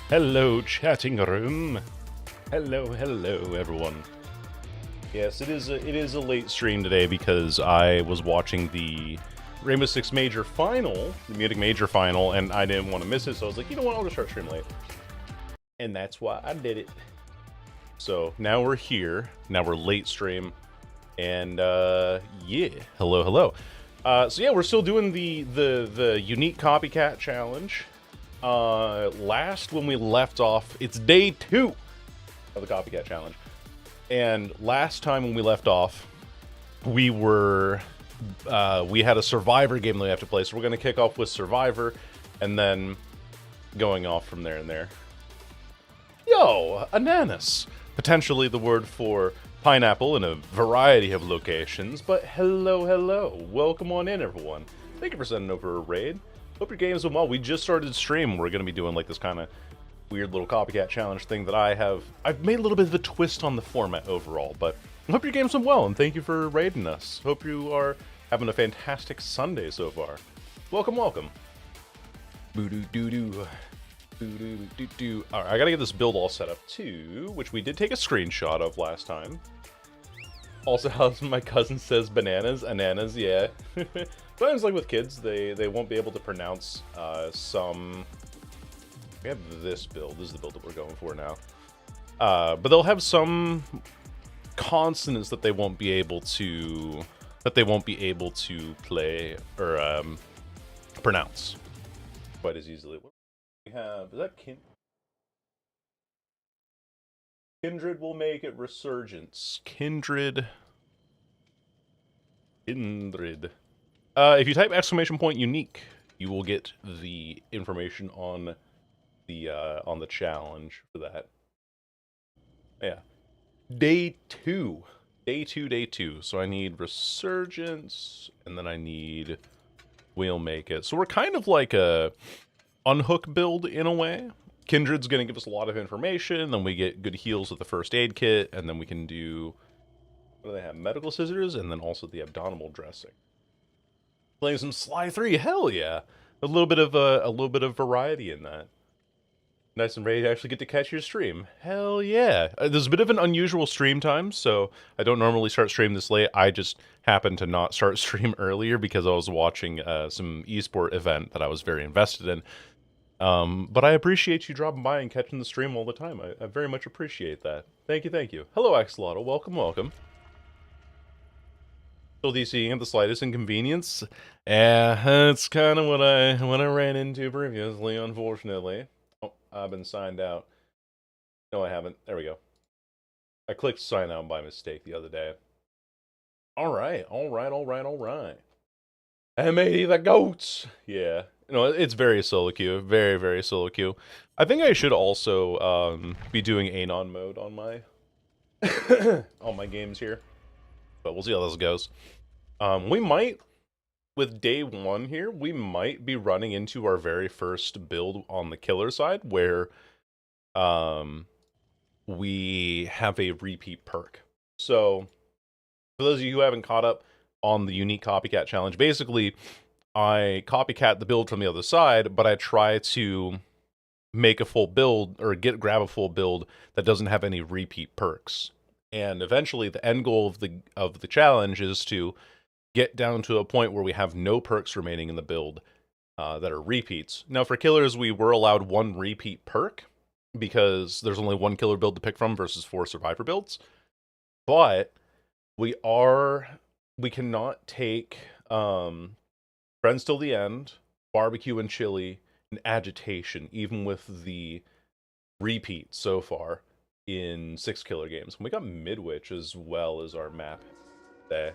Hello, chatting room. Hello, everyone. Yes, it is a late stream today because I was watching the Rainbow Six Major Final, the Munich Major Final, and I didn't want to miss it, so I was like, you know what, I'll just start streaming late. And that's why I did it. So now we're here. Now we're late stream, and yeah, hello. So yeah, we're still doing the unique copycat challenge. Last when we left off, it's day 2 of the copycat challenge, and last time when we left off, we were we had a survivor game that we have to play, so we're going to kick off with survivor and then going off from there and there. Yo, ananas, potentially the word for pineapple in a variety of locations, but hello, welcome on in, everyone. Thank you for sending over a raid. Hope your game's been well. We just started stream. We're going to be doing like this kind of weird little copycat challenge thing that I've made a little bit of a twist on the format overall, but I hope your game's been well, and thank you for raiding us. Hope you are having a fantastic Sunday so far. Welcome. Boo-doo-doo-doo. Boo-doo-doo-doo. Alright, I gotta get this build all set up too, which we did take a screenshot of last time. Also, how my cousin says bananas, ananas, yeah. Sometimes, like with kids, they won't be able to pronounce some. We have this build. This is the build that we're going for now. But they'll have some consonants that they won't be able to play or pronounce quite as easily. What we have, is that Kindred will make it resurgence. Kindred. If you type !unique, you will get the information on the challenge for that. Yeah. Day 2. Day 2. So I need resurgence, and then I need we'll make it. So we're kind of like a unhook build in a way. Kindred's going to give us a lot of information, then we get good heals with the first aid kit, and then we can do, what do they have? Medical scissors, and then also the abdominal dressing. Playing some Sly 3, hell yeah! A little bit of variety in that. Nice and ready to actually get to catch your stream. Hell yeah! There's a bit of an unusual stream time, so I don't normally start stream this late. I just happened to not start stream earlier because I was watching some esport event that I was very invested in. But I appreciate you dropping by and catching the stream all the time. I very much appreciate that. Thank you. Hello, Axolotl. Welcome. Still DCing at the slightest inconvenience? That's kind of what I ran into previously, unfortunately. Oh, I've been signed out. No, I haven't. There we go. I clicked sign out by mistake the other day. Alright. M80 the goats! Yeah. You know, it's very solo queue. Very solo queue. I think I should also be doing Anon mode on my on my games here. But we'll see how this goes. We might, with day 1 here, we might be running into our very first build on the killer side, where we have a repeat perk. So, for those of you who haven't caught up on the unique copycat challenge, basically, I copycat the build from the other side, but I try to make a full build, or grab a full build that doesn't have any repeat perks. And eventually, the end goal of the challenge is to get down to a point where we have no perks remaining in the build that are repeats. Now, for killers, we were allowed 1 repeat perk because there's only 1 killer build to pick from versus 4 survivor builds. But we cannot take Friends Till the End, Barbecue and Chili, and Agitation, even with the repeat so far in 6 killer games. And we got Midwich as well as our map today.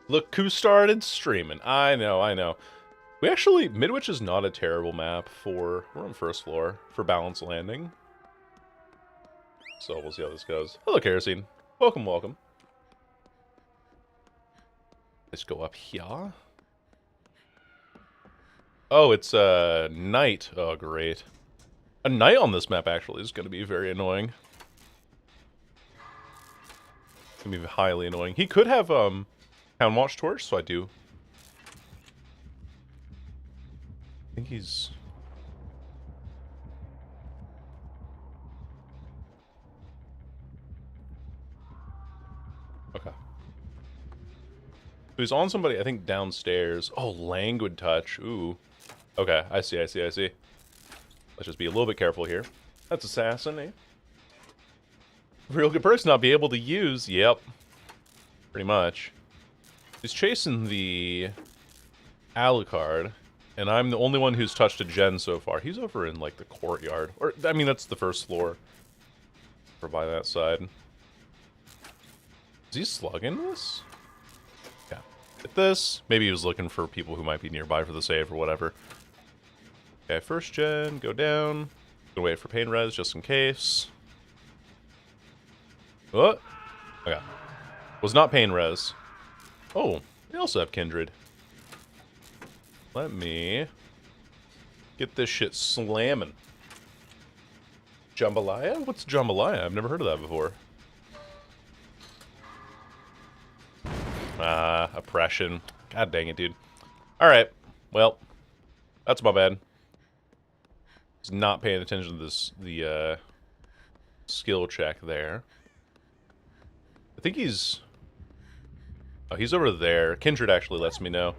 Look who started streaming. I know. We actually, Midwich is not a terrible map for, we're on first floor, for balance landing. So we'll see how this goes. Hello, Kerosene. Welcome. Let's go up here. Oh, it's a knight. Oh, great. A knight on this map, actually, is going to be very annoying. It's going to be highly annoying. He could have, Hound Watch Torch, so I do. I think he's... He's on somebody, I think, downstairs. Oh, languid touch. Ooh. Okay, I see. Let's just be a little bit careful here. That's assassin, eh? Real good person not be able to use. Yep. Pretty much. He's chasing the Alucard, and I'm the only one who's touched a gen so far. He's over in, like, the courtyard. Or, I mean, that's the first floor. Or by that side. Is he slugging this? Yeah. Hit this. Maybe he was looking for people who might be nearby for the save or whatever. Okay, first gen, go down. Gonna wait for pain res just in case. What? Okay. Was not pain res. Oh, they also have kindred. Let me get this shit slamming. Jambalaya? What's jambalaya? I've never heard of that before. Oppression. God dang it, dude. Alright. Well, that's my bad. He's not paying attention to this, the, skill check there. I think he's... Oh, he's over there. Kindred actually lets me know.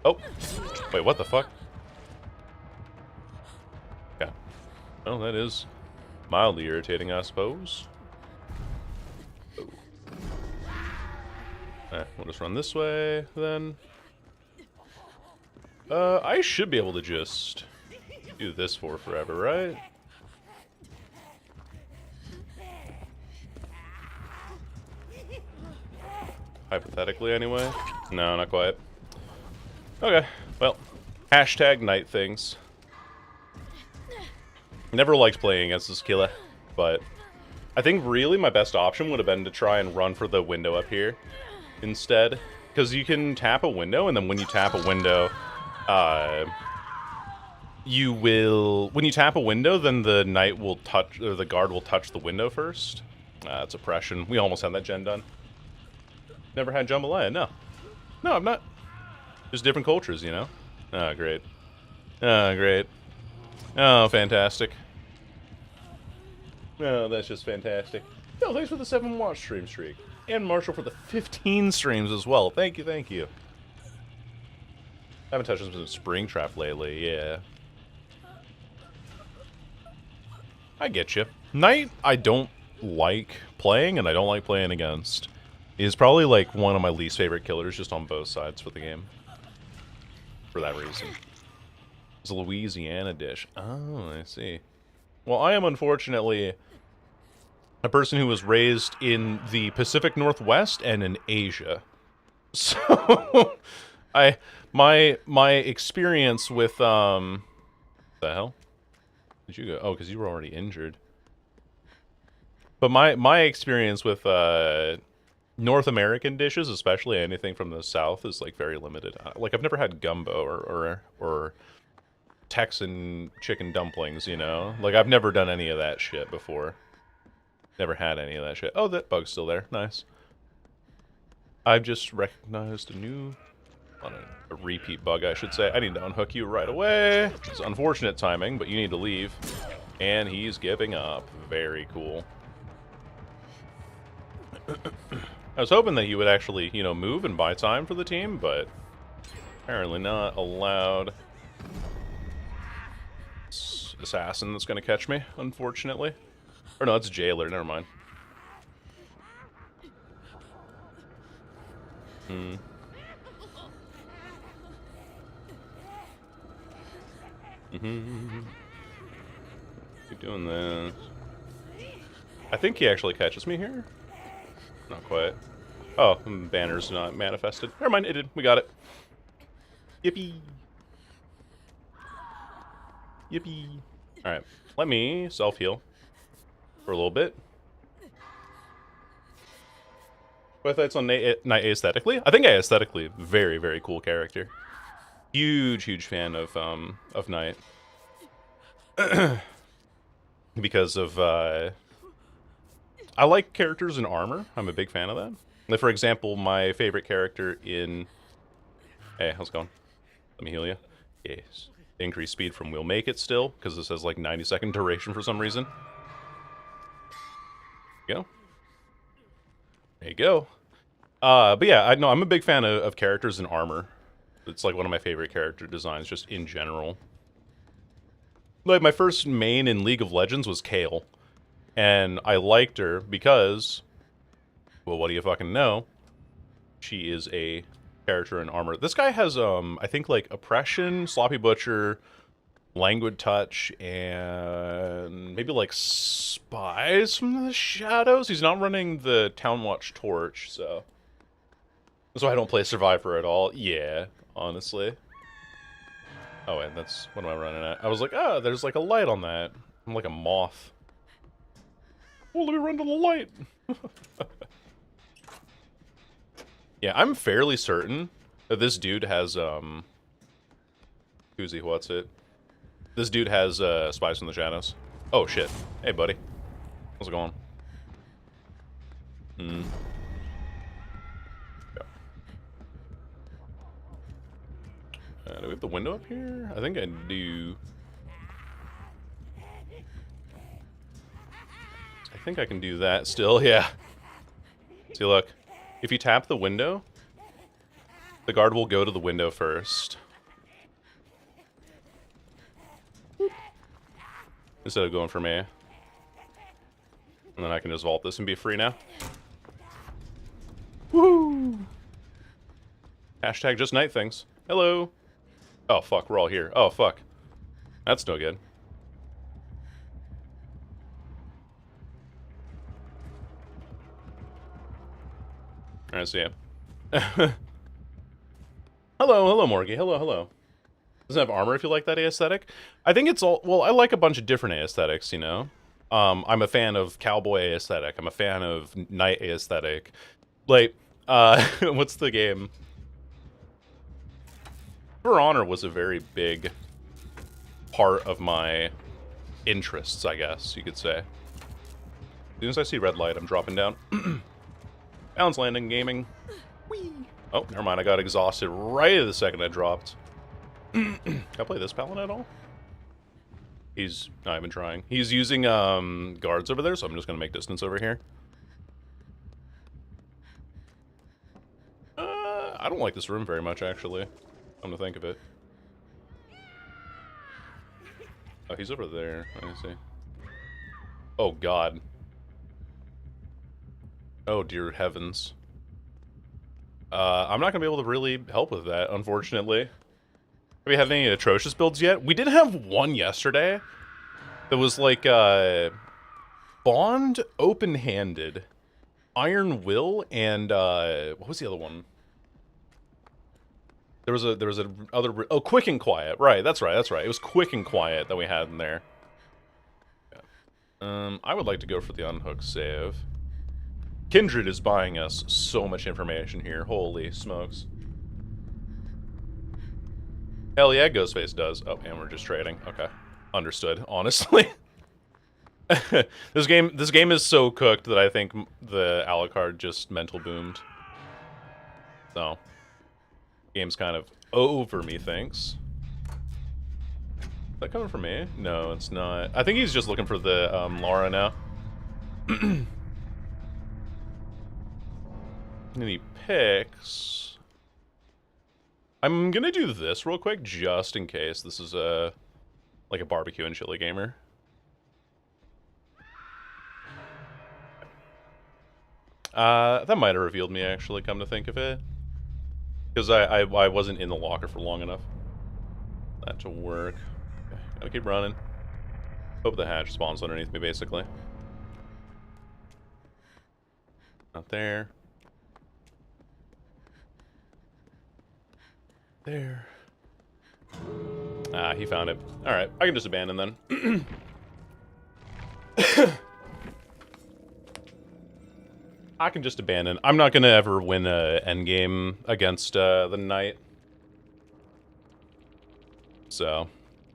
Oh! Wait, what the fuck? Yeah. Well, that is mildly irritating, I suppose. Oh. Alright, we'll just run this way, then. I should be able to just do this for forever, right? Hypothetically, anyway. No, not quite. Okay, well, hashtag night things. Never liked playing against this killer, but I think really my best option would have been to try and run for the window up here instead. Because you can tap a window, and then when you tap a window, when you tap a window, then the knight will touch, or the guard will touch the window first. It's oppression. We almost had that gen done. Never had jambalaya, no. No, I'm not. Just different cultures, you know? Oh, great. Oh, great. Oh, fantastic. Oh, that's just fantastic. Yo, thanks for the 7 watch stream streak. And Marshall for the 15 streams as well. Thank you, thank you. I haven't touched some Springtrap lately, yeah. I get you. Knight, I don't like playing, and I don't like playing against. He's probably, like, one of my least favorite killers just on both sides for the game. For that reason. It's a Louisiana dish. Oh, I see. Well, I am unfortunately a person who was raised in the Pacific Northwest and in Asia. So, my experience with, the hell? Did you go? Oh, because you were already injured. But my experience with, North American dishes, especially anything from the South, is, like, very limited. Like, I've never had gumbo or Texan chicken dumplings, you know? Like, I've never done any of that shit before. Never had any of that shit. Oh, that bug's still there. Nice. I've just recognized a repeat bug, I should say. I need to unhook you right away. It's unfortunate timing, but you need to leave. And he's giving up. Very cool. I was hoping that you would actually, you know, move and buy time for the team, but apparently not allowed. It's assassin that's going to catch me, unfortunately. Or no, it's jailer, never mind. Keep doing this. I think he actually catches me here. Not quite. Oh, banner's not manifested. Never mind, it did. We got it. Yippee. Yippee. Alright, let me self-heal for a little bit. What thoughts on Knight aesthetically? I think I aesthetically very, very cool character. Huge fan of Knight. Because of, I like characters in armor. I'm a big fan of that. Like, for example, my favorite character in... Hey, how's it going? Let me heal you. Yes. Increase speed from We'll Make It still, because this has like 90-second duration for some reason. There you go. There you go. But yeah, I know I'm a big fan of characters in armor. It's like one of my favorite character designs, just in general. Like, my first main in League of Legends was Kayle. And I liked her because, well, what do you fucking know? She is a character in armor. This guy has, I think, like, Oppression, Sloppy Butcher, Languid Touch, and maybe, like, Spies from the Shadows? He's not running the Town Watch Torch, so... That's why I don't play Survivor at all. Yeah, honestly. Oh, wait, that's... What am I running at? I was like, ah, there's, like, a light on that. I'm like a moth. Oh, let me run to the light! Yeah, I'm fairly certain that this dude has, Who's he? What's it? This dude has, Spies from the Shadows. Oh, shit. Hey, buddy. How's it going? Hmm. Do we have the window up here? I think I do. I think I can do that still, yeah. See, look. If you tap the window, the guard will go to the window first. Instead of going for me. And then I can just vault this and be free now. Woo! Hashtag just night things. Hello! Oh, fuck, we're all here. Oh, fuck. That's no good. Alright, so yeah. Hello, Morgie. Hello. Doesn't have armor if you like that aesthetic. I think it's all... Well, I like a bunch of different aesthetics, you know? I'm a fan of cowboy aesthetic. I'm a fan of knight aesthetic. Like, what's the game? For Honor was a very big part of my interests, I guess you could say. As soon as I see red light, I'm dropping down. Balance landing, gaming. Whee! Oh, never mind. I got exhausted right the second I dropped. Can I play this paladin at all? He's not even trying. He's using guards over there, so I'm just going to make distance over here. I don't like this room very much, actually. Come to think of it. Oh, he's over there. Let me see. Oh, God. Oh, dear heavens. I'm not going to be able to really help with that, unfortunately. Have we had any atrocious builds yet? We did have one yesterday that was like, Bond Open-Handed, Iron Will, and, what was the other one? There was a other... Oh, Quick and Quiet. Right, that's right. It was Quick and Quiet that we had in there. Yeah. I would like to go for the unhook save. Kindred is buying us so much information here. Holy smokes. Hell yeah, Ghostface does. Oh, and we're just trading. Okay. Understood, honestly. This game is so cooked that I think the Alucard just mental boomed. So, game's kind of over, methinks. Is that coming from me? No, it's not. I think he's just looking for the Lara now. And he picks... I'm gonna do this real quick, just in case this is a... like a barbecue and chili gamer. That might have revealed me, actually, come to think of it. Because I wasn't in the locker for long enough. That to work. Okay, gotta keep running. Hope the hatch spawns underneath me, basically. Not there. There. Ah, he found it. Alright, I can just abandon then. I can just abandon. I'm not gonna ever win a endgame against the knight. So,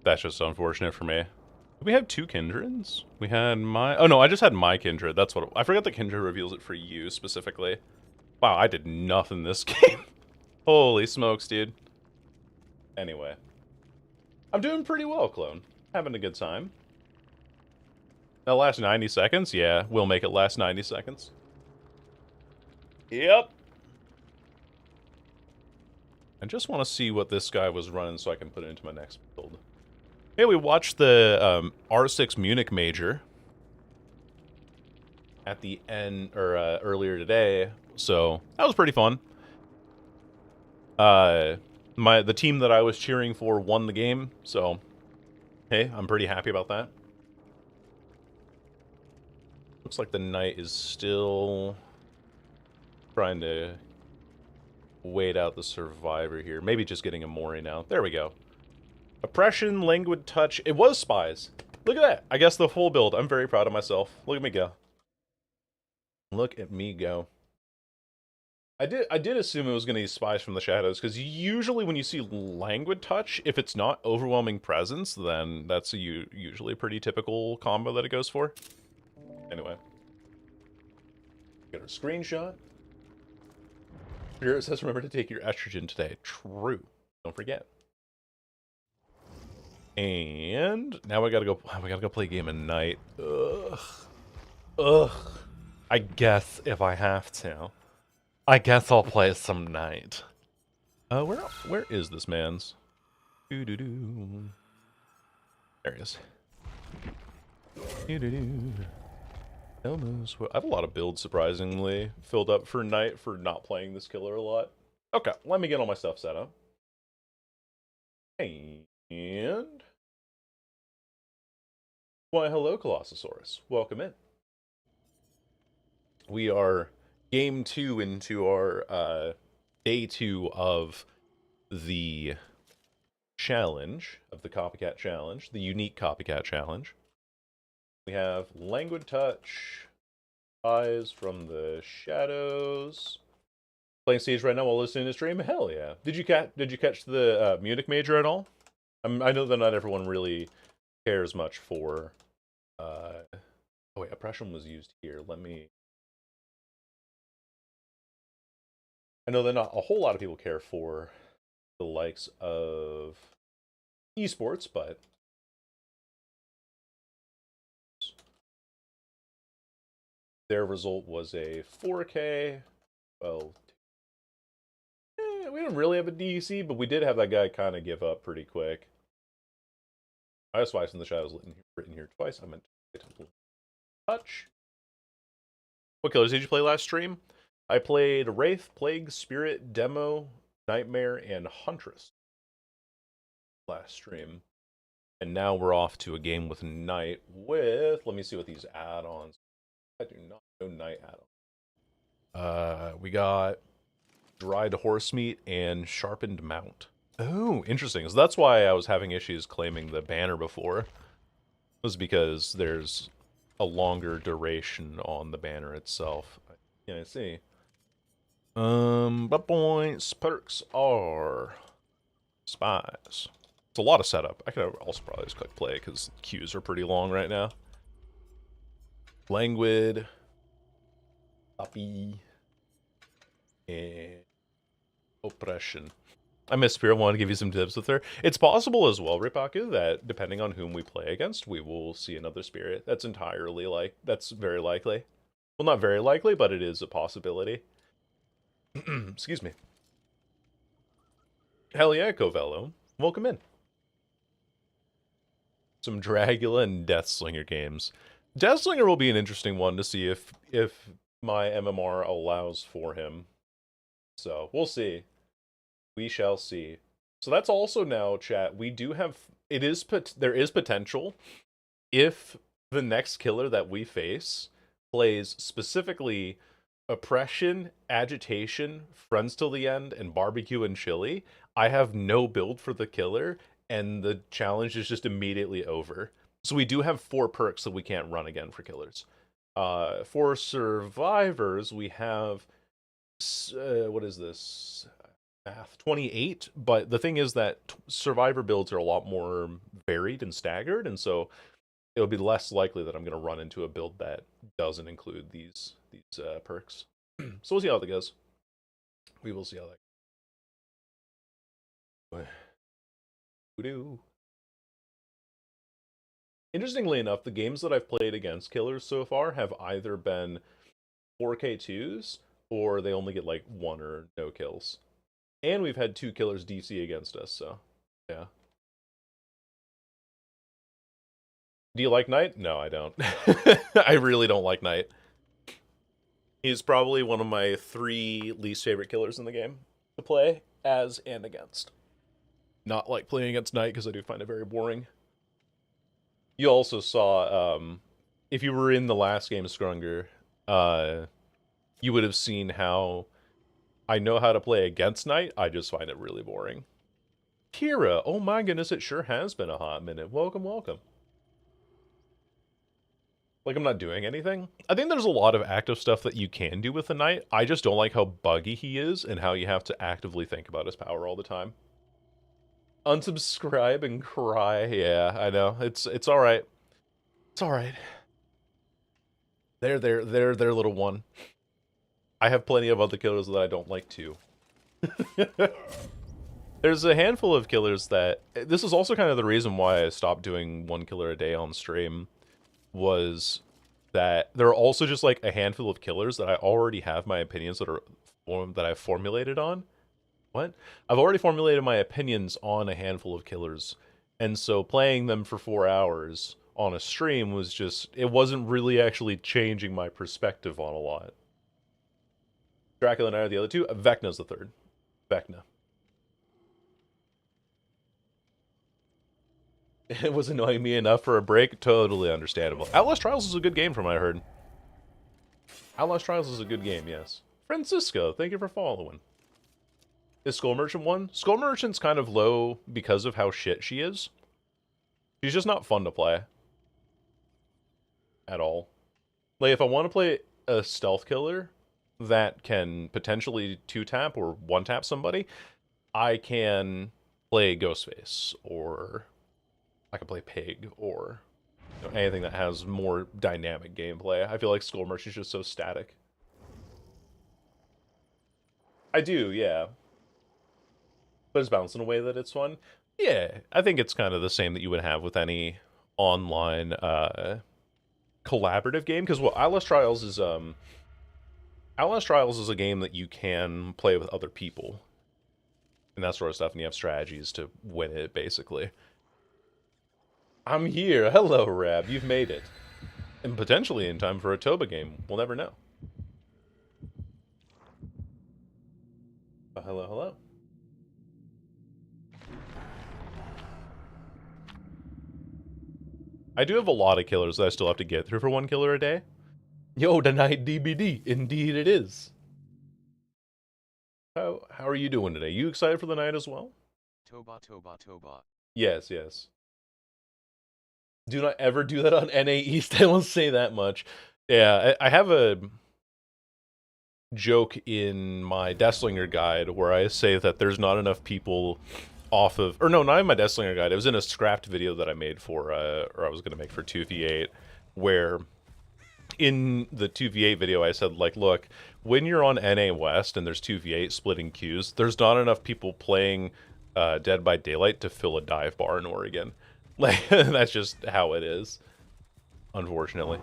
that's just unfortunate for me. Did we have two Kindreds? We had my... Oh no, I just had my Kindred. That's what... I forgot the Kindred reveals it for you, specifically. Wow, I did nothing this game. Holy smokes, dude. Anyway. I'm doing pretty well, clone. Having a good time. That last 90 seconds? Yeah, we'll make it last 90 seconds. Yep. I just want to see what this guy was running so I can put it into my next build. Hey, we watched the R6 Munich Major at the end, or earlier today, so that was pretty fun. The team that I was cheering for won the game, so hey, I'm pretty happy about that. Looks like the knight is still trying to wait out the survivor here. Maybe just getting a Mori now. There we go. Oppression, languid touch. It was spies. Look at that. I guess the full build. I'm very proud of myself. Look at me go. Look at me go. I did assume it was going to be spies from the shadows, because usually when you see languid touch, if it's not overwhelming presence, then that's usually a pretty typical combo that it goes for. Anyway. Get a screenshot. Here it says, remember to take your estrogen today. True. Don't forget. And now we gotta go play a game at night. Ugh. Ugh. I guess if I have to. I guess I'll play some night. Where is this man's? Doo-doo-doo. There he is. Doo-doo-doo. Almost. I have a lot of builds, surprisingly, filled up for night for not playing this killer a lot. Okay, let me get all my stuff set up. And... why, hello, Colossosaurus. Welcome in. We are game 2 into our day 2 of the challenge, of the Copycat challenge, the unique Copycat challenge. We have Languid Touch, Eyes from the Shadows. Playing Siege right now while listening to stream? Hell yeah. Did you catch the Munich Major at all? I know that not everyone really cares much for... oh wait, Oppression was used here. Let me... I know that not a whole lot of people care for the likes of esports, but... their result was a 4K. Well, we didn't really have a DC, but we did have that guy kind of give up pretty quick. I have Spice in the Shadows written here twice. I meant to touch. What killers did you play last stream? I played Wraith, Plague, Spirit, Demo, Nightmare, and Huntress last stream. And now we're off to a game with Knight with... let me see what these add-ons... I do not know Knight add-ons. We got dried horse meat and sharpened mount. Oh, interesting. So that's why I was having issues claiming the banner before. It was because there's a longer duration on the banner itself. Yeah, I see. But points, perks are spies. It's a lot of setup. I could also probably just click play because queues are pretty long right now. Languid, Copy, and Oppression. I miss Spirit. I want to give you some tips with her. It's possible as well, Ripaku, that depending on whom we play against, we will see another Spirit. That's entirely that's very likely. Well, not very likely, but it is a possibility. Excuse me. Hell yeah, Covello. Welcome in. Some Dragula and Deathslinger games. Deathslinger will be an interesting one to see if my MMR allows for him. So, we'll see. We shall see. So that's also now, chat, we do have... there is potential if the next killer that we face plays specifically Oppression, Agitation, Friends Till the End, and Barbecue and Chili. I have no build for the killer, and the challenge is just immediately over. So we do have 4 perks that we can't run again for killers. For survivors, we have... what is this? Math 28, but the thing is that survivor builds are a lot more varied and staggered, and so it'll be less likely that I'm going to run into a build that doesn't include these perks. So we'll see how that goes. We will see how that goes. Interestingly enough, the games that I've played against killers so far have either been 4K2s or they only get like 1 or no kills. And we've had 2 killers DC against us, so yeah. Do you like Knight? No, I don't. I really don't like Knight. He's probably one of my 3 least favorite killers in the game to play as and against. Not like playing against Knight because I do find it very boring. You also saw, if you were in the last game, Scrunger, you would have seen how I know how to play against Knight. I just find it really boring. Kira, oh my goodness, it sure has been a hot minute. Welcome, welcome. Like, I'm not doing anything. I think there's a lot of active stuff that you can do with the Knight. I just don't like how buggy he is and how you have to actively think about his power all the time. Unsubscribe and cry. Yeah, I know. It's all right. It's all right. They're little one. I have plenty of other killers that I don't like too. There's a handful of killers that... This is also kind of the reason why I stopped doing 1 killer a day on stream, was that there are also just like a handful of killers that I already have my opinions that I've formulated on. What? I've already formulated my opinions on a handful of killers, and so playing them for 4 hours on a stream was just... It wasn't really actually changing my perspective on a lot. Dracula and I are the other 2. Vecna's the 3rd. Vecna. It was annoying me enough for a break. Totally understandable. Outlast Trials is a good game from what I heard. Outlast Trials is a good game, yes. Francisco, thank you for following. Is Skull Merchant one? Skull Merchant's kind of low because of how shit she is. She's just not fun to play. At all. Like, if I want to play a stealth killer that can potentially 2-tap or 1-tap somebody, I can play Ghostface, or I can play Pig, or anything that has more dynamic gameplay. I feel like Skull Merchant's just so static. I do, yeah. But it's balanced in a way that it's fun. Yeah, I think it's kind of the same that you would have with any online collaborative game. Because what Outlast Trials is a game that you can play with other people and that sort of stuff, and you have strategies to win it, basically. I'm here. Hello, Rab. You've made it. And potentially in time for a Toba game. We'll never know. Oh, hello, hello. I do have a lot of killers that I still have to get through for 1 killer a day. Yo, tonight DBD. Indeed it is. How are you doing today? You excited for the night as well? Toba, Toba, Toba. Yes, yes. Do not ever do that on NA East. I won't say that much. Yeah, I have a joke in my Deathslinger guide where I say that there's not enough people off of... Or no, not in my Deathslinger guide. It was in a scrapped video that I made for... or I was going to make for 2v8, where in the 2v8 video I said, like, look, when you're on NA West and there's 2v8 splitting queues, there's not enough people playing Dead by Daylight to fill a dive bar in Oregon. Like, that's just how it is, unfortunately.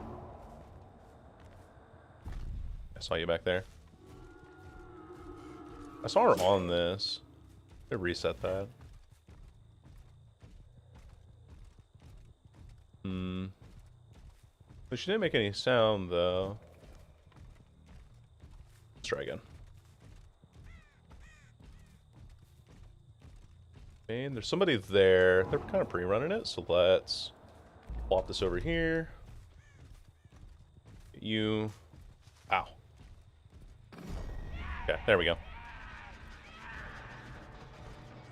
I saw you back there. I saw her on this. I reset that. But she didn't make any sound, though. Let's try again. And there's somebody there. They're kind of pre-running it, so let's plop this over here. You... Ow. Okay, there we go.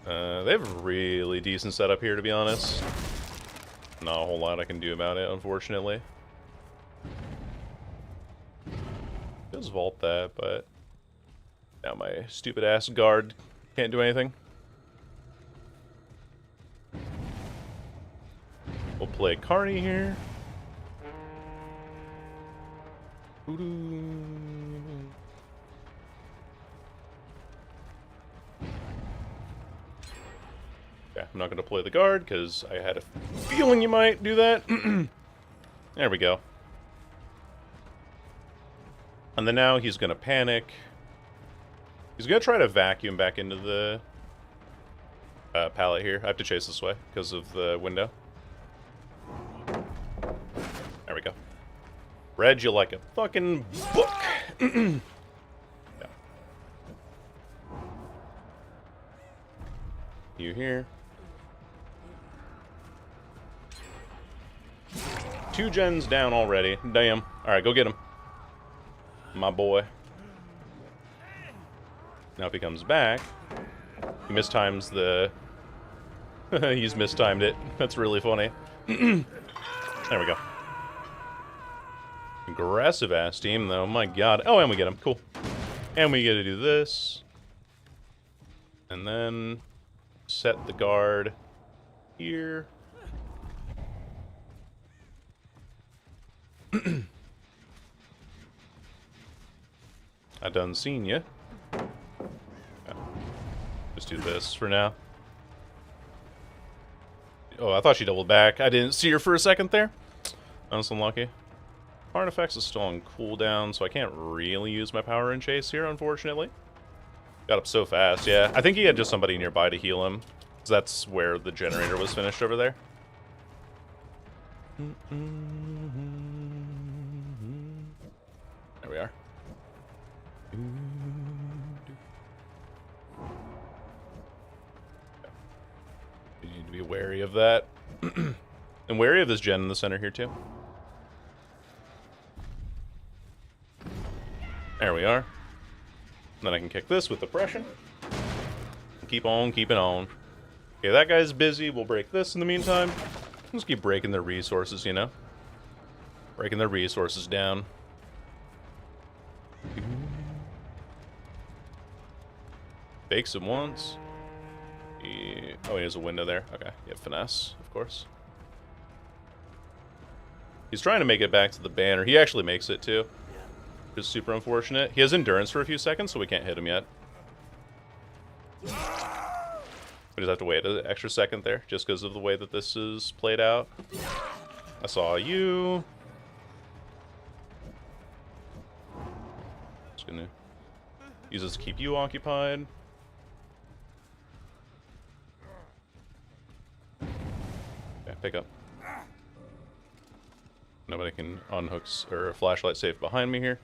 They have a really decent setup here, to be honest. Not a whole lot I can do about it, unfortunately. Just vault that, but now my stupid ass guard can't do anything. We'll play Carney here. Okay, I'm not going to play the guard because I had a feeling you might do that. There we go. And then now he's going to panic. He's gonna try to vacuum back into the pallet here. I have to chase this way because of the window. There we go. Read you like a fucking book. Yeah. You here? 2 gens down already. Damn. Alright, go get him. My boy. Now if he comes back, he mistimes the... He's mistimed it. That's really funny. There we go. Aggressive ass team though, my god. Oh, and we get him. Cool. And we get to do this. And then set the guard here. I done seen ya. Just do this for now. Oh, I thought she doubled back. I didn't see her for a second there. I was unlucky. Artifacts is still on cooldown, so I can't really use my power and chase here, unfortunately. Got up so fast, yeah. I think he had just somebody nearby to heal him. Because that's where the generator was finished over there. There we are. You need to be wary of that. And wary of this gen in the center here, too. There we are. Then I can kick this with oppression. Keep on keeping on. Okay, that guy's busy. We'll break this in the meantime. Just keep breaking their resources, you know? Breaking their resources down. Bakes him once. Oh, he has a window there. Okay, yeah, finesse, of course. He's trying to make it back to the banner. He actually makes it, too. Which is super unfortunate. He has endurance for a few seconds, so we can't hit him yet. We just have to wait an extra second there, just because of the way that this is played out. I saw you. Just gonna use this to keep you occupied. Okay, pick up. Nobody can unhook or a flashlight safe behind me here.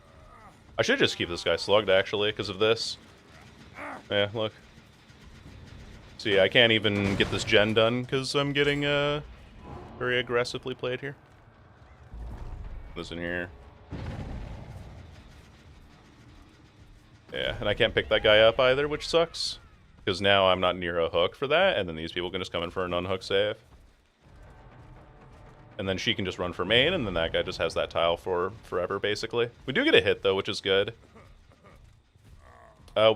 I should just keep this guy slugged, actually, because of this. Yeah, look. See, I can't even get this gen done because I'm getting very aggressively played here. This in here. Yeah, and I can't pick that guy up either, which sucks. Because now I'm not near a hook for that, and then these people can just come in for an unhook save. And then she can just run for main, and then that guy just has that tile for forever, basically. We do get a hit, though, which is good.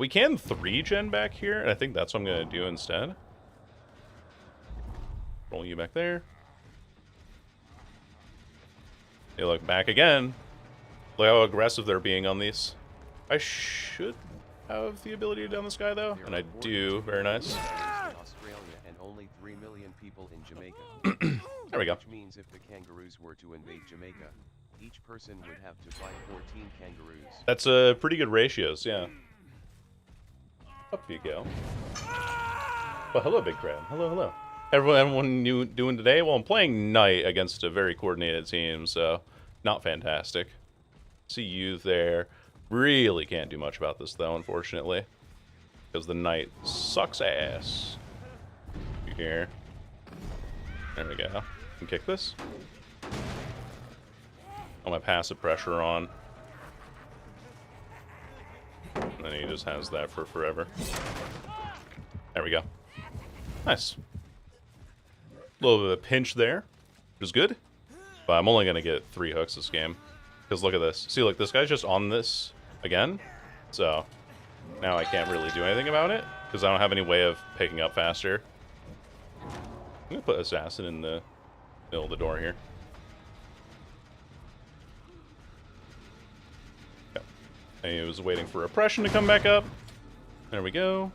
We can 3-gen back here, and I think that's what I'm going to do instead. Roll you back there. They look back again. Look how aggressive they're being on these. I should have the ability to down this guy, though, and I do. Very nice. Australia and only 3 million people in Jamaica. There we go. Which means if the kangaroos were to invade Jamaica, each person would have to fight 14 kangaroos. That's pretty good ratios, yeah. Up you go. Well, hello, Big Crab. Hello, hello. Everyone doing today? Well, I'm playing Knight against a very coordinated team, so not fantastic. See you there. Really can't do much about this, though, unfortunately. Because the Knight sucks ass. You here. There we go. Can kick this. Oh, my passive pressure on. And then he just has that for forever. There we go. Nice. A little bit of a pinch there, which is good. But I'm only going to get 3 hooks this game. Because look at this. See, look, this guy's just on this again. So, now I can't really do anything about it. Because I don't have any way of picking up faster. I'm going to put Assassin in the middle of the door here. Okay. And he was waiting for Oppression to come back up. There we go.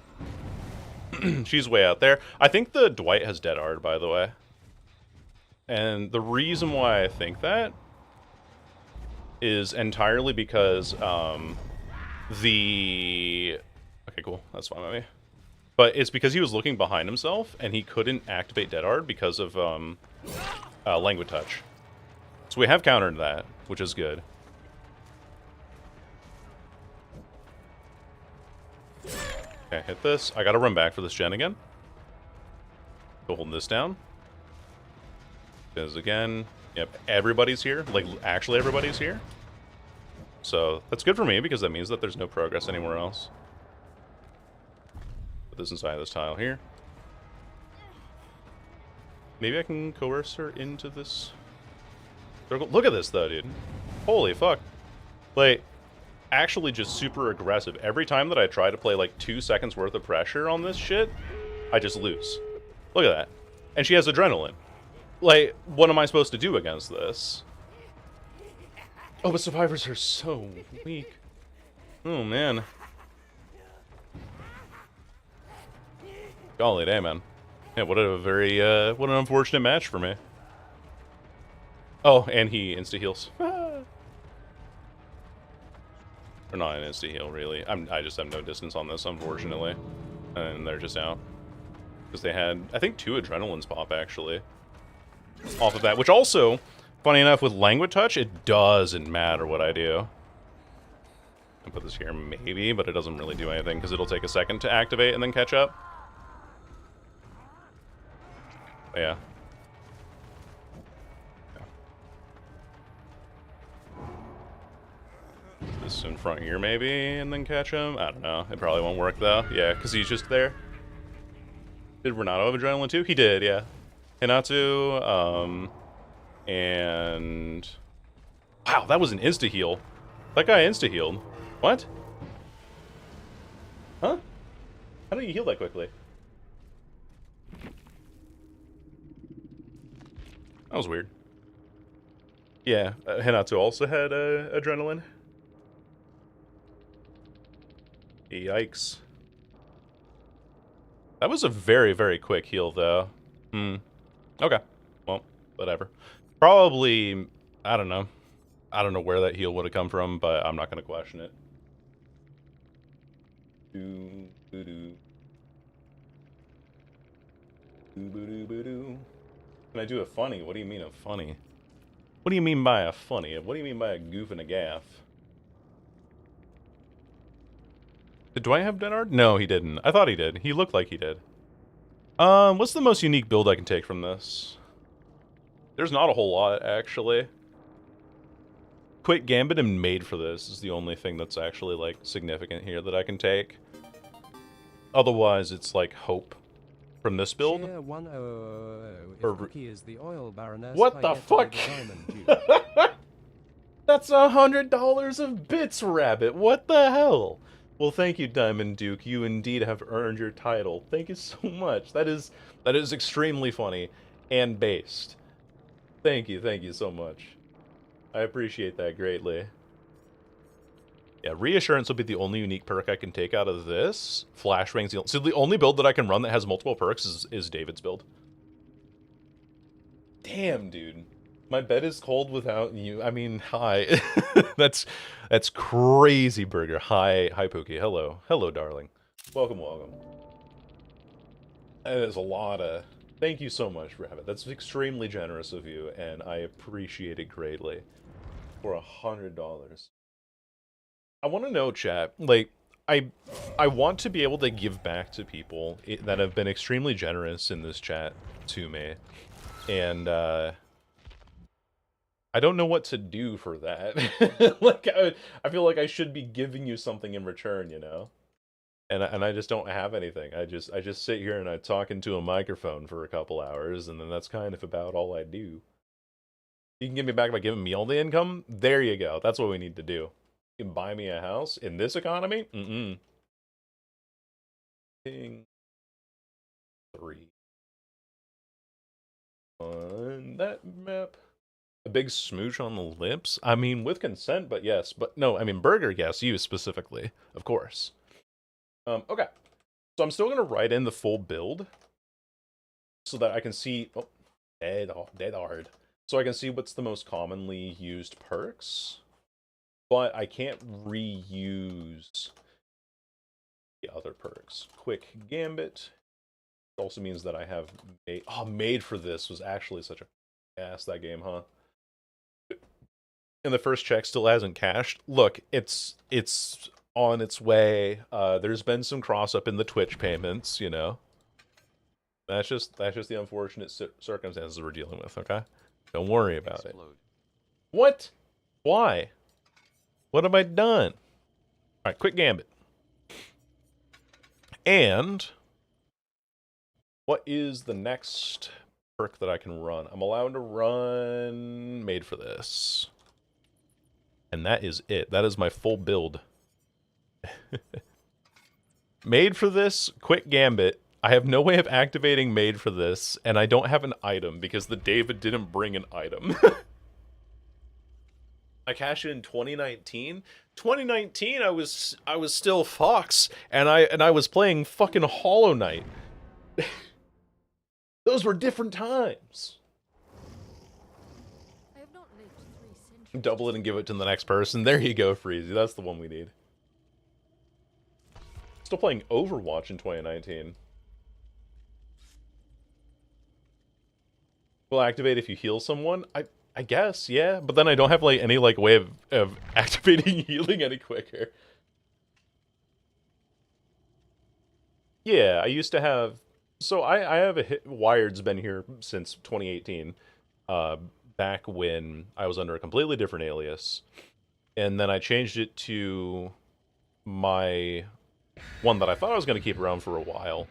She's way out there. I think the Dwight has Dead Hard, by the way. And the reason why I think that is entirely because the Okay, cool. That's fine by me. But it's because he was looking behind himself, and he couldn't activate Dead Hard because of Languid Touch. So we have countered that, which is good. Okay, hit this. I gotta run back for this gen again. Go holding this down. Because again, yep, everybody's here. Like, actually everybody's here. So that's good for me, because that means that there's no progress anywhere else. Put this inside this tile here. Maybe I can coerce her into this circle. Look at this, though, dude. Holy fuck. Like, actually just super aggressive. Every time that I try to play, like, 2 seconds worth of pressure on this shit, I just lose. Look at that. And she has adrenaline. Like, what am I supposed to do against this? Oh, but survivors are so weak. Oh, man. Golly day, man. Yeah, what a very, what an unfortunate match for me. Oh, and he insta-heals. Or not an insta-heal, really. I just have no distance on this, unfortunately. And they're just out. Because they had, I think, 2 adrenalines pop, actually. Off of that, which also, funny enough, with Languid Touch, it doesn't matter what I do. I put this here, maybe, but it doesn't really do anything, because it'll take a second to activate and then catch up. Yeah. This in front here, maybe, and then catch him? I don't know. It probably won't work, though. Yeah, because he's just there. Did Renato have Adrenaline, too? He did, yeah. Hinatu, and... Wow, that was an insta-heal. That guy insta-healed. What? Huh? How did you heal that quickly? That was weird. Yeah, Hinatu also had adrenaline. Yikes. That was a very, very quick heal, though. Okay. Well, whatever. Probably, I don't know. I don't know where that heal would have come from, but I'm not going to question it. Can I do a funny? What do you mean a funny? What do you mean by a funny? What do you mean by a goof and a gaff? Do I have Dead Hard? No, he didn't. I thought he did. He looked like he did. What's the most unique build I can take from this? There's not a whole lot, actually. Quick Gambit and Made for this is the only thing that's actually, like, significant here that I can take. Otherwise, it's, like, Hope from this build. Is the oil baroness, what the fuck? That's $100 of bits, Rabbit. What the hell? Well, thank you, Diamond Duke. You indeed have earned your title. Thank you so much. That is extremely funny and based. Thank you so much. I appreciate that greatly. Yeah, Reassurance will be the only unique perk I can take out of this. Flashbang's so the only build that I can run that has multiple perks is David's build. Damn, dude. My bed is cold without you. I mean, hi. that's crazy, Burger. Hi, Pookie. Hello, darling. Welcome. That is a lot of... Thank you so much, Rabbit. That's extremely generous of you, and I appreciate it greatly. For $100. I want to know, chat, like, I want to be able to give back to people that have been extremely generous in this chat to me. And, I don't know what to do for that. Like, I feel like I should be giving you something in return, you know? And I just don't have anything. I just sit here and I talk into a microphone for a couple hours, and then that's kind of about all I do. You can give me back by giving me all the income? There you go. That's what we need to do. You can buy me a house in this economy? King 3 on that map. A big smooch on the lips? I mean, with consent, but yes. But no, I mean, Burger, yes, you specifically. Of course. Okay. So I'm still going to write in the full build so that I can see... Oh, dead hard. So I can see what's the most commonly used perks. But I can't reuse The other perks. Quick Gambit. Also means that I have made for this was actually such a ass, that game, huh? And the first check still hasn't cashed. Look, it's on its way. There's been some cross up in the Twitch payments, you know. That's just the unfortunate circumstances we're dealing with, okay? Don't worry about it. What? Why? What have I done? Alright, quick Gambit. And what is the next perk that I can run? I'm allowed to run made for this. And that is it. That is my full build. Made for this, quick Gambit. I have no way of activating made for this, and I don't have an item because the David didn't bring an item. I cashed it in 2019. 2019, I was still Fox, and I was playing fucking Hollow Knight. Those were different times. I have not lived 3 centuries. Double it and give it to the next person. There you go, Freezy. That's the one we need. Still playing Overwatch in 2019. Will activate if you heal someone? I guess, yeah. But then I don't have, like, any, like, way of activating healing any quicker. Yeah, I used to have... So I have a Wired's been here since 2018. Back when I was under a completely different alias. And then I changed it to my one that I thought I was going to keep around for a while.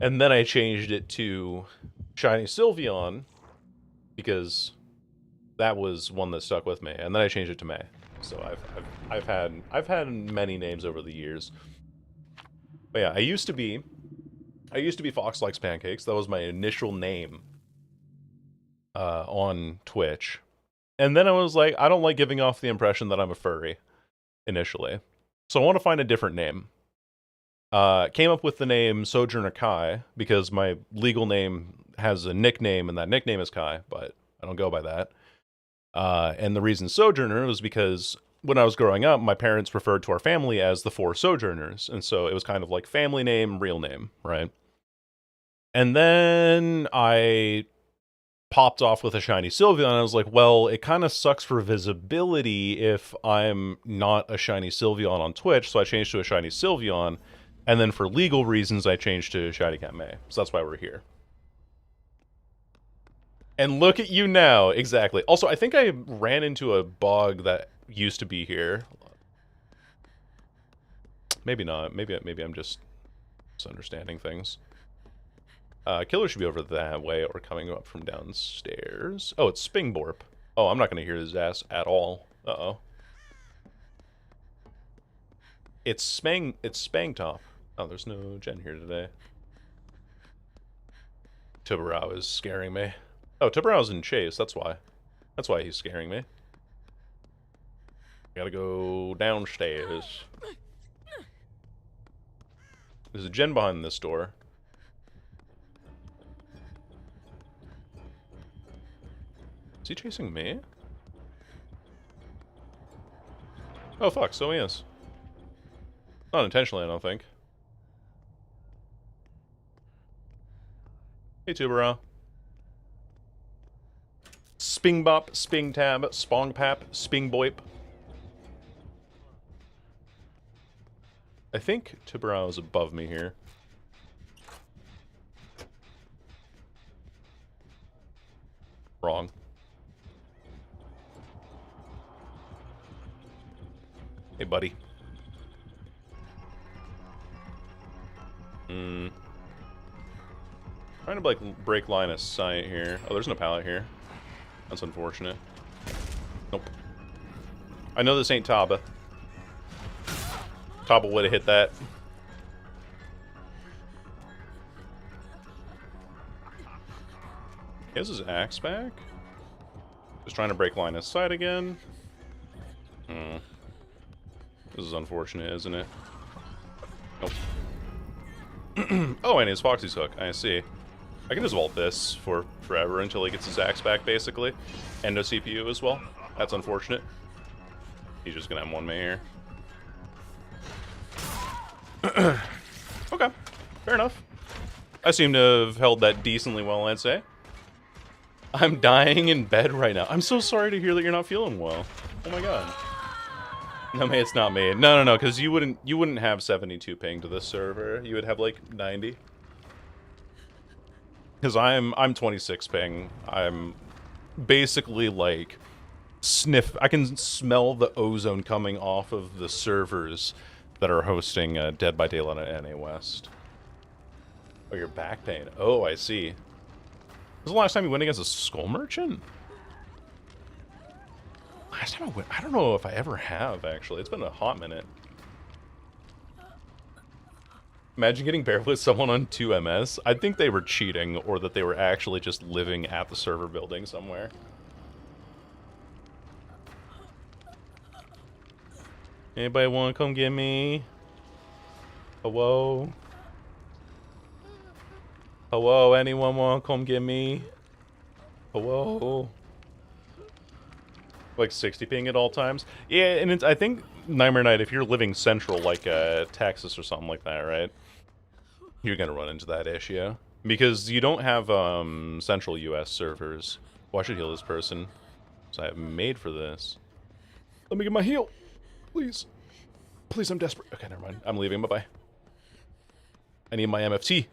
And then I changed it to Shiny Sylveon, because that was one that stuck with me. And then I changed it to May. So I've had many names over the years. But yeah, I used to be Fox Likes Pancakes. That was my initial name on Twitch. And then I was like, I don't like giving off the impression that I'm a furry initially. So I want to find a different name. Came up with the name Sojourner Kai because my legal name has a nickname, and that nickname is Kai, but I don't go by that. And the reason Sojourner was because when I was growing up, my parents referred to our family as the Four Sojourners, and so it was kind of like family name, real name, right? And then I popped off with a Shiny Sylveon, and I was like, well, it kind of sucks for visibility if I'm not a Shiny Sylveon on Twitch, so I changed to a Shiny Sylveon, and then for legal reasons, I changed to Shiny Cat May. So that's why we're here. And look at you now, exactly. Also, I think I ran into a bug that used to be here. Maybe not. Maybe I'm just misunderstanding things. Killer should be over that way or coming up from downstairs. Oh, it's Spingborp. Oh, I'm not going to hear his ass at all. Uh-oh. It's Spangtop. Oh, there's no Jen here today. Tubarao is scaring me. Oh, Tubarao's in chase, that's why. That's why he's scaring me. Gotta go downstairs. There's a Jen behind this door. Is he chasing me? Oh fuck, so he is. Not intentionally, I don't think. Hey, Tubarao. Spingbop, Spingtab, Spongpap, Spingboip. I think Tubarao is above me here. Wrong. Hey, buddy. Trying to, like, break line of sight here. Oh, there's no pallet here. That's unfortunate. Nope. I know this ain't Taba. Taba would have hit that. He has his axe back. Just trying to break line of sight again. This is unfortunate, isn't it? Nope. Oh, and his Foxy's hook. I see. I can just vault this for forever until he gets his axe back, basically. And no CPU as well. That's unfortunate. He's just gonna have one man here. Okay, fair enough. I seem to have held that decently well, I'd say. I'm dying in bed right now. I'm so sorry to hear that you're not feeling well. Oh my god. No, man, it's not me. No, because you wouldn't have 72 ping to this server. You would have like 90. Because I'm 26 ping. I'm basically like I can smell the ozone coming off of the servers that are hosting Dead by Daylight at NA West. Oh, your back pain. Oh, I see. Was the last time you went against a skull merchant? Last time I went, I don't know if I ever have, actually. It's been a hot minute. Imagine getting paired with someone on 2MS. I think they were cheating, or that they were actually just living at the server building somewhere. Anybody want to come get me? Hello? Hello, anyone want to come get me? Hello? Like 60 ping at all times? Yeah, and it's, I think, Nightmare Night, if you're living central, like Texas or something like that, right? You're gonna run into that issue. Because you don't have central US servers. Oh, I should heal this person. So I have made for this. Let me get my heal. Please. Please, I'm desperate. Okay, never mind. I'm leaving. Bye-bye. I need my MFT.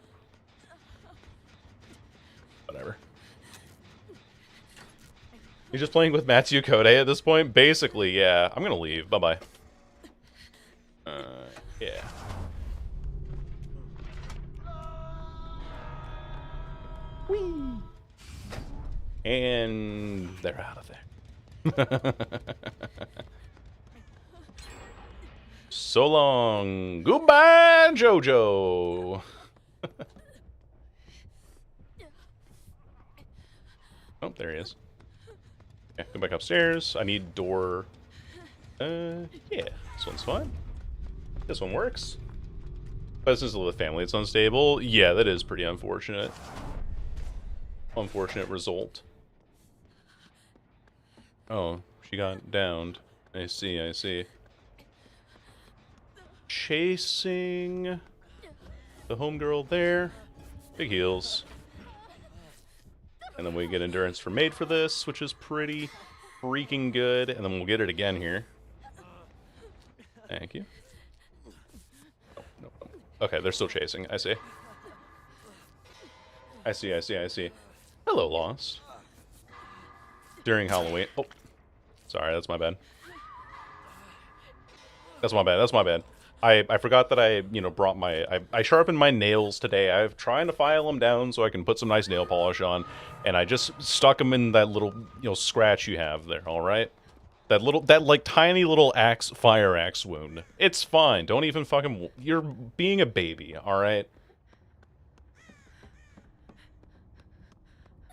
Whatever. You're just playing with Matsu Kode at this point? Basically, yeah. I'm gonna leave. Bye-bye. Yeah. Whee! And they're out of there. So long. Goodbye, Jojo. Oh, there he is. Okay, go back upstairs. I need door. Yeah, this one's fine. This one works. But since with family, it's unstable. Yeah, that is pretty unfortunate. Unfortunate result. Oh, she got downed. I see, I see. Chasing the homegirl there. Big heals. And then we get endurance for made for this, which is pretty freaking good. And then we'll get it again here. Thank you. Oh, no. Okay, they're still chasing. I see. I see, I see, I see. Hello, Lost. During Halloween. Oh. Sorry, that's my bad. That's my bad, that's my bad. I forgot that I, you know, brought my... I sharpened my nails today. I'm trying to file them down so I can put some nice nail polish on. And I just stuck them in that little, you know, scratch you have there, alright? That like, tiny little fire axe wound. It's fine. Don't even fucking... You're being a baby, alright?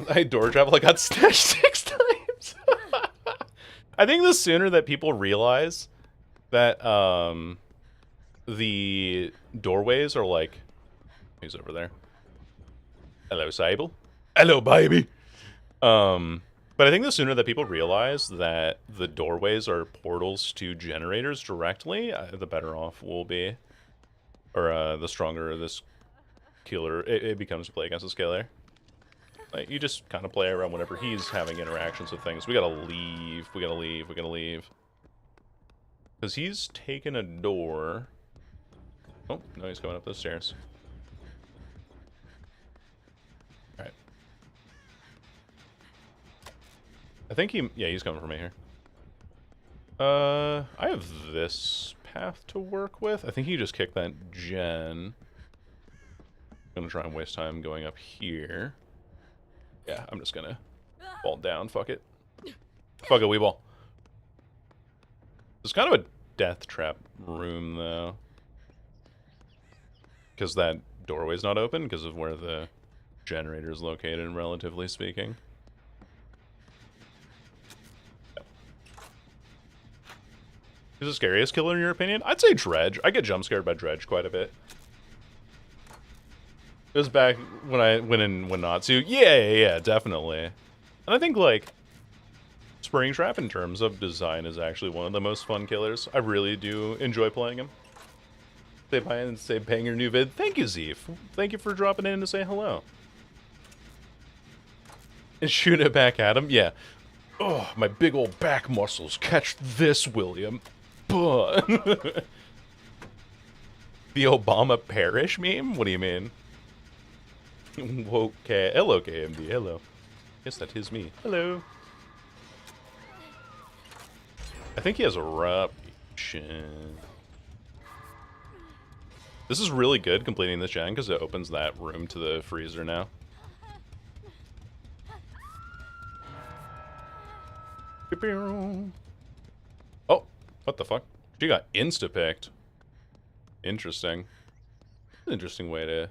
I door travel, I got snatched 6 times. I think the sooner that people realize that, the doorways are like... He's over there. Hello, Sable. Hello, baby! But I think the sooner that people realize that the doorways are portals to generators directly, the better off we'll be. Or, the stronger this killer it becomes to play against a scaler. Like, you just kind of play around whenever he's having interactions with things. We gotta leave, we gotta leave, we gotta leave. Because he's taken a door... Oh, no, he's going up those stairs. Alright. I think he's coming for me here. I have this path to work with. I think he just kicked that gen. I'm gonna try and waste time going up here. Yeah, I'm just gonna fall down. Fuck it. Fuck it, Weeball. It's kind of a death trap room, though. Because that doorway's not open because of where the generator is located, relatively speaking. Who's the scariest killer in your opinion? I'd say Dredge. I get jump scared by Dredge quite a bit. It was back when I went in Natsu. Yeah, definitely. And I think, like, Springtrap in terms of design is actually one of the most fun killers. I really do enjoy playing him. Say bye and say bang your new vid. Thank you, Zeef. Thank you for dropping in to say hello. And shoot it back at him? Yeah. Oh, my big old back muscles. Catch this, William. Buh. The Obama Parish meme? What do you mean? Okay. Hello, KMD. Hello. Yes, that is me. Hello. I think he has a eruption. This is really good completing this gen because it opens that room to the freezer now. Oh, what the fuck? She got insta-picked. Interesting. Interesting way to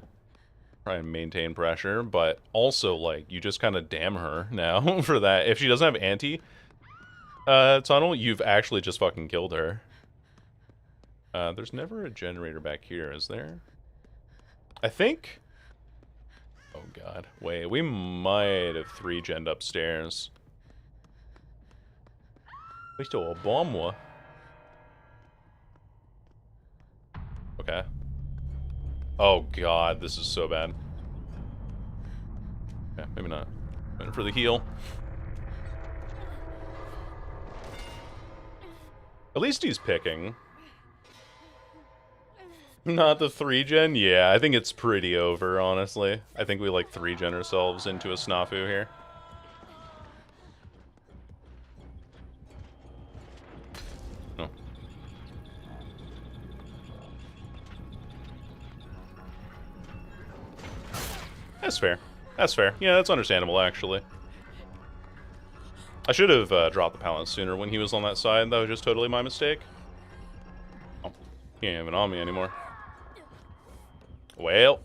try and maintain pressure, but also, like, you just kind of damn her now for that. If she doesn't have anti tunnel, you've actually just fucking killed her. There's never a generator back here, is there? I think... Oh god. Wait, we might have 3-gen'd upstairs. We still a bomb wa. Okay. Oh god, this is so bad. Yeah, maybe not. Waiting for the heal. At least he's picking. Not the 3-gen? Yeah, I think it's pretty over, honestly. I think we, like, 3-gen ourselves into a snafu here. Oh. That's fair. That's fair. Yeah, that's understandable, actually. I should have dropped the pallet sooner when he was on that side. That was just totally my mistake. Oh, he ain't even on me anymore. Well,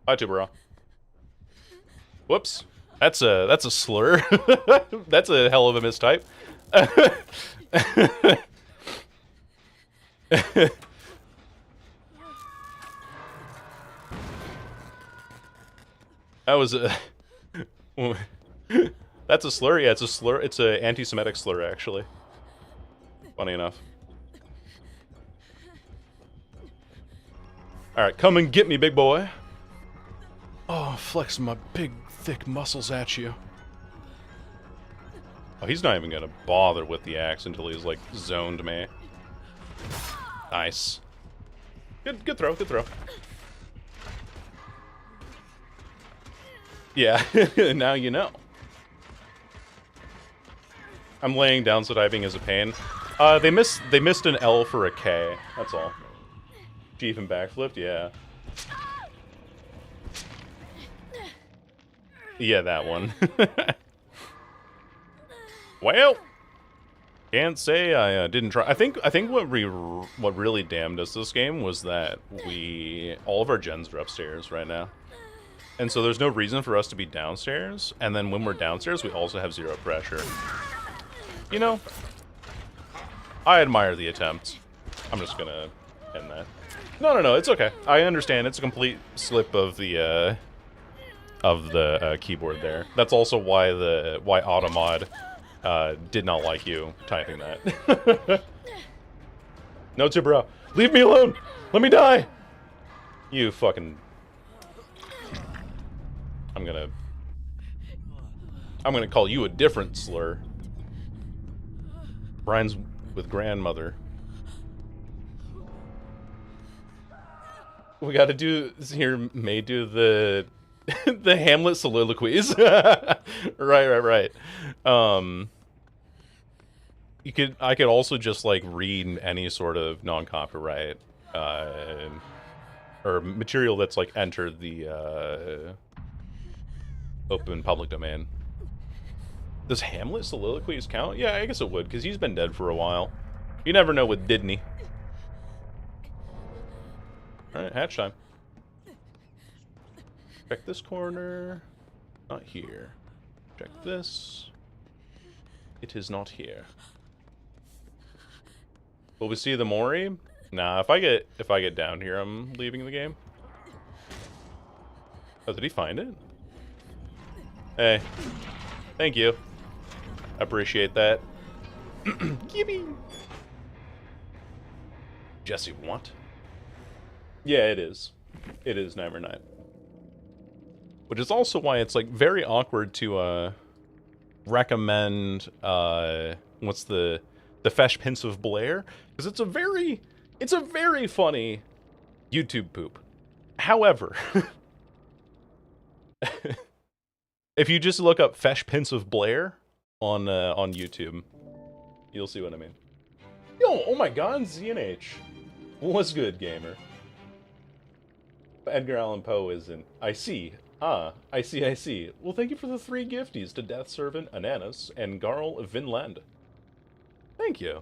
bye, Tubera. Whoops, that's a slur. That's a hell of a mistype. That was a. That's a slur. Yeah, it's a slur. It's a anti-Semitic slur, actually. Funny enough. Alright, come and get me, big boy. Oh, flexing my big, thick muscles at you. Oh, he's not even gonna bother with the axe until he's, like, zoned me. Nice. Good throw, good throw. Yeah, now you know. I'm laying down so diving is a pain. They missed an L for a K, that's all. Chief and backflipped, yeah. Yeah, that one. Well, can't say I didn't try. I think what really damned us this game was that all of our gens are upstairs right now, and so there's no reason for us to be downstairs. And then when we're downstairs, we also have 0 pressure. You know, I admire the attempt. I'm just gonna end that. No, it's okay. I understand. It's a complete slip of the keyboard there. That's also why Automod did not like you typing that. No, bro. Leave me alone. Let me die. You fucking. I'm gonna call you a different slur. Brian's with grandmother. We gotta do here. May do the the Hamlet soliloquies. Right. I could also just like read any sort of non-copyright or material that's like entered the open public domain. Does Hamlet soliloquies count? Yeah, I guess it would, because he's been dead for a while. You never know with Didney. Alright, hatch time. Check this corner. Not here. Check this. It is not here. Will we see the Mori? Nah, if I get down here, I'm leaving the game. Oh, did he find it? Hey. Thank you. Appreciate that. Gimme. Jesse, what? Yeah, it is. It is Nightmare Night. Which is also why it's like very awkward to recommend what's the Fesh Prince of Blair, because it's a very funny YouTube poop. However, if you just look up Fesh Prince of Blair on YouTube, you'll see what I mean. Yo, oh my god, ZNH. What's good, gamer? Edgar Allan Poe is in. I see. Ah, I see, I see. Well, thank you for the 3 gifties to Death Servant, Ananas, and Garl Vinland. Thank you.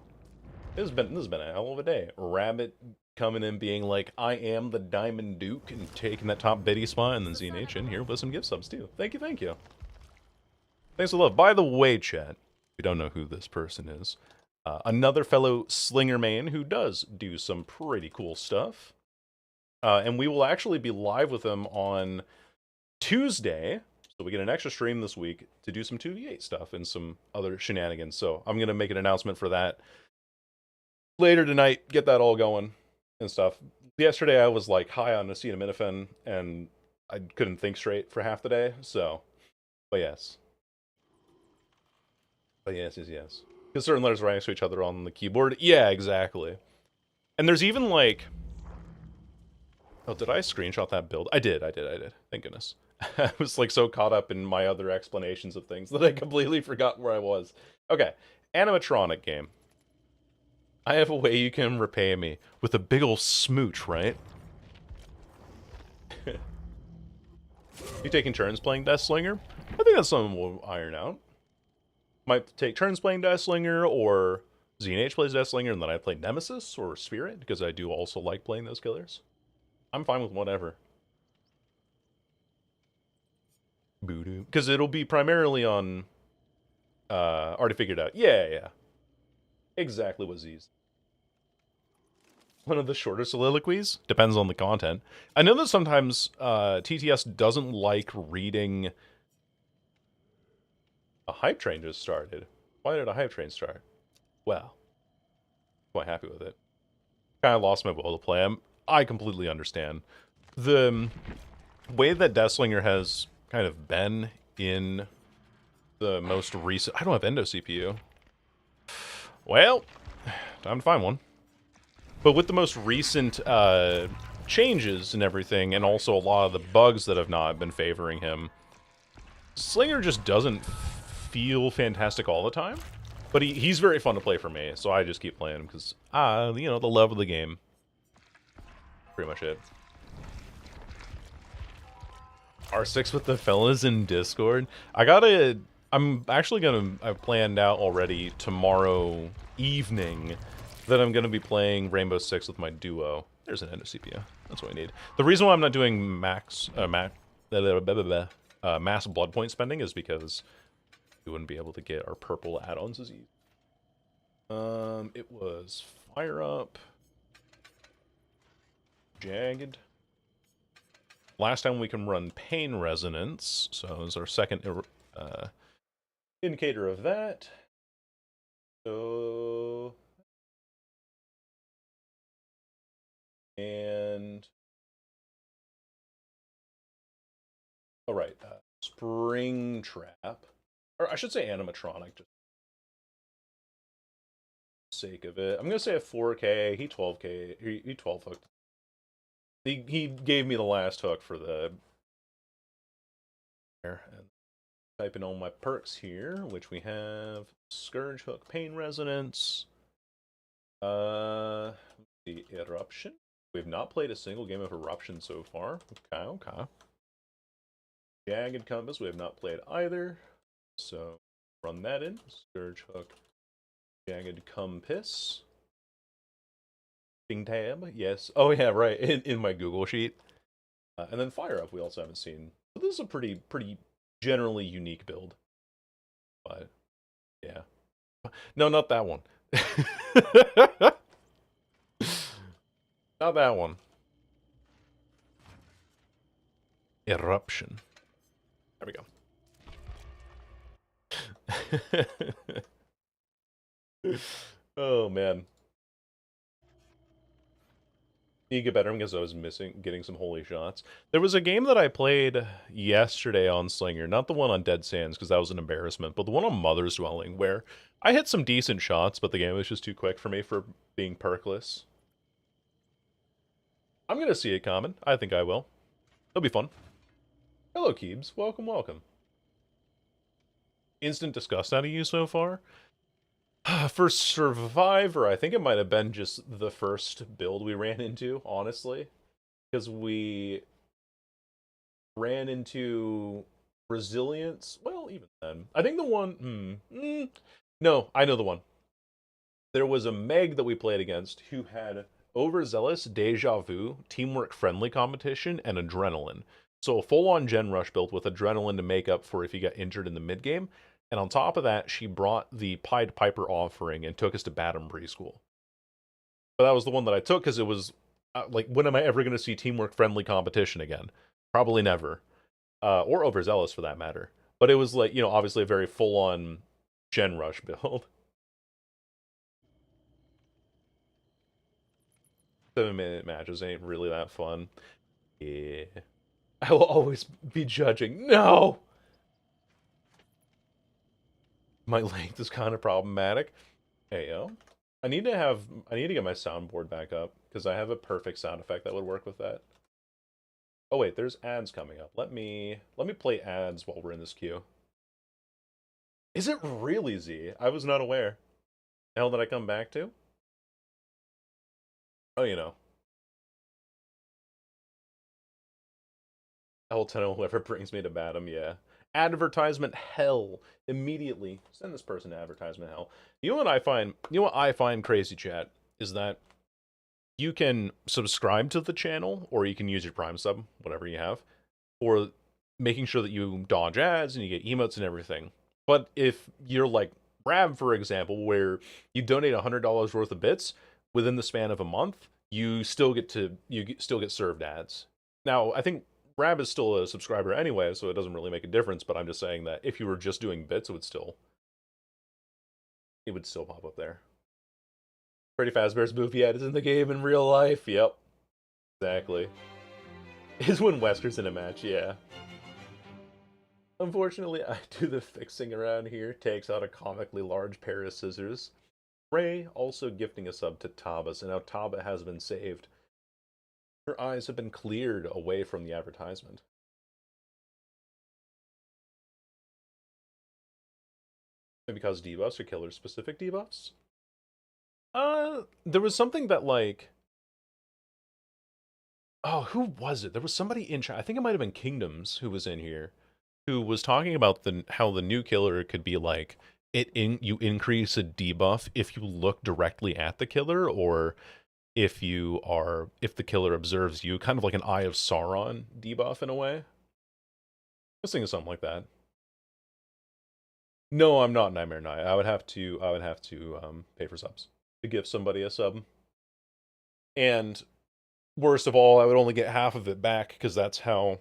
This has been a hell of a day. Rabbit coming in being like, I am the Diamond Duke, and taking that top biddy spot, and then ZNH in here with some gift subs too. Thank you, thank you. Thanks for love. By the way, chat, we don't know who this person is. Another fellow Slinger main who does do some pretty cool stuff. And we will actually be live with him on Tuesday, so we get an extra stream this week to do some 2v8 stuff and some other shenanigans. So I'm going to make an announcement for that later tonight, get that all going and stuff. Yesterday I was like high on acetaminophen and I couldn't think straight for half the day, so, but yes. But yes. Because certain letters right next to each other on the keyboard. Yeah, exactly. And there's even like... Oh, did I screenshot that build? I did. Thank goodness. I was like so caught up in my other explanations of things that I completely forgot where I was. Okay, animatronic game. I have a way you can repay me with a big ol' smooch, right? You taking turns playing Deathslinger? I think that's something we'll iron out. Might take turns playing Deathslinger, or ZNH plays Deathslinger, and then I play Nemesis or Spirit, because I do also like playing those killers. I'm fine with whatever. Voodoo. Because it'll be primarily on... already figured out. Yeah. Exactly what Z's. One of the shorter soliloquies? Depends on the content. I know that sometimes TTS doesn't like reading... A hype train just started. Why did a hype train start? Well, quite happy with it. Kind of lost my will to play. I completely understand. The way that Deathslinger has kind of been in the most recent... I don't have Endo CPU. Well, time to find one. But with the most recent changes and everything, and also a lot of the bugs that have not been favoring him, Slinger just doesn't feel fantastic all the time. But he's very fun to play for me, so I just keep playing him because, you know, the love of the game. Pretty much it. R6 with the fellas in Discord. I'm actually I've planned out already tomorrow evening that I'm gonna be playing Rainbow Six with my duo. There's an Endo CPU. That's what I need. The reason why I'm not doing mass blood point spending is because we wouldn't be able to get our purple add-ons as easy. It was Fire Up, Jagged. Last time we can run Pain Resonance, so it's our second indicator of that. So, and all right, Spring Trap, or I should say animatronic, just for the sake of it. I'm gonna say a 4K. He 12K. He 12 hooked. He gave me the last hook for the. And typing on my perks here, which we have Scourge Hook, Pain Resonance, the Eruption. We have not played a single game of Eruption so far. Okay. Jagged Compass, we have not played either. So run that in. Scourge Hook, Jagged Compass. Bing tab, yes. Oh yeah, right. In my Google sheet. And then Fire Up we also haven't seen. So this is a pretty generally unique build. But yeah. No, not that one. Not that one. Eruption. There we go. Oh man. You get better because I was getting some holy shots. There was a game that I played yesterday on Slinger, not the one on Dead Sands because that was an embarrassment, but the one on Mother's Dwelling where I hit some decent shots, but the game was just too quick for me for being perkless. I'm gonna see it coming. I think I will. It'll be fun. Hello, Keebs. Welcome, welcome. Instant disgust out of you so far? For Survivor, I think it might have been just the first build we ran into, honestly. Because we ran into Resilience. Well, even then. I think the one... no, I know the one. There was a Meg that we played against who had Overzealous, Deja Vu, Teamwork Friendly competition, and Adrenaline. So a full-on Gen Rush build with Adrenaline to make up for if you got injured in the mid-game. And on top of that, she brought the Pied Piper offering and took us to Batum Preschool. But that was the one that I took because it was, like, when am I ever going to see teamwork-friendly competition again? Probably never. Or Overzealous, for that matter. But it was, like, you know, obviously a very full-on Gen Rush build. 7-minute matches ain't really that fun. Yeah. I will always be judging. No! My length is kind of problematic. Hey, yo. I need to get my soundboard back up, because I have a perfect sound effect that would work with that. Oh wait, there's ads coming up. Let me play ads while we're in this queue. Is it really Z? I was not aware. The hell did I come back to? Oh, you know. I will tell whoever brings me to Batum, yeah. Advertisement hell. Immediately. Send this person to advertisement hell. You know what I find crazy, chat, is that you can subscribe to the channel, or you can use your Prime sub, whatever you have, for making sure that you dodge ads and you get emotes and everything. But if you're like Rab, for example, where you donate $100 worth of bits within the span of a month, you still get served ads. Now, I think Rab is still a subscriber anyway, so it doesn't really make a difference, but I'm just saying that if you were just doing bits, it would still pop up there. Freddy Fazbear's movie ad is in the game in real life. Yep. Exactly. Is when Wester's in a match, yeah. Unfortunately, I do the fixing around here. Takes out a comically large pair of scissors. Ray also gifting a sub to Taba, so now Taba has been saved. Her eyes have been cleared away from the advertisement. Maybe because debuffs or killer-specific debuffs? There was something that, like... Oh, who was it? There was somebody in chat. I think it might have been Kingdoms who was in here, who was talking about how the new killer could be like, you increase a debuff if you look directly at the killer, or if the killer observes you, kind of like an Eye of Sauron debuff in a way. I was thinking something like that. No, I'm not Nightmare Knight. I would have to pay for subs to give somebody a sub. And worst of all, I would only get half of it back because that's how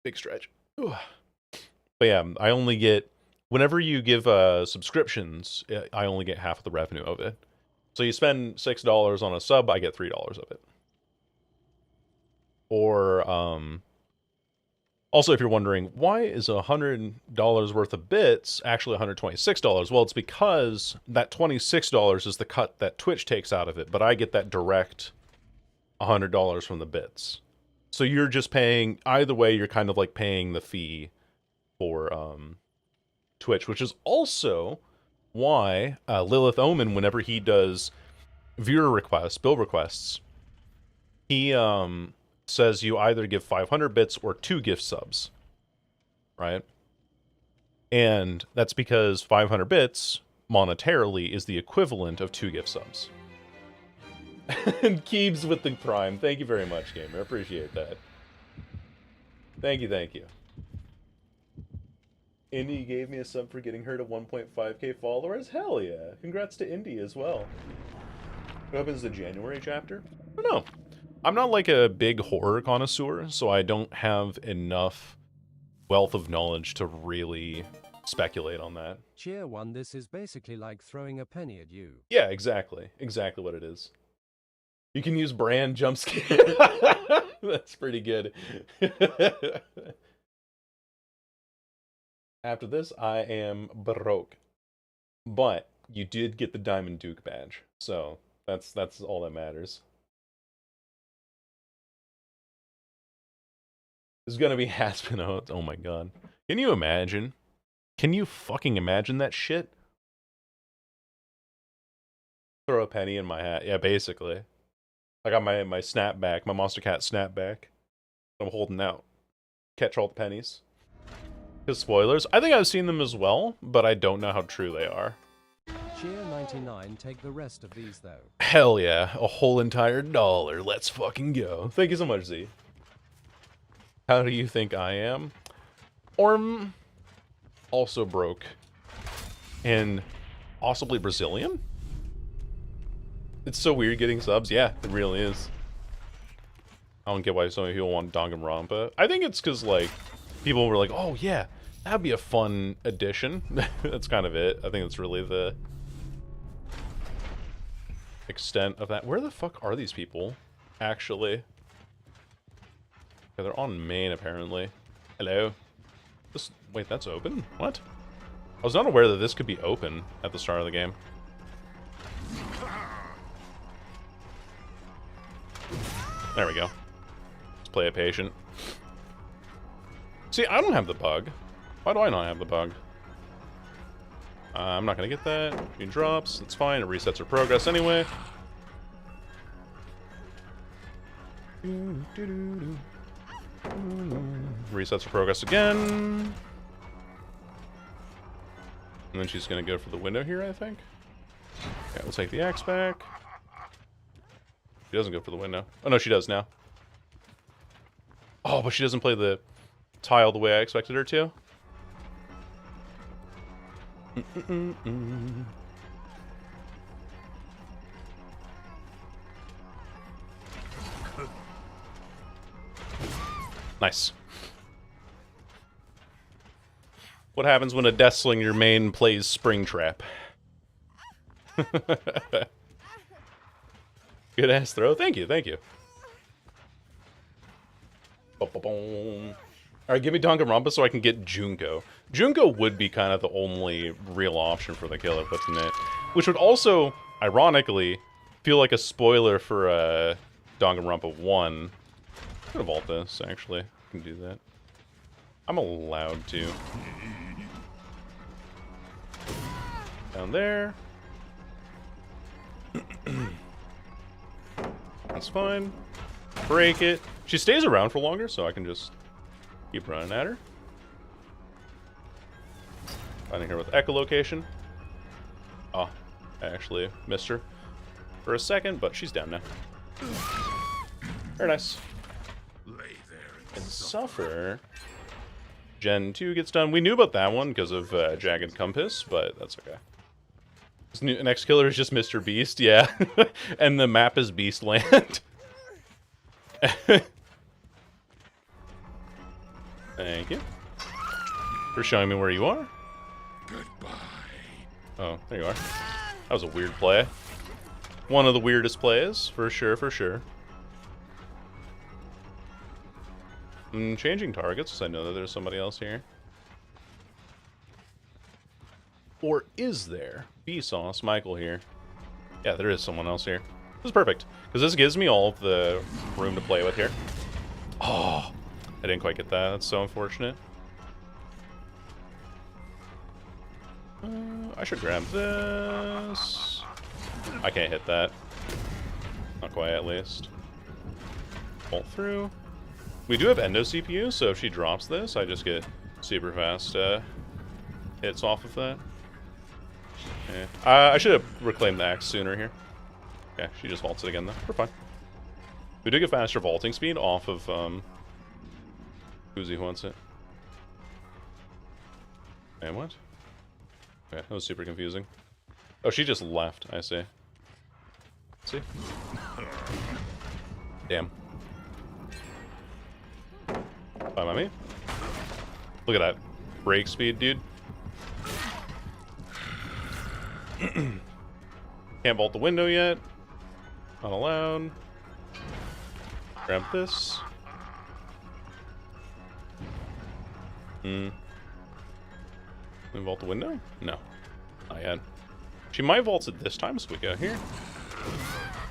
big stretch. But yeah, I only get, whenever you give subscriptions, I only get half of the revenue of it. So you spend $6 on a sub, I get $3 of it. Or also, if you're wondering, why is $100 worth of bits actually $126? Well, it's because that $26 is the cut that Twitch takes out of it, but I get that direct $100 from the bits. So you're just paying, either way, you're kind of like paying the fee for Twitch, which is also why Lilith Omen, whenever he does viewer requests, bill requests, he says you either give 500 bits or 2 gift subs, right? And that's because 500 bits, monetarily, is the equivalent of 2 gift subs. And Keebs with the Prime. Thank you very much, gamer. I appreciate that. Thank you, thank you. Indy gave me a sub for getting her to 1.5k followers? Hell yeah. Congrats to Indy as well. What opens the January chapter? I don't know. I'm not like a big horror connoisseur, so I don't have enough wealth of knowledge to really speculate on that. Cheer 1, this is basically like throwing a penny at you. Yeah, exactly. Exactly what it is. You can use brand jump scare. That's pretty good. After this, I am broke. But you did get the Diamond Duke badge, so that's all that matters. There's gonna be Haspin. Oh my god. Can you imagine? Can you fucking imagine that shit? Throw a penny in my hat. Yeah, basically. I got my snapback, my Monster Cat snapback. I'm holding out. Catch all the pennies. Because spoilers, I think I've seen them as well, but I don't know how true they are. Cheer 99, take the rest of these though. Hell yeah, a whole entire $1. Let's fucking go. Thank you so much, Z. How do you think I am? Orm, also broke. And possibly Brazilian? It's so weird getting subs. Yeah, it really is. I don't get why so many people want Danganronpa. I think it's because, like, people were like, oh yeah, that'd be a fun addition. That's kind of it. I think it's really the extent of that. Where the fuck are these people, actually? Yeah, they're on main, apparently. Hello? Wait, that's open? What? I was not aware that this could be open at the start of the game. There we go. Let's play it patient. See, I don't have the bug. Why do I not have the bug? I'm not gonna get that. It drops. It's fine. It resets her progress anyway. Resets her progress again. And then she's gonna go for the window here, I think. Okay, we'll take the axe back. She doesn't go for the window. Oh no, she does now. Oh, but she doesn't play the tile the way I expected her to. Nice. What happens when a Deathsling your main plays Springtrap? Good ass throw. Thank you, thank you. Alright, give me Danganronpa so I can get Junko. Junko would be kind of the only real option for the killer puts in it. Which would also, ironically, feel like a spoiler for Danganronpa 1. I'm gonna vault this, actually. I can do that. I'm allowed to. Down there. That's fine. Break it. She stays around for longer, so I can just keep running at her. Finding her with echolocation. Oh, I actually missed her for a second, but she's down now. Very nice. And suffer. Gen 2 gets done. We knew about that one because of Jagged Compass, but that's okay. This next killer is just Mr. Beast, yeah. And the map is Beastland. Thank you for showing me where you are. Goodbye. Oh, there you are. That was a weird play. One of the weirdest plays, for sure, for sure. I'm changing targets, because I know that there's somebody else here. Or is there? Vsauce, Michael here. Yeah, there is someone else here. This is perfect, because this gives me all of the room to play with here. Oh, I didn't quite get that. That's so unfortunate. I should grab this. I can't hit that. Not quite, at least. Bolt through. We do have Endo CPU, so if she drops this, I just get super fast hits off of that. Yeah. I should have reclaimed the axe sooner here. Yeah, she just vaults it again, though. We're fine. We do get faster vaulting speed off of, Who wants it? And what? Okay, that was super confusing. Oh, she just left, I see. See? Damn. Fine by me. Look at that. Break speed, dude. Can't vault the window yet. Not allowed. Grab this. Can we vault the window? No. Not yet. She might vault it this time, so we go here.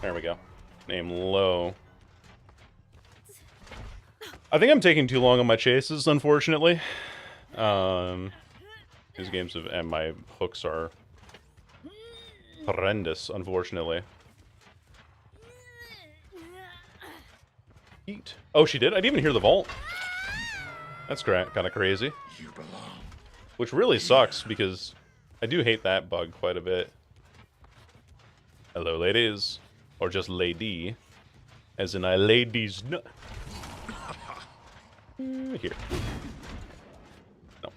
There we go. Aim low. I think I'm taking too long on my chases, unfortunately. These games have, and my hooks are horrendous, unfortunately. Eat. Oh, she did? I didn't even hear the vault. That's kind of crazy. Which really sucks, because I do hate that bug quite a bit. Hello, ladies. Or just lady. As in, I ladies. No. Here. No.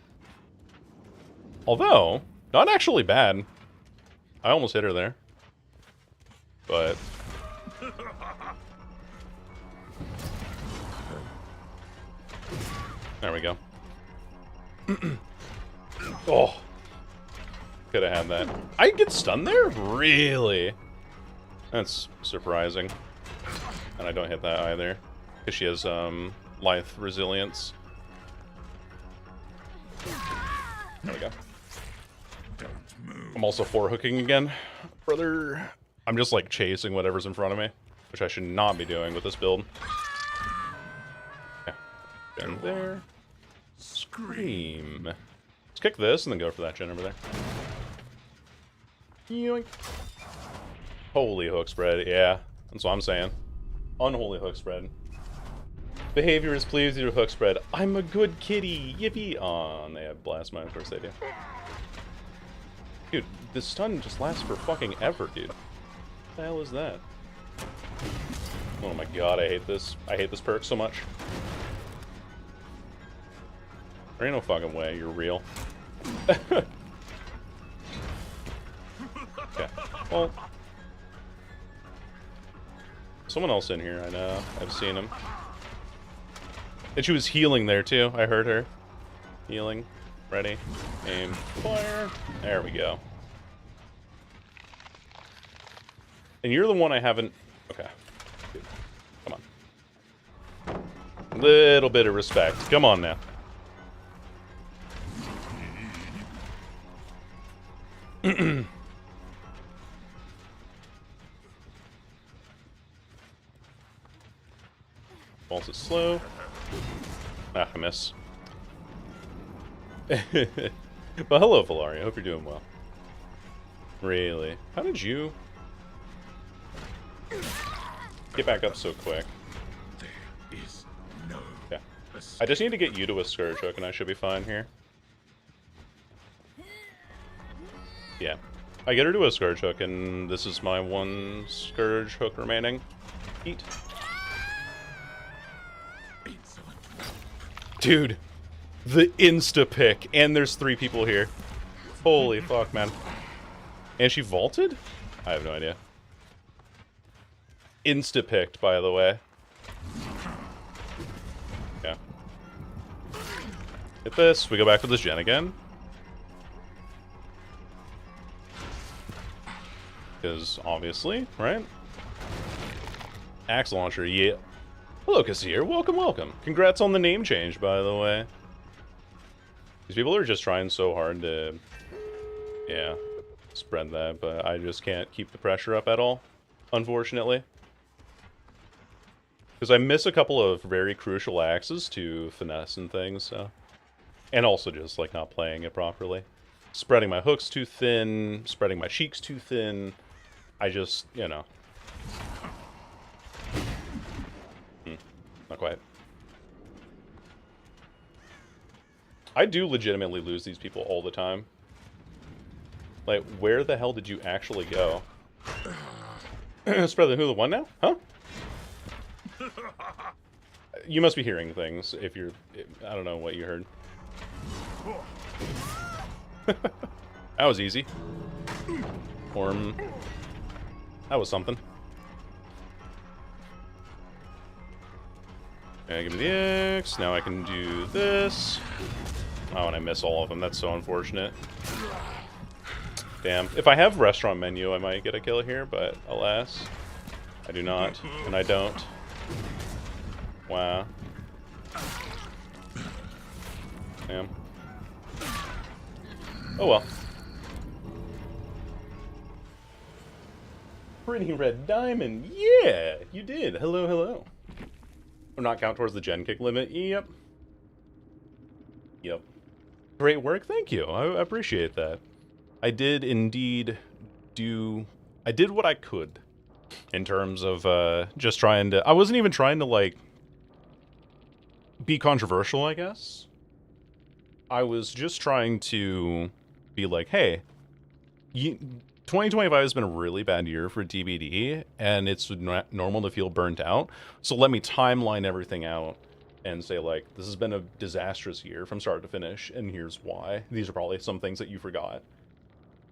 Although, not actually bad. I almost hit her there. But... there we go. Oh. Could have had that. I get stunned there? Really? That's surprising. And I don't hit that either. Because she has, lithe resilience. There we go. I'm also forehooking again. Brother. I'm just, like, chasing whatever's in front of me. Which I should not be doing with this build. Okay. Down there. Scream. Let's kick this and then go for that gen over there. Yoink. Holy hook spread, yeah. That's what I'm saying. Unholy hook spread. Behavior is pleased with your hook spread. I'm a good kitty. Yippee. Aw, and they have blast mine. Of course they do. Dude, this stun just lasts for fucking ever, dude. What the hell is that? Oh my god, I hate this. I hate this perk so much. There ain't no fucking way you're real. Okay. Well. Someone else in here, I know. I've seen him. And she was healing there, too. I heard her. Healing. Ready. Aim. Fire. There we go. And you're the one I haven't... Okay. Good. Come on. Little bit of respect. Come on now. Pulse is slow. Ah, I miss. But hello, Valari. I hope you're doing well. Really? How did you get back up so quick? There is no. Yeah. I just need to get you to a Scourge Hook and I should be fine here. Yeah. I get her to a Scourge Hook and this is my one Scourge Hook remaining. Eat. Dude, the insta-pick, and there's 3 people here. Holy fuck, man. And she vaulted? I have no idea. Insta-picked, by the way. Yeah. Hit this, we go back for this gen again. Because, obviously, right? Axe launcher, yeah. Hello, Kassir. Welcome, welcome. Congrats on the name change, by the way. These people are just trying so hard to, yeah, spread that, but I just can't keep the pressure up at all, unfortunately. Because I miss a couple of very crucial axes to finesse and things, so. And also just, like, not playing it properly. Spreading my hooks too thin, spreading my cheeks too thin. I just, you know. Not quite. I do legitimately lose these people all the time. Like, where the hell did you actually go? Spread the hula one now? Huh? You must be hearing things if you're... I don't know what you heard. That was easy. Orm. That was something. Yeah, give me the X. Now I can do this. Oh, and I miss all of them. That's so unfortunate. Damn. If I have restaurant menu, I might get a kill here, but alas, I do not, and I don't. Wow. Damn. Oh well. Pretty red diamond. Yeah, you did. Hello, hello. Or not count towards the gen kick limit. Yep. Yep. Great work. Thank you. I appreciate that. I did indeed do... I did what I could in terms of just trying to... I wasn't even trying to, like, be controversial, I guess. I was just trying to be like, hey, 2025 has been a really bad year for DBD, and it's normal to feel burnt out. So let me timeline everything out and say, like, this has been a disastrous year from start to finish, and here's why. These are probably some things that you forgot.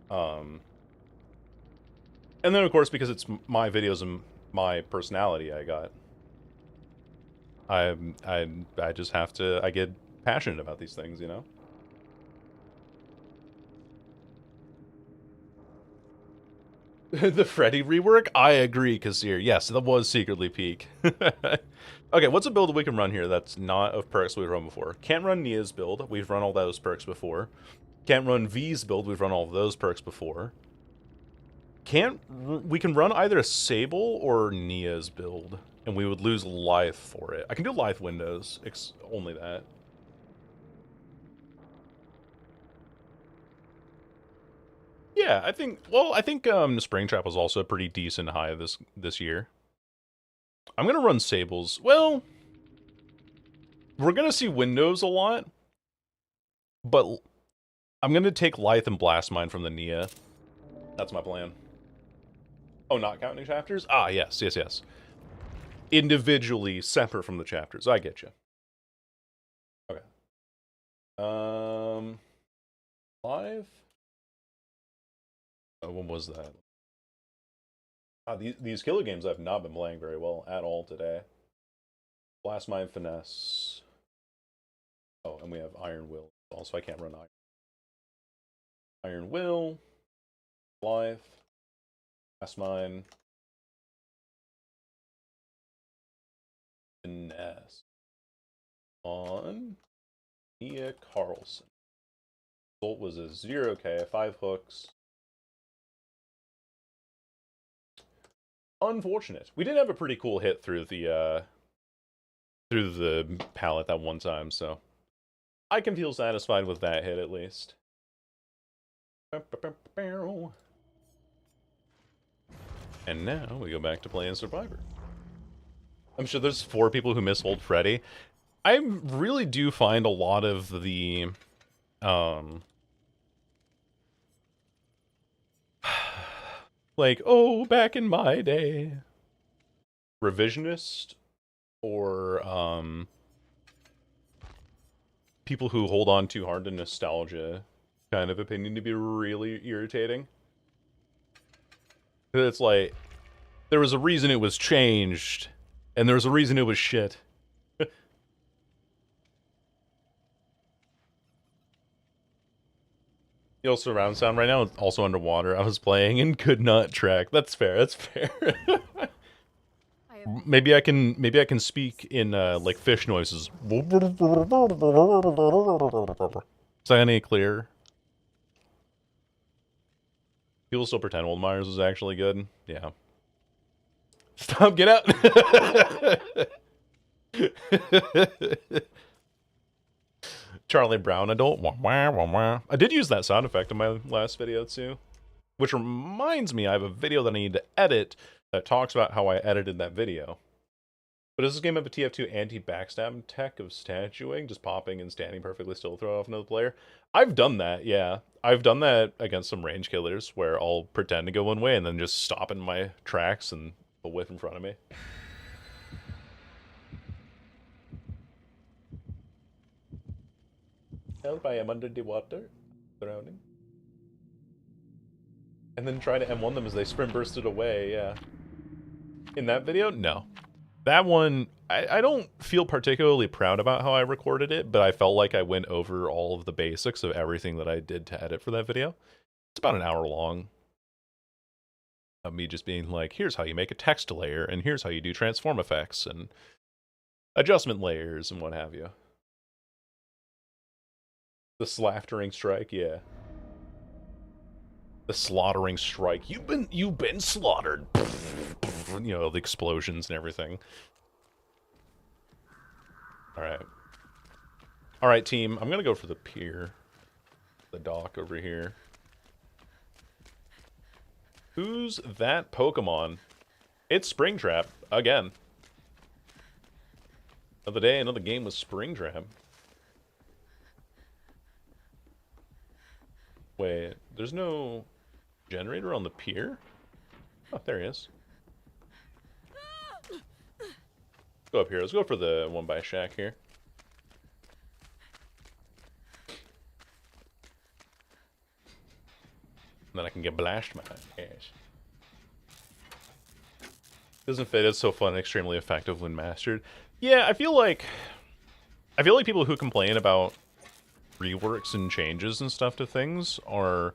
And then, of course, because it's my videos and my personality, I just have to, I get passionate about these things, you know? The Freddy rework? I agree, Kasir. Yes, that was secretly peak. Okay, what's a build we can run here that's not of perks we've run before? Can't run Nia's build. We've run all those perks before. Can't run V's build. We've run all of those perks before. We can run either a Sable or Nia's build, and we would lose Lithe for it. I can do Lithe Windows. Only that. Yeah, I think the Springtrap was also a pretty decent high this year. I'm gonna run Sables. Well, we're gonna see Windows a lot, but I'm gonna take Lithe and Blast Mine from the Nia. That's my plan. Oh, not counting chapters? Ah, yes. Individually separate from the chapters. I get you. Okay. Live? Oh, when was that? These killer games I've not been playing very well at all today. Blast Mine, Finesse. Oh, and we have Iron Will. Also, I can't run Iron Will. Live. Blast Mine. Finesse. On Mia Carlson. Bolt was a 0k, 5 hooks. Unfortunate. We did have a pretty cool hit through the pallet that one time, so I can feel satisfied with that hit at least. And now we go back to playing Survivor. I'm sure there's 4 people who miss Old Freddy. I really do find a lot of the like, oh, back in my day, revisionist, or people who hold on too hard to nostalgia kind of opinion to be really irritating. It's like, there was a reason it was changed, and there was a reason it was shit. You know, surround sound right now is also underwater. I was playing and could not track. That's fair. That's fair. maybe I can speak in like fish noises. Is that any clearer? People still pretend Old Myers is actually good. Yeah. Stop! Get out! Charlie Brown adult. I did use that sound effect in my last video too. Which reminds me, I have a video that I need to edit that talks about how I edited that video. But does this game have a TF2 anti-backstab tech of statuing? Just popping and standing perfectly still to throw off another player? I've done that, yeah. I've done that against some range killers where I'll pretend to go one way and then just stop in my tracks and a whiff in front of me. Help, I am under the water. Drowning. And then try to M1 them as they sprint bursted away, yeah. In that video? No. That one, I don't feel particularly proud about how I recorded it, but I felt like I went over all of the basics of everything that I did to edit for that video. It's about an hour long. Of me just being like, here's how you make a text layer, and here's how you do transform effects, and adjustment layers, and what have you. The slaughtering strike, yeah. The slaughtering strike. You've been slaughtered. You know, the explosions and everything. Alright. Alright, team. I'm gonna go for the pier. The dock over here. Who's that Pokemon? It's Springtrap, again. Another day, another game with Springtrap. Wait, there's no generator on the pier? Oh, there he is. Go up here. Let's go for the one by shack here. And then I can get blashed my ass. Doesn't fit. It's so fun and extremely effective when mastered. Yeah, I feel like people who complain about reworks and changes and stuff to things are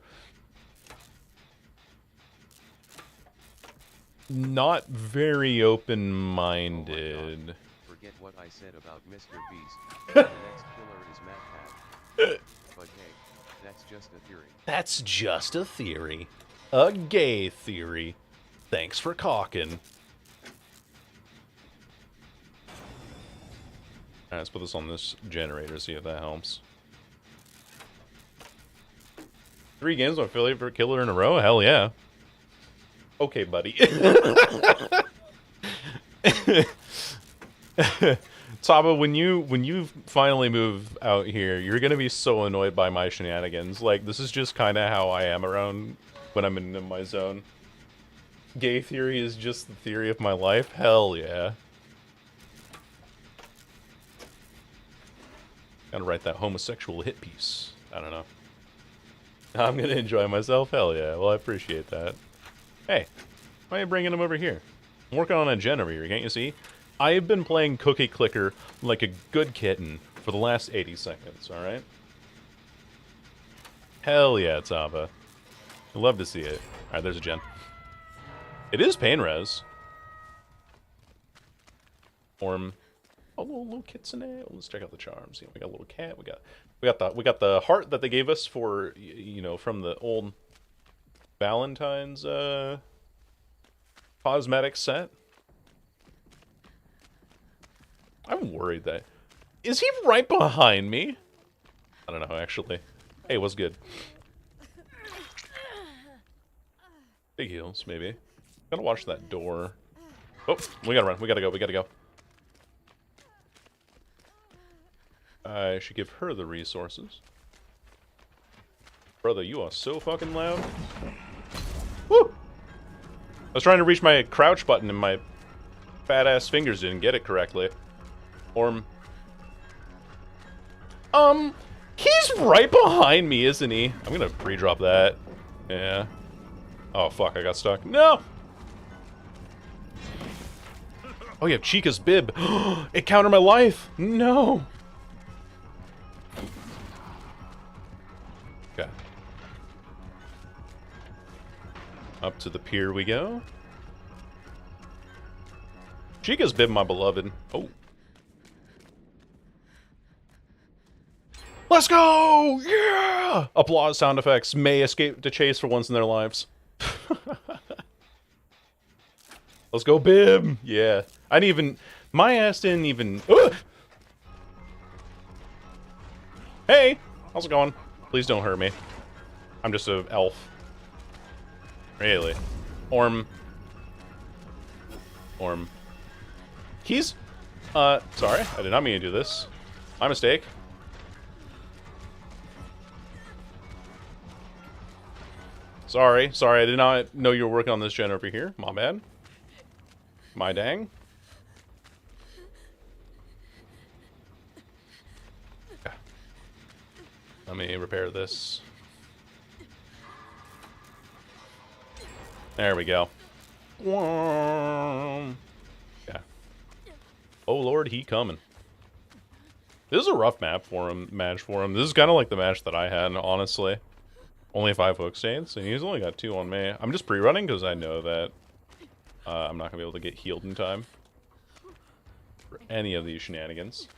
not very open-minded. Forget what I said about Mr. Beast. The next killer is Matt. But hey, that's just a theory. That's just a theory. A gay theory. Thanks for caulking. Alright, let's put this on this generator, see if that helps. 3 games with my favorite killer in a row? Hell yeah. Okay, buddy. Taba, when you finally move out here, you're gonna be so annoyed by my shenanigans. Like, this is just kind of how I am around when I'm in my zone. Gay theory is just the theory of my life? Hell yeah. Gotta write that homosexual hit piece. I don't know. I'm gonna enjoy myself? Hell yeah. Well, I appreciate that. Hey, why are you bringing him over here? I'm working on a gen over here, can't you see? I've been playing Cookie Clicker like a good kitten for the last 80 seconds, alright? Hell yeah, Taba. I'd love to see it. Alright, there's a gen. It is pain res. Orm. Oh, little kitsune. Oh, let's check out the charms. Yeah, we got a little cat. We got the heart that they gave us for, you know, from the old Valentine's cosmetic set. I'm worried that... Is he right behind me? I don't know, actually. Hey, what's good? Big heals, maybe. Gotta watch that door. Oh, we gotta run. We gotta go. We gotta go. I should give her the resources. Brother, you are so fucking loud. Woo! I was trying to reach my crouch button and my fat-ass fingers didn't get it correctly. Orm. He's right behind me, isn't he? I'm gonna pre-drop that. Yeah. Oh, fuck, I got stuck. No! Oh, you have Chica's bib. It countered my life! No! Okay. Up to the pier we go. Chica's bib, my beloved. Oh. Let's go! Yeah! Applause sound effects may escape the chase for once in their lives. Let's go, Bib! Yeah. I didn't even... My ass didn't even... Ugh! Hey! How's it going? Please don't hurt me. I'm just an elf. Really. Orm. He's... sorry. I did not mean to do this. My mistake. Sorry, I did not know you were working on this gen over here. My bad. My dang. Okay. Let me repair this. There we go. Yeah. Oh lord, he coming. This is a rough map for him, match for him. This is kind of like the match that I had, honestly. Only 5 hook stains, and he's only got 2 on me. I'm just pre-running because I know that I'm not going to be able to get healed in time for any of these shenanigans.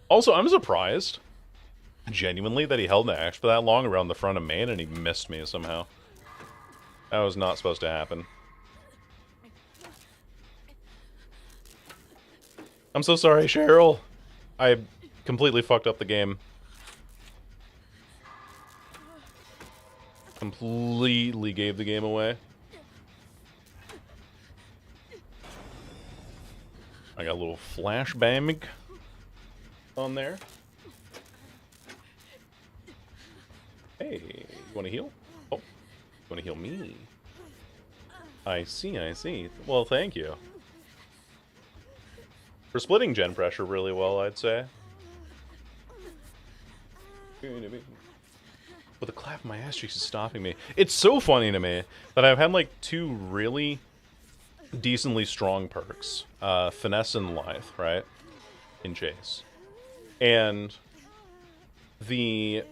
Also, I'm surprised, genuinely, that he held an axe for that long around the front of main and he missed me somehow. That was not supposed to happen. I'm so sorry, Cheryl. I completely fucked up the game. Completely gave the game away. I got a little flashbang on there. Hey, you want to heal? Oh, you want to heal me? I see, I see. Well, thank you. For splitting gen pressure really well, I'd say. But the clap of my ass cheeks is stopping me. It's so funny to me that I've had like 2 really decently strong perks. Finesse and Lithe, right? In Chase. And the...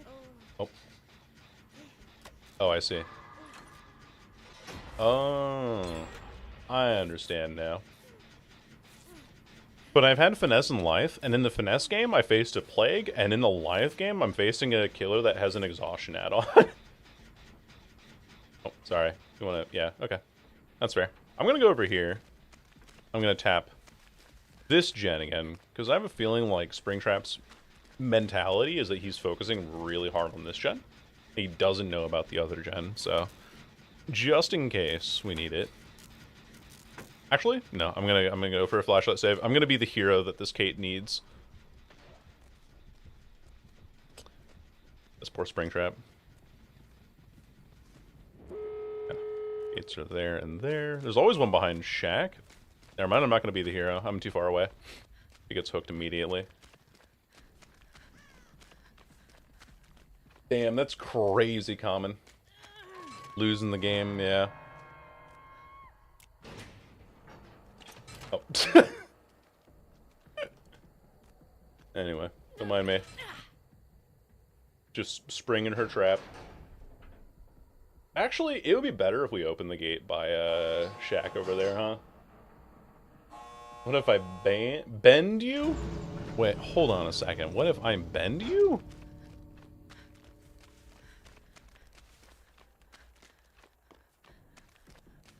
Oh. Oh, I see. Oh. I understand now. But I've had Finesse and Lithe, and in the Finesse game, I faced a Plague, and in the Lithe game, I'm facing a killer that has an Exhaustion add-on. Oh, sorry. You wanna... Yeah, okay. That's fair. I'm gonna go over here. I'm gonna tap this gen again, because I have a feeling like Springtrap's mentality is that he's focusing really hard on this gen. He doesn't know about the other gen, so... Just in case we need it. Actually, no, I'm gonna go for a flashlight save. I'm gonna be the hero that this Kate needs. This poor Springtrap. Yeah. Gates are there and there. There's always one behind Shaq. Never mind, I'm not gonna be the hero. I'm too far away. He gets hooked immediately. Damn, that's crazy common. Losing the game, yeah. Oh. Anyway, don't mind me. Just springing her trap. Actually, it would be better if we opened the gate by Shaq over there, huh? What if I bend you? Wait, hold on a second. What if I bend you?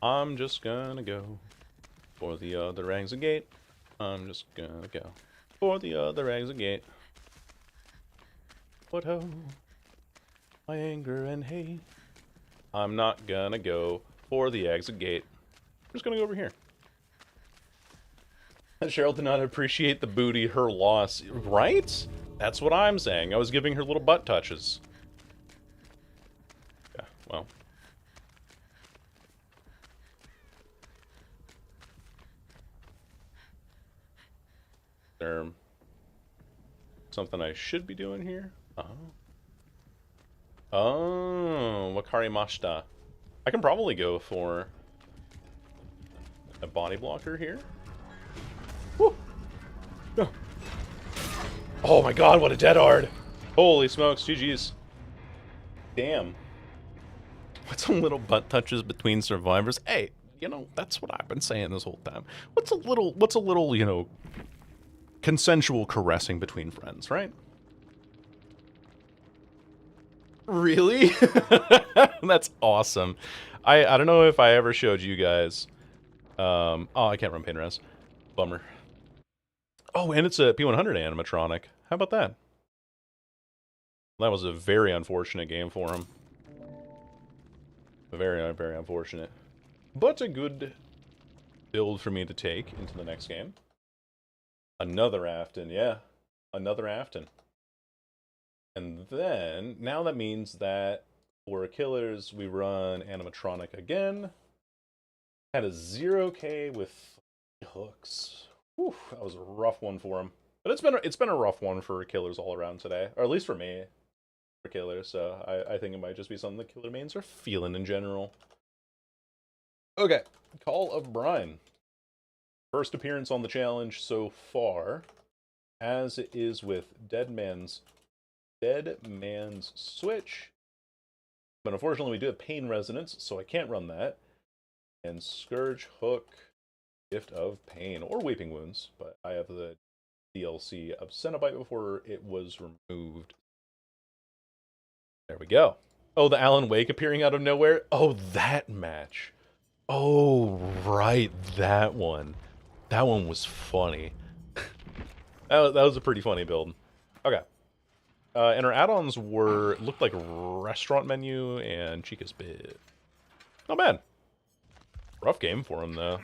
I'm just gonna go for the other exit gate. I'm just gonna go for the other exit gate. What ho, my anger and hate. I'm not gonna go for the exit gate. I'm just gonna go over here. Cheryl did not appreciate the booty, her loss. Right? That's what I'm saying. I was giving her little butt touches. Yeah, well. There something I should be doing here? Oh. Oh, Wakari Mashita. I can probably go for a body blocker here. Woo. No. Oh my god, what a dead hard. Holy smokes, GG's. Damn. What's some little butt touches between survivors? Hey, you know, that's what I've been saying this whole time. What's a little, you know, consensual caressing between friends, right? Really? That's awesome. I don't know if I ever showed you guys. Oh, I can't run pain res. Bummer. Oh, and it's a P100 animatronic. How about that? That was a very unfortunate game for him. Very, very unfortunate. But a good build for me to take into the next game. Another Afton, yeah. Another Afton. And then, now that means that for killers, we run animatronic again. Had a 0k with hooks. Whew, that was a rough one for him. But it's been a rough one for killers all around today. Or at least for me. For killers, so I think it might just be something the killer mains are feeling in general. Okay, Call of Brine. First appearance on the challenge so far, as it is with Dead Man's Dead Man's Switch. But unfortunately, we do have Pain Resonance, so I can't run that. And Scourge, Hook, Gift of Pain, or Weeping Wounds. But I have the DLC of Cenobite before it was removed. There we go. Oh, the Alan Wake appearing out of nowhere? Oh, that match. Oh, right, that one. That one was funny. That was a pretty funny build. Okay. And our add-ons looked like restaurant menu and Chica's Bit. Not bad. Rough game for him, though.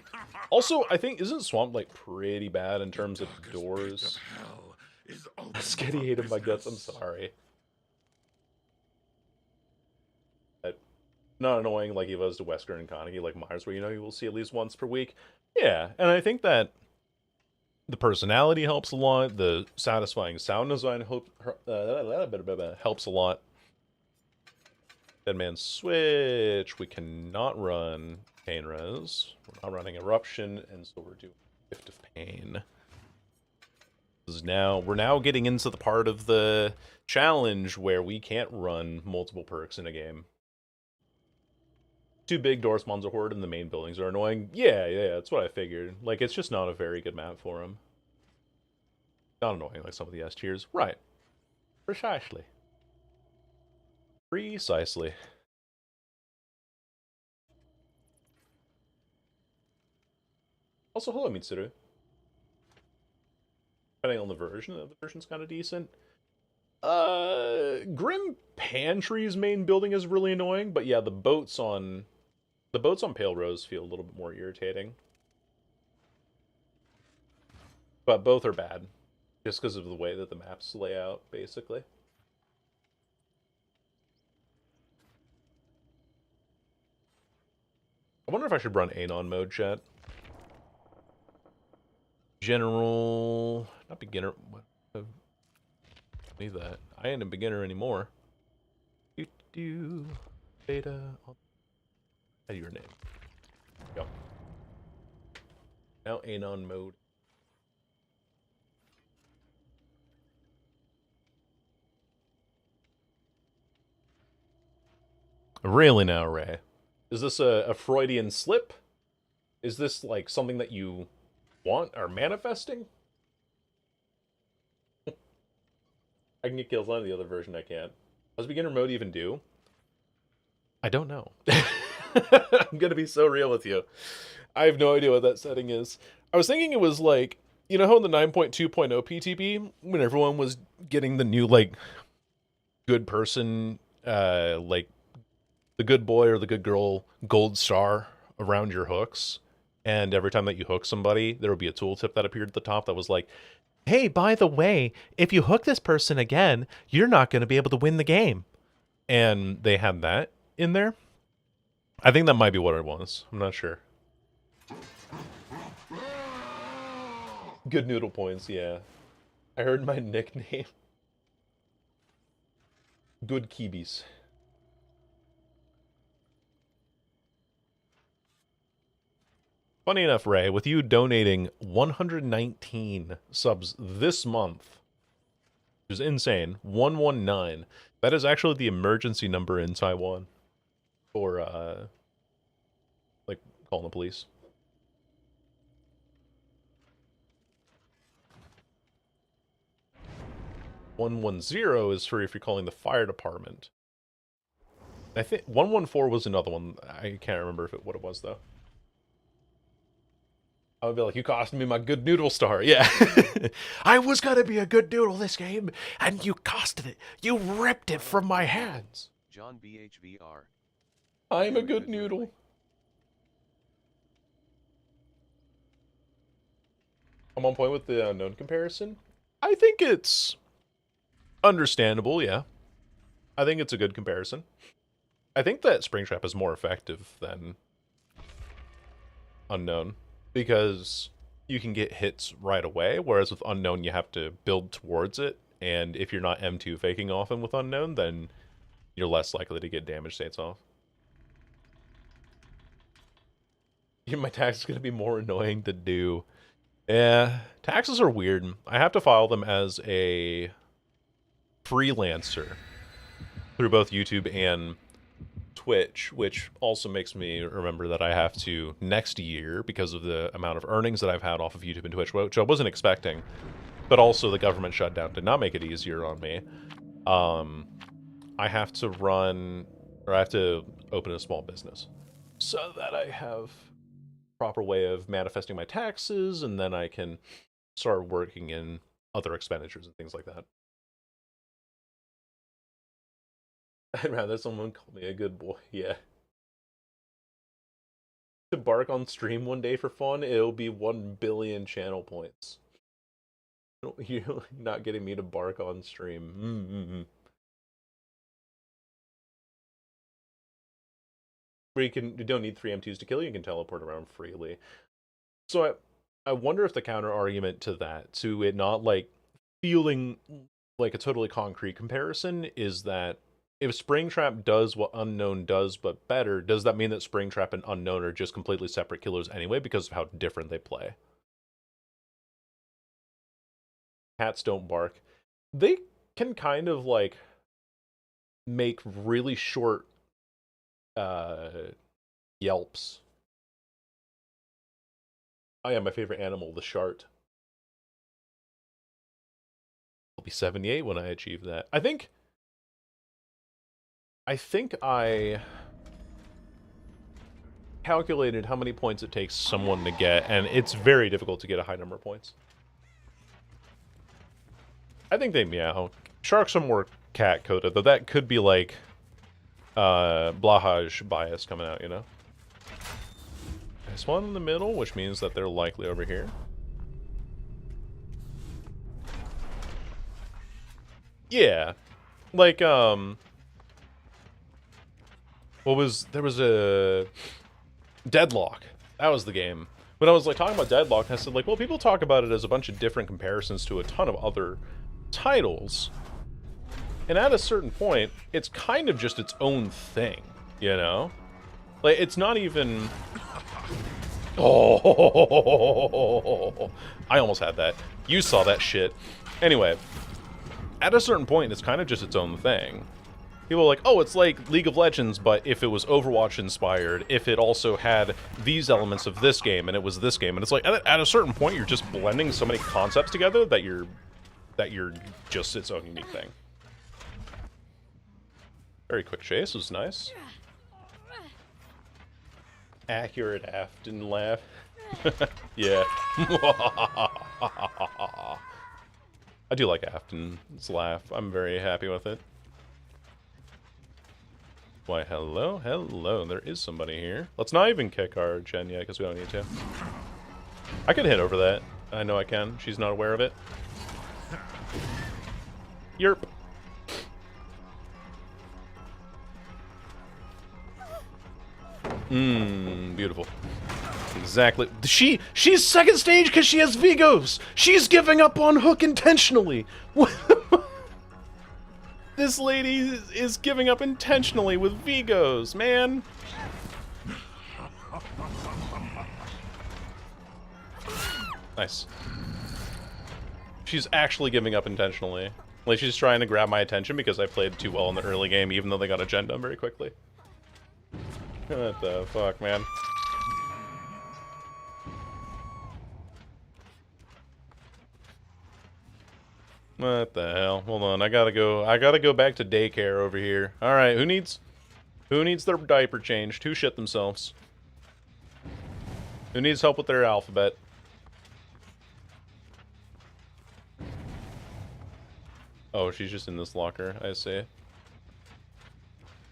Also, I think, isn't Swamp, like, pretty bad in terms of doors? Sketty hated my guts, I'm sorry. Not annoying like he was to Wesker and Carnegie, like Myers, where, you know, you will see at least once per week. Yeah, and I think that the personality helps a lot, the satisfying sound design helps a lot. Dead Man's Switch, we cannot run Pain Res. We're not running Eruption, and so we're doing Gift of Pain. We're now getting into the part of the challenge where we can't run multiple perks in a game. Two big door spawns are horde and the main buildings are annoying. Yeah, that's what I figured. Like, it's just not a very good map for him. Not annoying like some of the S tiers. Right. Precisely. Precisely. Also, hello, Mitsuru. Depending on the version's kind of decent. Grim Pantry's main building is really annoying, but yeah, the boats on Pale Rose feel a little bit more irritating. But both are bad, just because of the way that the maps lay out, basically. I wonder if I should run Anon mode, chat. General... Not beginner... What? Leave that. I ain't a beginner anymore. Beta... Add your name. Go. Now Anon mode. Really now, Ray? Is this a Freudian slip? Is this like something that you want or manifesting? I can get kills on the other version I can't. What does beginner mode even do? I don't know. I'm gonna be so real with you. I have no idea what that setting is. I was thinking it was like, you know how in the 9.2.0 PTB, when everyone was getting the new, like, good person, like, the good boy or the good girl gold star around your hooks, and every time that you hook somebody, there would be a tooltip that appeared at the top that was like, hey, by the way, if you hook this person again, you're not going to be able to win the game. And they had that in there. I think that might be what it was. I'm not sure. Good noodle points, yeah. I heard my nickname. Good Kibis. Funny enough, Ray, with you donating 119 subs this month, which is insane, 119, that is actually the emergency number in Taiwan for, like, calling the police. $110 is for if you're calling the fire department. I think 114 was another one. I can't remember what it was, though. I would be like, you cost me my good noodle star. Yeah. I was going to be a good noodle this game, and you costed it. You ripped it from my hands. John BHVR. I'm a good noodle. I'm on point with the unknown comparison. I think it's understandable, yeah. I think it's a good comparison. I think that Springtrap is more effective than Unknown, because you can get hits right away, whereas with Unknown you have to build towards it, and if you're not M2 faking often with Unknown, then you're less likely to get damage states off. My tax is going to be more annoying to do. Yeah, taxes are weird. I have to file them as a freelancer through both YouTube and Twitch, which also makes me remember that I have to next year, because of the amount of earnings that I've had off of YouTube and Twitch, which I wasn't expecting, but also the government shutdown did not make it easier on me. I have to run, or I have to open a small business so that I have proper way of manifesting my taxes, and then I can start working in other expenditures and things like that. I'd rather someone call me a good boy, yeah. To bark on stream one day for fun, it'll be 1 billion channel points. You're not getting me to bark on stream. Where you don't need 3 M2s to kill, you can teleport around freely. So I wonder if the counter argument to that, to it not like feeling like a totally concrete comparison, is that if Springtrap does what Unknown does but better, does that mean that Springtrap and Unknown are just completely separate killers anyway because of how different they play? Cats don't bark. They can kind of like make really short yelps. Oh yeah, my favorite animal, the shart. I'll be 78 when I achieve that. I think I calculated how many points it takes someone to get, and it's very difficult to get a high number of points. I think they meow. Sharks are more cat-coded, though that could be like Blahaj bias coming out, you know? There's one in the middle, which means that they're likely over here. Yeah. Like, there was a Deadlock. That was the game. When I was like talking about Deadlock, I said like, well, people talk about it as a bunch of different comparisons to a ton of other titles. And at a certain point, it's kind of just its own thing, you know? Like, it's not even... Oh, I almost had that. You saw that shit. Anyway, at a certain point, it's kind of just its own thing. People are like, oh, it's like League of Legends, but if it was Overwatch inspired, if it also had these elements of this game, and it was this game, and it's like, at a certain point, you're just blending so many concepts together that you're just its own unique thing. Very quick chase was nice. Accurate Afton laugh. Yeah. I do like Afton's laugh. I'm very happy with it. Why, hello, hello. There is somebody here. Let's not even kick our gen yet, because we don't need to. I can hit over that. I know I can. She's not aware of it. Yerp. Beautiful. Exactly. She's second stage because she has Vigos. She's giving up on Hook intentionally. This lady is giving up intentionally with Vigos, man. Nice. She's actually giving up intentionally. Like, she's trying to grab my attention because I played too well in the early game, even though they got a gen done very quickly. What the fuck, man? What the hell? Hold on, I gotta go back to daycare over here. Alright, who needs their diaper changed? Who shit themselves? Who needs help with their alphabet? Oh, she's just in this locker, I see.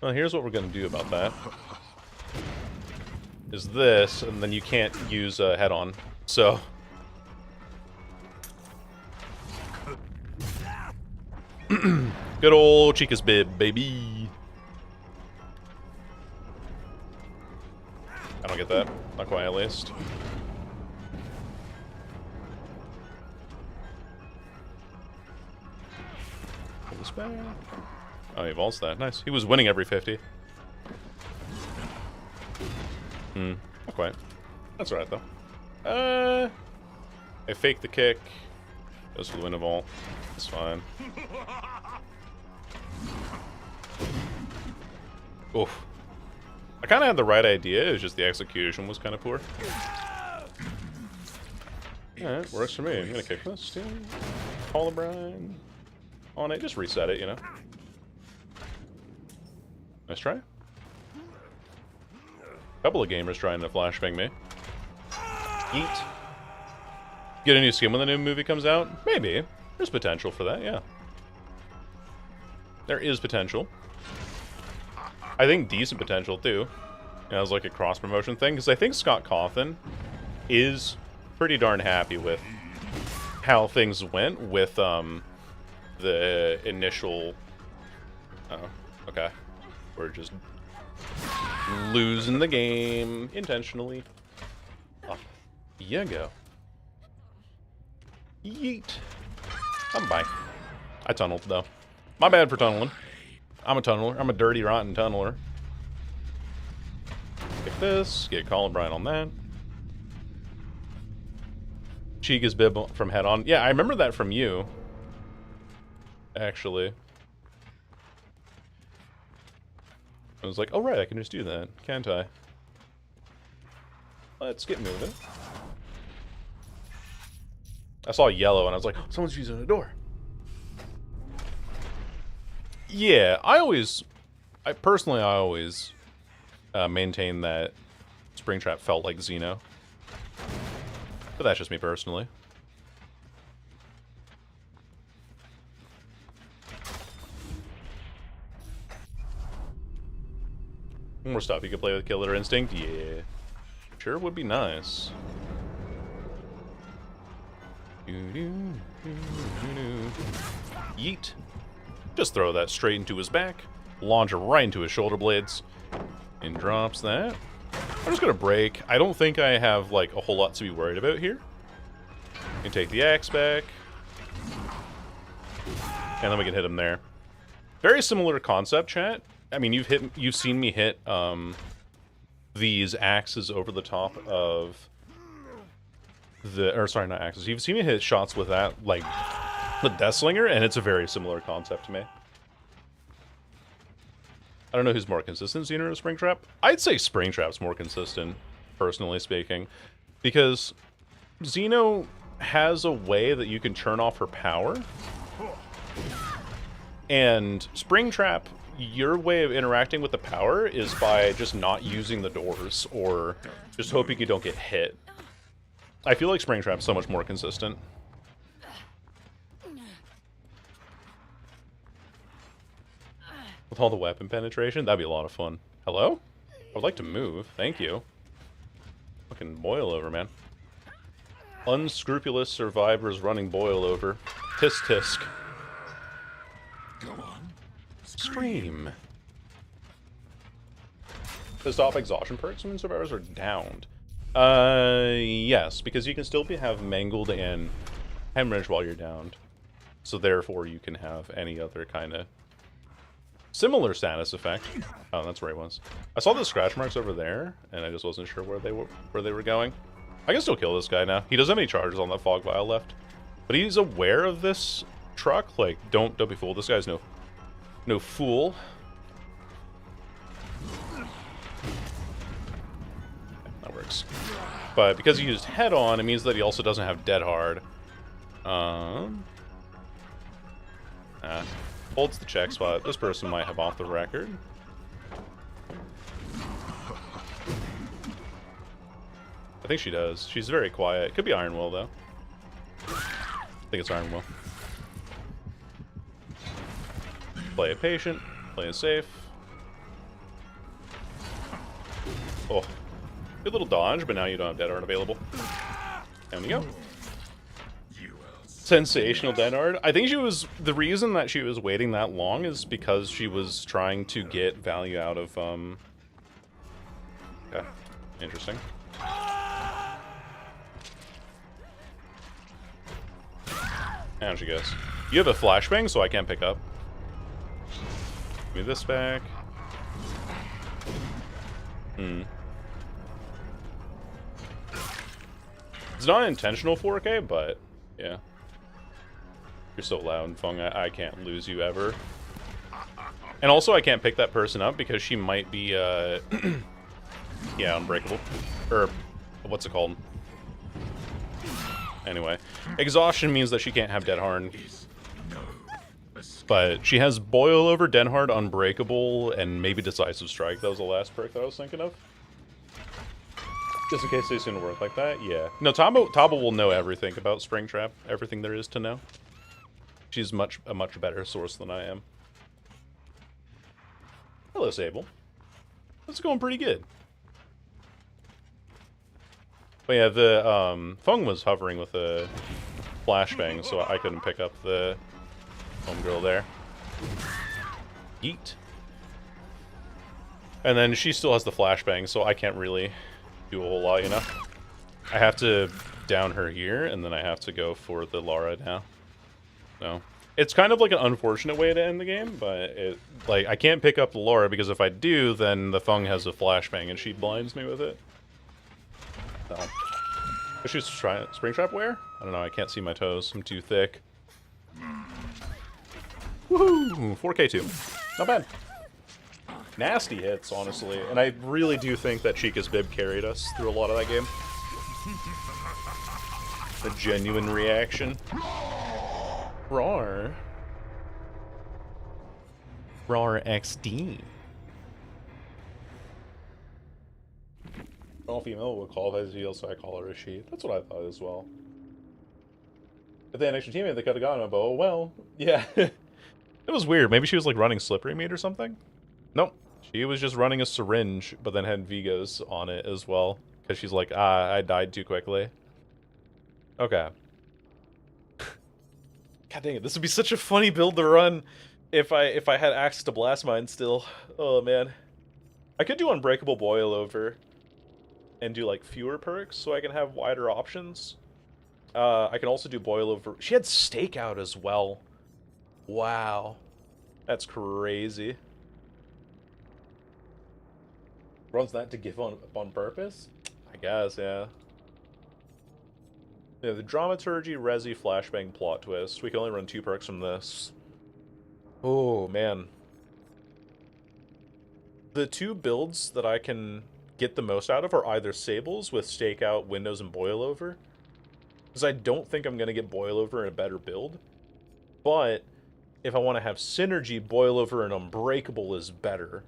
Well, here's what we're gonna do about that. Is this, and then you can't use head-on, so... Good old Chica's bib, baby. I don't get that. Not quite, at least. Pull this back. Oh, he vaults that. Nice. He was winning every 50. Not quite. That's alright, though. I fake the kick. Goes for the win of all. It's fine. Oof. I kind of had the right idea, it was just the execution was kind of poor. Alright, works for me. I'm gonna kick this, too. Call the brine. On it, just reset it, you know. Nice try. Couple of gamers trying to flashbang me. Eat. Get a new skin when the new movie comes out? Maybe. There's potential for that, yeah. There is potential. I think decent potential, too. You know, it's like a cross-promotion thing, because I think Scott Cawthon is pretty darn happy with how things went with, the initial... Oh, okay. We're just losing the game intentionally. Off you go. Yeet. I'm bye. I tunneled, though. My bad for tunneling. I'm a tunneler. I'm a dirty, rotten tunneler. Get this. Get Colin Bryant on that. Chiga's bib from head on. Yeah, I remember that from you. Actually. I was like, oh right, I can just do that, can't I? Let's get moving. I saw yellow and I was like, oh, someone's using a door. Yeah, I personally always maintain that Springtrap felt like Xeno. But that's just me personally. More stuff you could play with Killer Instinct? Yeah. Sure would be nice. Yeet. Just throw that straight into his back. Launch it right into his shoulder blades. And drops that. I'm just gonna break. I don't think I have, like, a whole lot to be worried about here. And take the axe back. And then we can hit him there. Very similar concept, chat. I mean, you've seen me hit these axes over the top of sorry, not axes. You've seen me hit shots with that, like the Deathslinger, and it's a very similar concept to me. I don't know who's more consistent, Xeno or Springtrap. I'd say Springtrap's more consistent, personally speaking, because Xeno has a way that you can turn off her power, and Springtrap, your way of interacting with the power is by just not using the doors or just hoping you don't get hit. I feel like Springtrap's so much more consistent. With all the weapon penetration, that'd be a lot of fun. Hello? I would like to move. Thank you. Fucking boil over, man. Unscrupulous survivors running boil over. Tisk tisk. Go on. Scream. To stop exhaustion perks when survivors are downed. Yes, because you can still have mangled and hemorrhage while you're downed. So therefore you can have any other kind of similar status effect. Oh, that's where he was. I saw the scratch marks over there, and I just wasn't sure where they were going. I can still kill this guy now. He doesn't have any charges on that fog vial left. But he's aware of this truck. Like, don't be fooled. This guy's no fool. That works. But because he used head on, it means that he also doesn't have dead hard. Holds the check spot. This person might have off the record. I think she does. She's very quiet. Could be Iron Will, though. I think it's Iron Will. Play it patient. Play it safe. Oh. Good little dodge, but now you don't have dead hard available. There we go. Sensational dead hard. I think the reason that she was waiting that long is because she was trying to get value out of, okay. Interesting. Down she goes. You have a flashbang, so I can't pick up. Give me this back. It's not intentional 4K, but yeah. You're so loud, Fung. I can't lose you ever. And also I can't pick that person up because she might be, yeah, unbreakable. Or, what's it called? Anyway. Exhaustion means that she can't have Dead Hard. But she has Boil Over, Dead Hard, Unbreakable, and maybe Decisive Strike. That was the last perk that I was thinking of. Just in case they seem to work like that, yeah. No, Taba will know everything about Springtrap, everything there is to know. She's a much better source than I am. Hello, Sable. It's going pretty good. But yeah, the Fung was hovering with a flashbang, so I couldn't pick up the homegirl there. Yeet. And then she still has the flashbang, so I can't really do a whole lot, you know? I have to down her here, and then I have to go for the Lara now. So, it's kind of like an unfortunate way to end the game, but like, I can't pick up the Lara, because if I do, then the Fung has a flashbang, and she blinds me with it. So. She's trying Springtrap wear? I don't know, I can't see my toes. I'm too thick. Woohoo! 4K2. Not bad. Nasty hits, honestly. And I really do think that Chica's bib carried us through a lot of that game. A genuine reaction. Rawr. Rawr XD. All female will qualify as heel, so I call her a she. That's what I thought as well. If they had an extra teammate, they could have gotten him, but oh well. Yeah. It was weird. Maybe she was like running slippery meat or something? Nope. She was just running a syringe, but then had Vigos on it as well. Because she's like, I died too quickly. Okay. God dang it, this would be such a funny build to run if I had access to Blast Mine still. Oh man. I could do Unbreakable Boil Over and do like fewer perks so I can have wider options. I can also do Boil Over. She had Stakeout as well. Wow. That's crazy. Runs that to give on purpose? I guess, yeah. Yeah, the Dramaturgy, Resi, Flashbang, Plot Twist. We can only run 2 perks from this. Oh, man. The 2 builds that I can get the most out of are either Sables with Stakeout, Windows, and Boil Over. Because I don't think I'm going to get Boil Over in a better build. But if I want to have Synergy, Boil Over, and Unbreakable is better.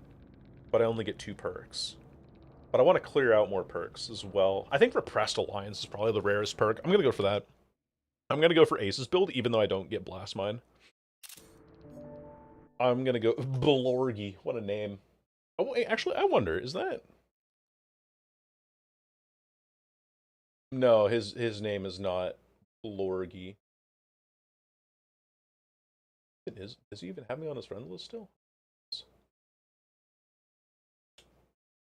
But I only get 2 perks. But I want to clear out more perks as well. I think Repressed Alliance is probably the rarest perk. I'm going to go for that. I'm going to go for Ace's build, even though I don't get Blast Mine. I'm going to go... Balorgi. What a name. Oh, wait, actually, I wonder, is that... No, his name is not Balorgi. Does he even have me on his friend list still?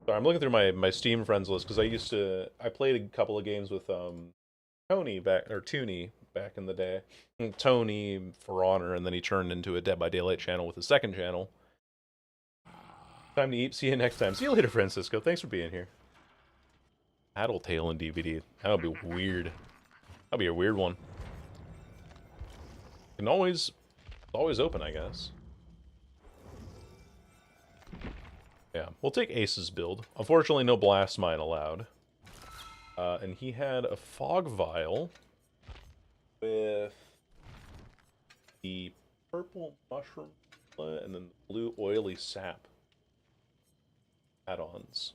Sorry, I'm looking through my Steam friends list because I played a couple of games with Tony back in the day. Tony for Honor, and then he turned into a Dead by Daylight channel with his second channel. Time to eat. See you next time. See you later, Francisco. Thanks for being here. Tattletale in DVD. That would be weird. That'd be a weird one. Can always open, I guess. Yeah, we'll take Ace's build. Unfortunately, no Blast Mine allowed. And he had a Fog Vial with the purple mushroom and then the blue oily sap add-ons.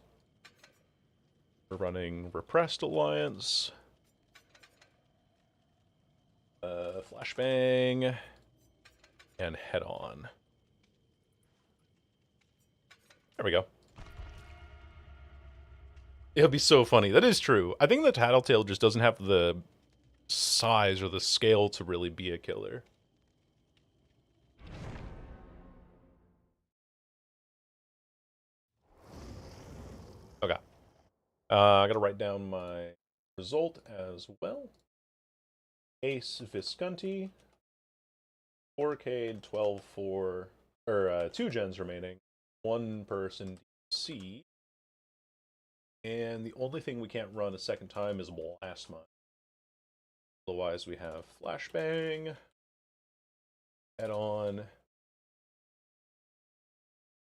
We're running Repressed Alliance, Flashbang, and Head On. There we go. It'll be so funny. That is true. I think the Tattletale just doesn't have the size or the scale to really be a killer. Okay. I gotta write down my result as well. Ace Visconti, 4K, 12-4, or 2 gens remaining. 1 person C. And the only thing we can't run a second time is Blast Mine. Otherwise, we have Flashbang, Head On,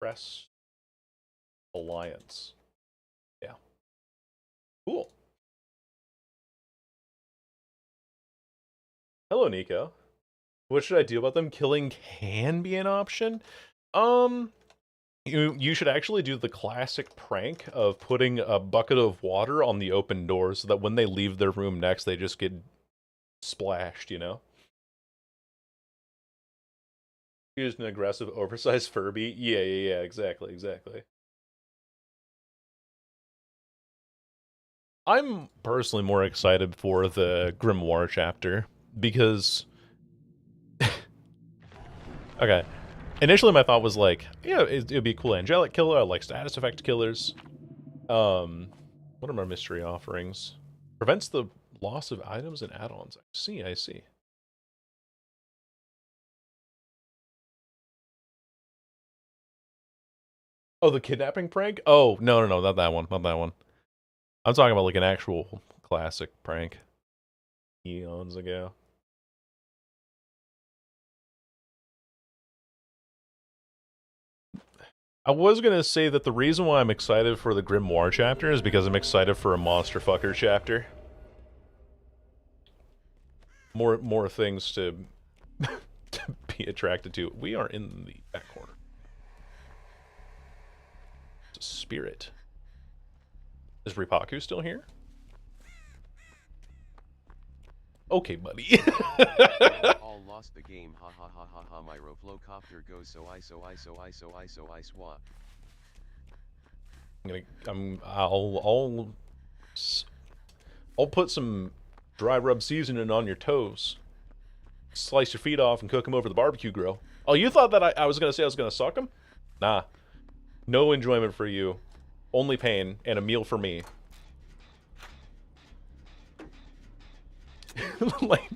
Press Alliance. Yeah. Cool. Hello, Nico. What should I do about them? Killing can be an option. You should actually do the classic prank of putting a bucket of water on the open door so that when they leave their room next, they just get splashed, you know? Used an aggressive, oversized Furby. Yeah, exactly. I'm personally more excited for the Grimoire chapter because okay. Initially my thought was like, yeah, it'd be a cool angelic killer, I like status effect killers. What are my mystery offerings? Prevents the loss of items and add-ons. I see. Oh, the kidnapping prank? Oh, no, not that one. I'm talking about like an actual classic prank. Eons ago. I was gonna say that the reason why I'm excited for the Grimoire chapter is because I'm excited for a Monster Fucker chapter. More things to, to be attracted to. We are in the back corner. It's a spirit. Is Ripaku still here? Okay, buddy. All lost the game, ha ha ha ha ha. My Roflocopter goes so I swat. I'll put some dry rub seasoning on your toes. Slice your feet off and cook them over the barbecue grill. Oh, you thought that I was gonna say I was gonna suck them? Nah. No enjoyment for you. Only pain and a meal for me. Like,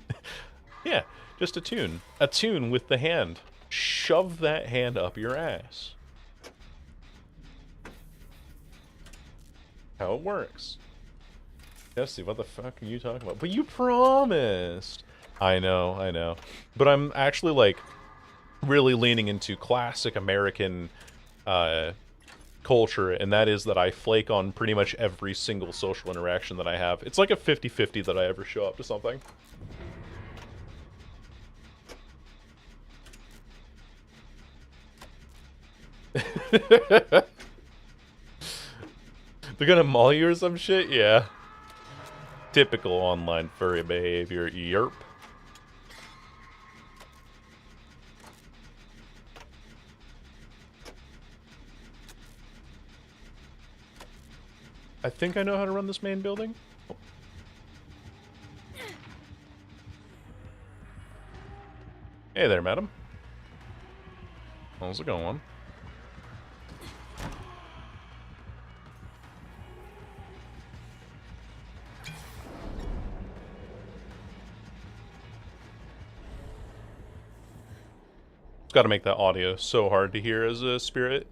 yeah, just a tune. A tune with the hand. Shove that hand up your ass. How it works. Jesse, what the fuck are you talking about? But you promised! I know. But I'm actually, like, really leaning into classic American, culture, and that is that I flake on pretty much every single social interaction that I have. It's like a 50-50 that I ever show up to something. They're gonna maul you or some shit? Yeah. Typical online furry behavior, yerp. I think I know how to run this main building. Oh. Hey there, madam. How's it going? Got to make that audio so hard to hear as a spirit.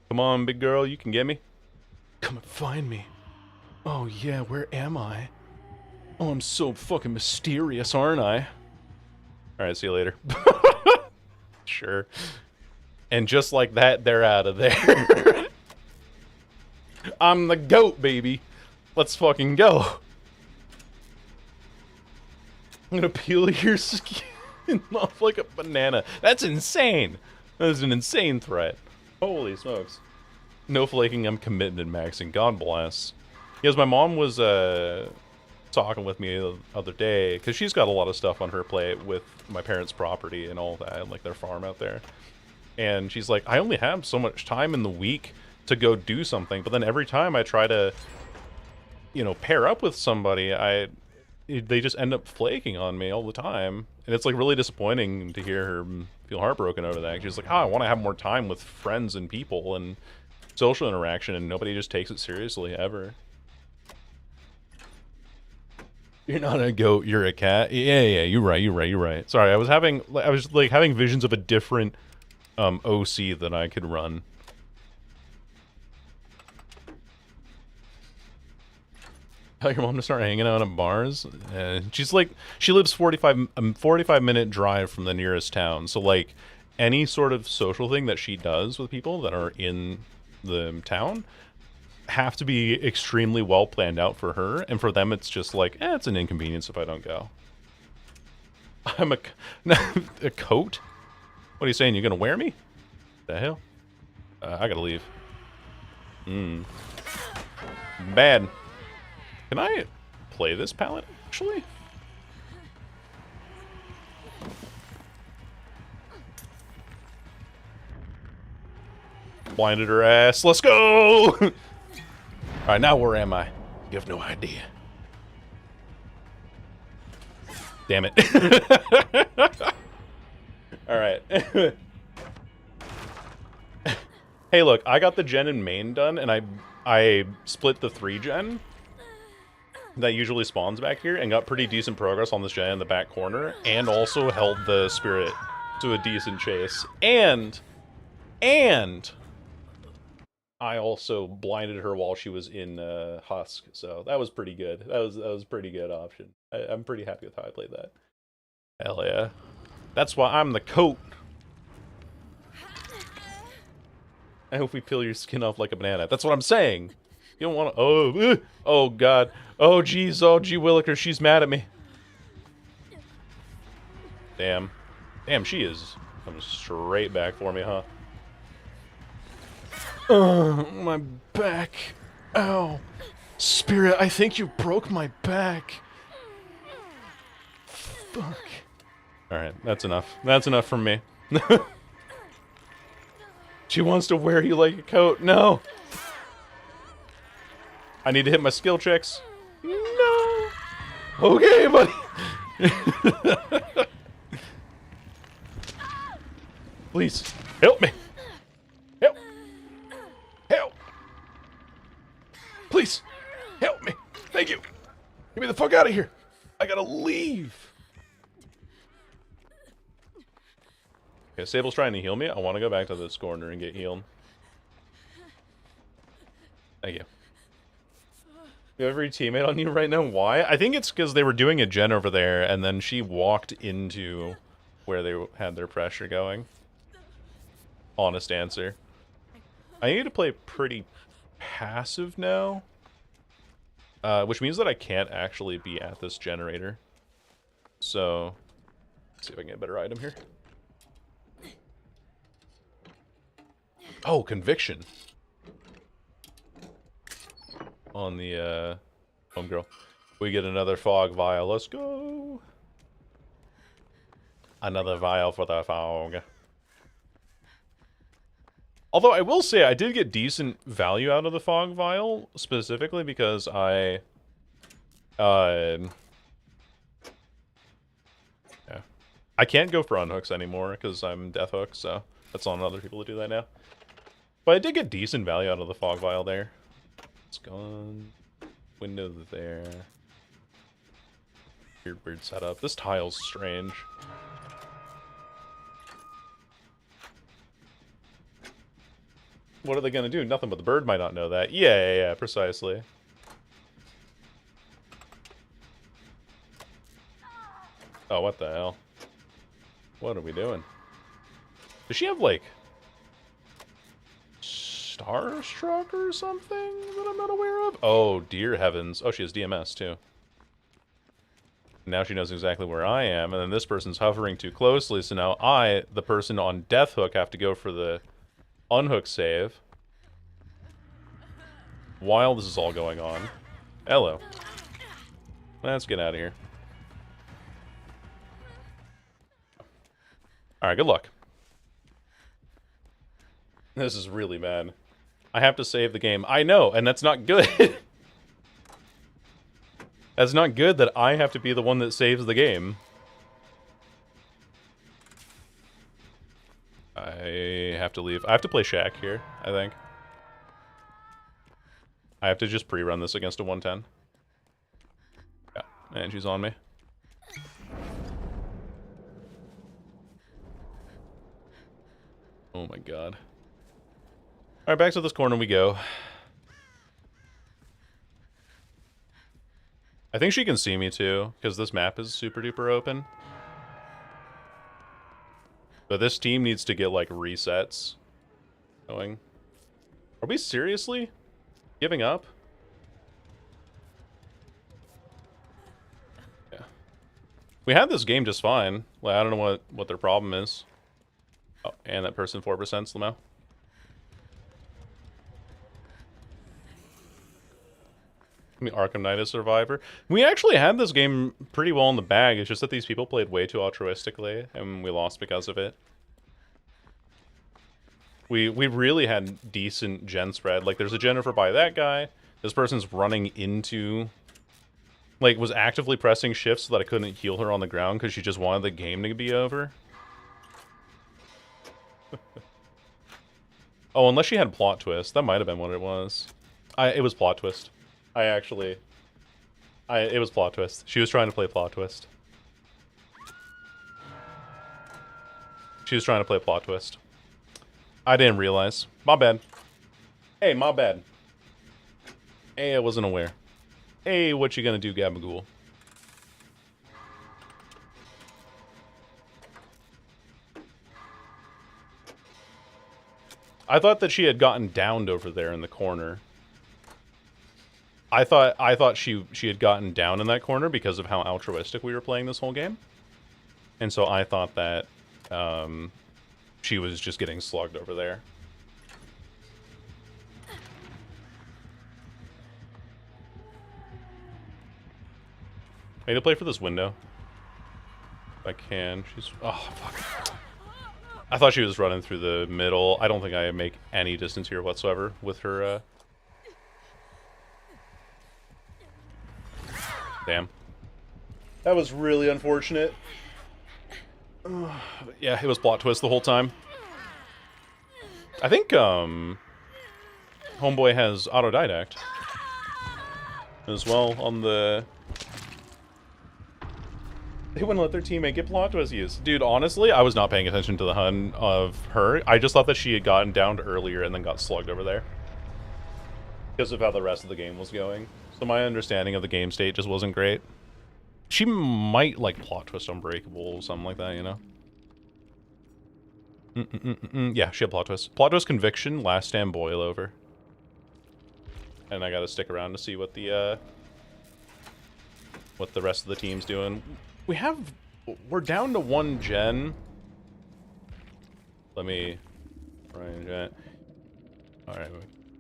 Come on, big girl, you can get me. Come and find me. Oh yeah, where am I? Oh, I'm so fucking mysterious, aren't I? Alright, see you later. Sure. And just like that, they're out of there. I'm the goat, baby. Let's fucking go. I'm gonna peel your skin off like a banana. That's insane. That is an insane threat. Holy smokes. No flaking, I'm commitment maxing. God bless. Yes, my mom was talking with me the other day, because she's got a lot of stuff on her plate with my parents' property and all that, like their farm out there. And she's like, I only have so much time in the week to go do something, but then every time I try to, you know, pair up with somebody, they just end up flaking on me all the time. And it's like really disappointing to hear her feel heartbroken over that. She's like, oh, I want to have more time with friends and people and social interaction, and nobody just takes it seriously ever. You're not a goat, you're a cat. Yeah, you're right. Sorry, I was like having visions of a different OC that I could run. Tell your mom to start hanging out at bars. She's like, she lives 45-minute drive from the nearest town. So like, any sort of social thing that she does with people that are in the town have to be extremely well planned out for her, and for them it's just like, it's an inconvenience if I don't go. I'm a coat? What are you saying? You're gonna wear me? The hell? I gotta leave. Bad. Can I play this palette, actually? Blinded her ass. Let's go! Alright, now where am I? You have no idea. Damn it. Alright. Hey, look, I got the gen and main done, and I split the 3-gen that usually spawns back here and got pretty decent progress on this gen in the back corner, and also held the spirit to a decent chase. And I also blinded her while she was in Husk, so that was pretty good. That was a pretty good option. I'm pretty happy with how I played that. Hell yeah. That's why I'm the coat. I hope we peel your skin off like a banana. That's what I'm saying. You don't want to... Oh, God. Oh, jeez. Oh, gee Williker, she's mad at me. Damn. Damn, she is coming straight back for me, huh? My back. Ow. Spirit, I think you broke my back. Fuck. Alright, that's enough. That's enough from me. She wants to wear you like a coat. No. I need to hit my skill checks. No. Okay, buddy. Please, help me. Help. Help. Please, help me. Thank you. Get me the fuck out of here. I gotta leave. Okay, Sable's trying to heal me. I want to go back to this corner and get healed. Thank you. You have every teammate on you right now? Why? I think it's because they were doing a gen over there, and then she walked into where they had their pressure going. Honest answer. I need to play pretty passive now. Which means that I can't actually be at this generator. So, let's see if I can get a better item here. Oh, conviction. On the, homegirl. We get another fog vial. Let's go. Another vial for the fog. Although I will say I did get decent value out of the fog vial, specifically because yeah. I can't go for unhooks anymore because I'm death hook, so that's on other people to do that now. But I did get decent value out of the fog vial there. It's gone. Window there. Weird setup. This tile's strange. What are they gonna do? Nothing, but the bird might not know that. Yeah, precisely. Oh, what the hell? What are we doing? Does she have, like, Starstruck or something that I'm not aware of? Oh, dear heavens. Oh, she has DMS, too. Now she knows exactly where I am, and then this person's hovering too closely, so now I, the person on death hook, have to go for the unhook save. While this is all going on. Hello. Let's get out of here. Alright, good luck. This is really bad. I have to save the game. I know, and that's not good. That's not good that I have to be the one that saves the game. I have to leave. I have to play Shaq here, I think. I have to just pre-run this against a 110. Yeah, and she's on me. Oh my god. Alright, back to this corner we go. I think she can see me too, because this map is super duper open. But this team needs to get like resets going. Are we seriously giving up? Yeah. We had this game just fine. Like, I don't know what their problem is. Oh, and that person 4% Slamo. The Arkham Knight is Survivor. We actually had this game pretty well in the bag. It's just that these people played way too altruistically, and we lost because of it. We really had decent gen spread. Like, there's a Jennifer by that guy. This person's running into... Like, was actively pressing shift so that I couldn't heal her on the ground because she just wanted the game to be over. Oh, unless she had plot twist. That might have been what it was. It was plot twist. It was plot twist. She was trying to play plot twist. She was trying to play plot twist. I didn't realize. My bad. Hey, my bad. Hey, I wasn't aware. Hey, what you gonna do, Gabagool? I thought that she had gotten downed over there in the corner. I thought she had gotten down in that corner because of how altruistic we were playing this whole game. And so I thought that she was just getting slugged over there. I need to play for this window. If I can. She's... Oh, fuck. I thought she was running through the middle. I don't think I make any distance here whatsoever with her, Damn. That was really unfortunate. Yeah, it was plot twist the whole time. I think, Homeboy has autodidact as well on the... They wouldn't let their teammate get plot twist used. Dude, honestly, I was not paying attention to the HUD of her. I just thought that she had gotten downed earlier and then got slugged over there. Because of how the rest of the game was going. So my understanding of the game state just wasn't great. She might, like, plot twist Unbreakable or something like that, you know? Yeah, she had plot twist. Plot twist Conviction, Last Stand Boil Over. And I gotta stick around to see what the rest of the team's doing. We're down to 1 gen. Let me... Alright.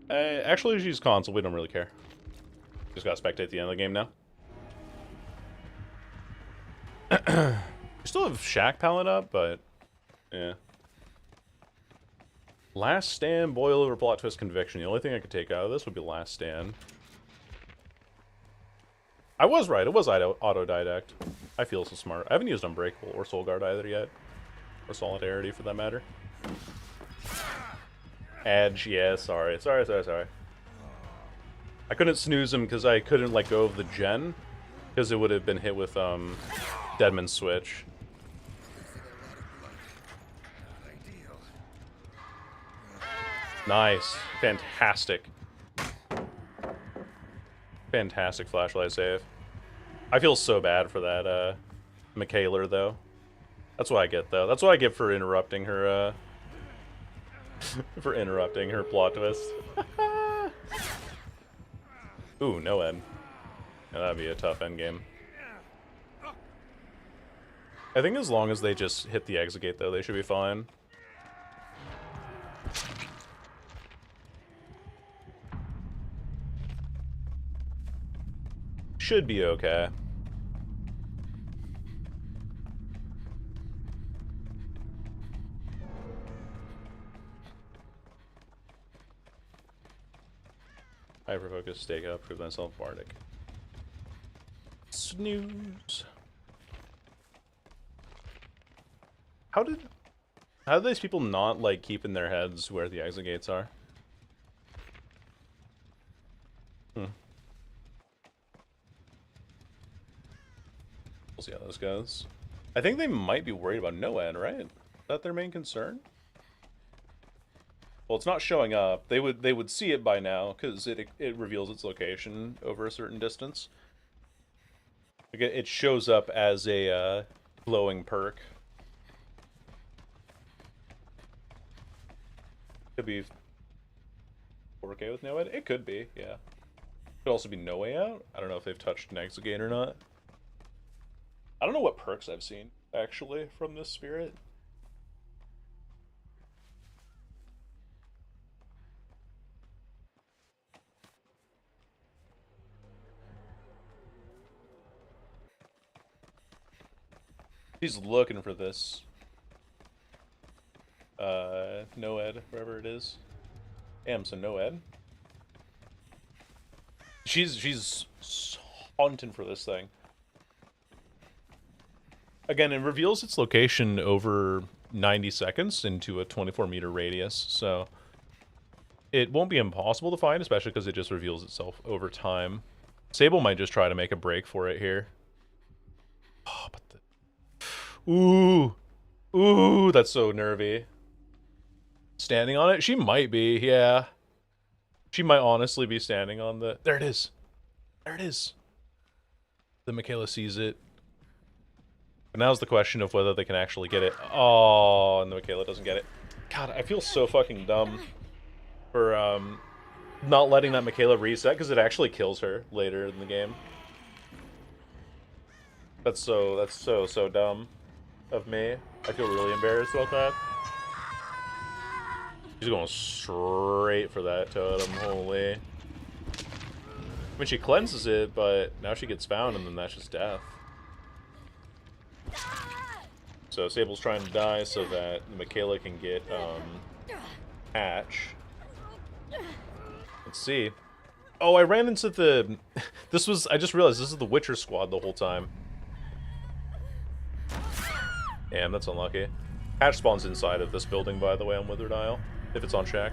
Actually, she's console. We don't really care. Just gotta spectate the end of the game now. We still have Shack palette up, but... Yeah. Last Stand, Boil Over, Plot Twist, Conviction. The only thing I could take out of this would be Last Stand. I was right. It was autodidact. I feel so smart. I haven't used Unbreakable or Soul Guard either yet. Or Solidarity, for that matter. Edge, yeah, sorry. Sorry. I couldn't snooze him because I couldn't let go of the gen. Because it would have been hit with, Deadman's Switch. Nice. Fantastic. Fantastic flashlight save. I feel so bad for that, Michaela, though. That's what I get, though. That's what I get for interrupting her, for interrupting her plot twist. Ooh, no end. Yeah, that'd be a tough end game. I think as long as they just hit the exit gate, though, they should be fine. Should be okay. Hyperfocus, stake up, prove myself Bardic. Snooze. How did these people not, like, keep in their heads where the exit gates are? We'll see how this goes. I think they might be worried about no end, right? Is that their main concern? Well, it's not showing up. They would see it by now because it reveals its location over a certain distance. Like it shows up as a glowing perk. Could be 4K with no ed. It could be, yeah. Could also be no way out. I don't know if they've touched Nexigate or not. I don't know what perks I've seen actually from this spirit. He's looking for this. No ed, wherever it is. Damn, so no ed. She's hunting for this thing. Again, it reveals its location over 90 seconds into a 24-meter radius, so it won't be impossible to find, especially because it just reveals itself over time. Sable might just try to make a break for it here. Oh, but the... Ooh! Ooh, that's so nervy. Standing on it? She might be, yeah. She might honestly be standing on the... There it is! There it is! The Michaela sees it. But now's the question of whether they can actually get it. Oh, and the Michaela doesn't get it. God, I feel so fucking dumb for not letting that Michaela reset, because it actually kills her later in the game. That's so dumb of me. I feel really embarrassed about that. She's going straight for that totem, holy. I mean, she cleanses it, but now she gets found, and then that's just death. So Sable's trying to die so that Michaela can get, Hatch. Let's see. Oh, I ran into the... I just realized this is the Witcher squad the whole time. Damn, that's unlucky. Hatch spawns inside of this building, by the way, on Withered Isle, if it's on Shack.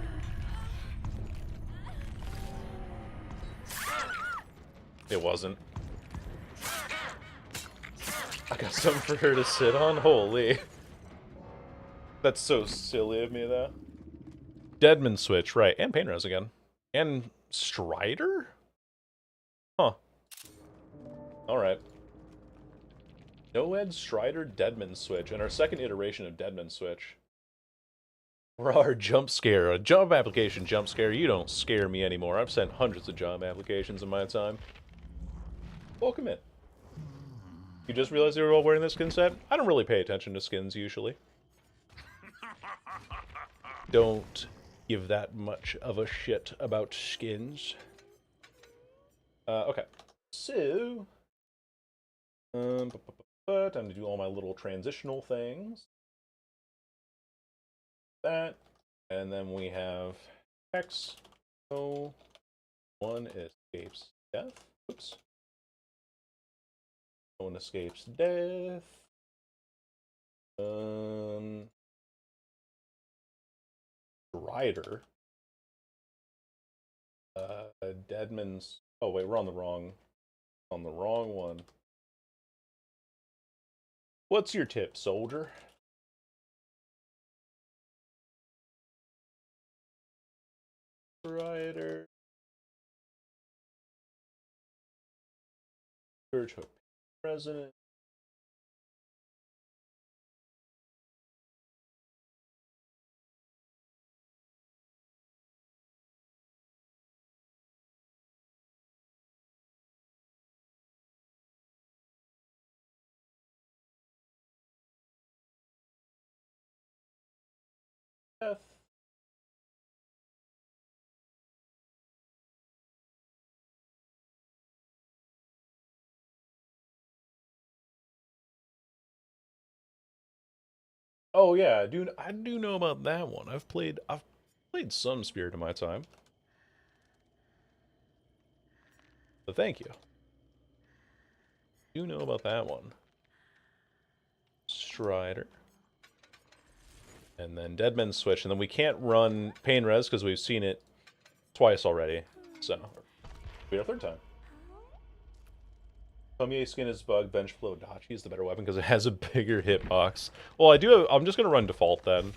It wasn't. I got something for her to sit on? Holy. That's so silly of me, though. Deadman switch, right. And Painrose again. And Strider? Huh. Alright. No-Ed, Strider, Deadman switch. And our second iteration of Deadman switch. For our jump scare. A job application jump scare. You don't scare me anymore. I've sent hundreds of job applications in my time. Welcome in. You just realized they were all wearing this skin set? I don't really pay attention to skins, usually. Don't give that much of a shit about skins. Okay. So... time to do all my little transitional things. That. And then we have X. No one escapes death. Oops. No one escapes death. Rider. Deadman's... Oh wait, we're on the wrong one. What's your tip, soldier? Rider. Search for president. Death. Oh yeah, dude, I do know about that one. I've played some Spirit in my time. So thank you. Do know about that one. Strider. And then Deadman's Switch, and then we can't run Pain Res because we've seen it twice already. So, we our third time. Tomie skin is bugged, bench flow Dachi is the better weapon because it has a bigger hitbox. Well, I'm just gonna run default then,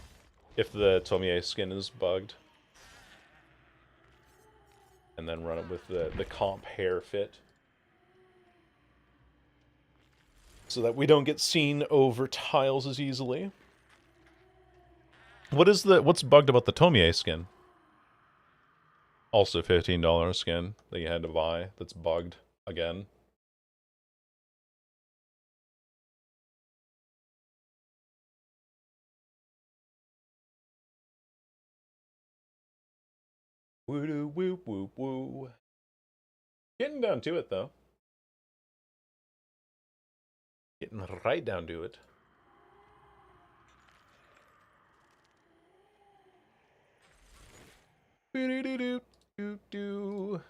if the Tomie skin is bugged. And then run it with the comp hair fit. so that we don't get seen over tiles as easily. What's bugged about the Tomie skin? Also $15 skin that you had to buy that's bugged again. Woo doo woo woo woo. Getting down to it though. Getting right down to it. Doo doo doo doo doo.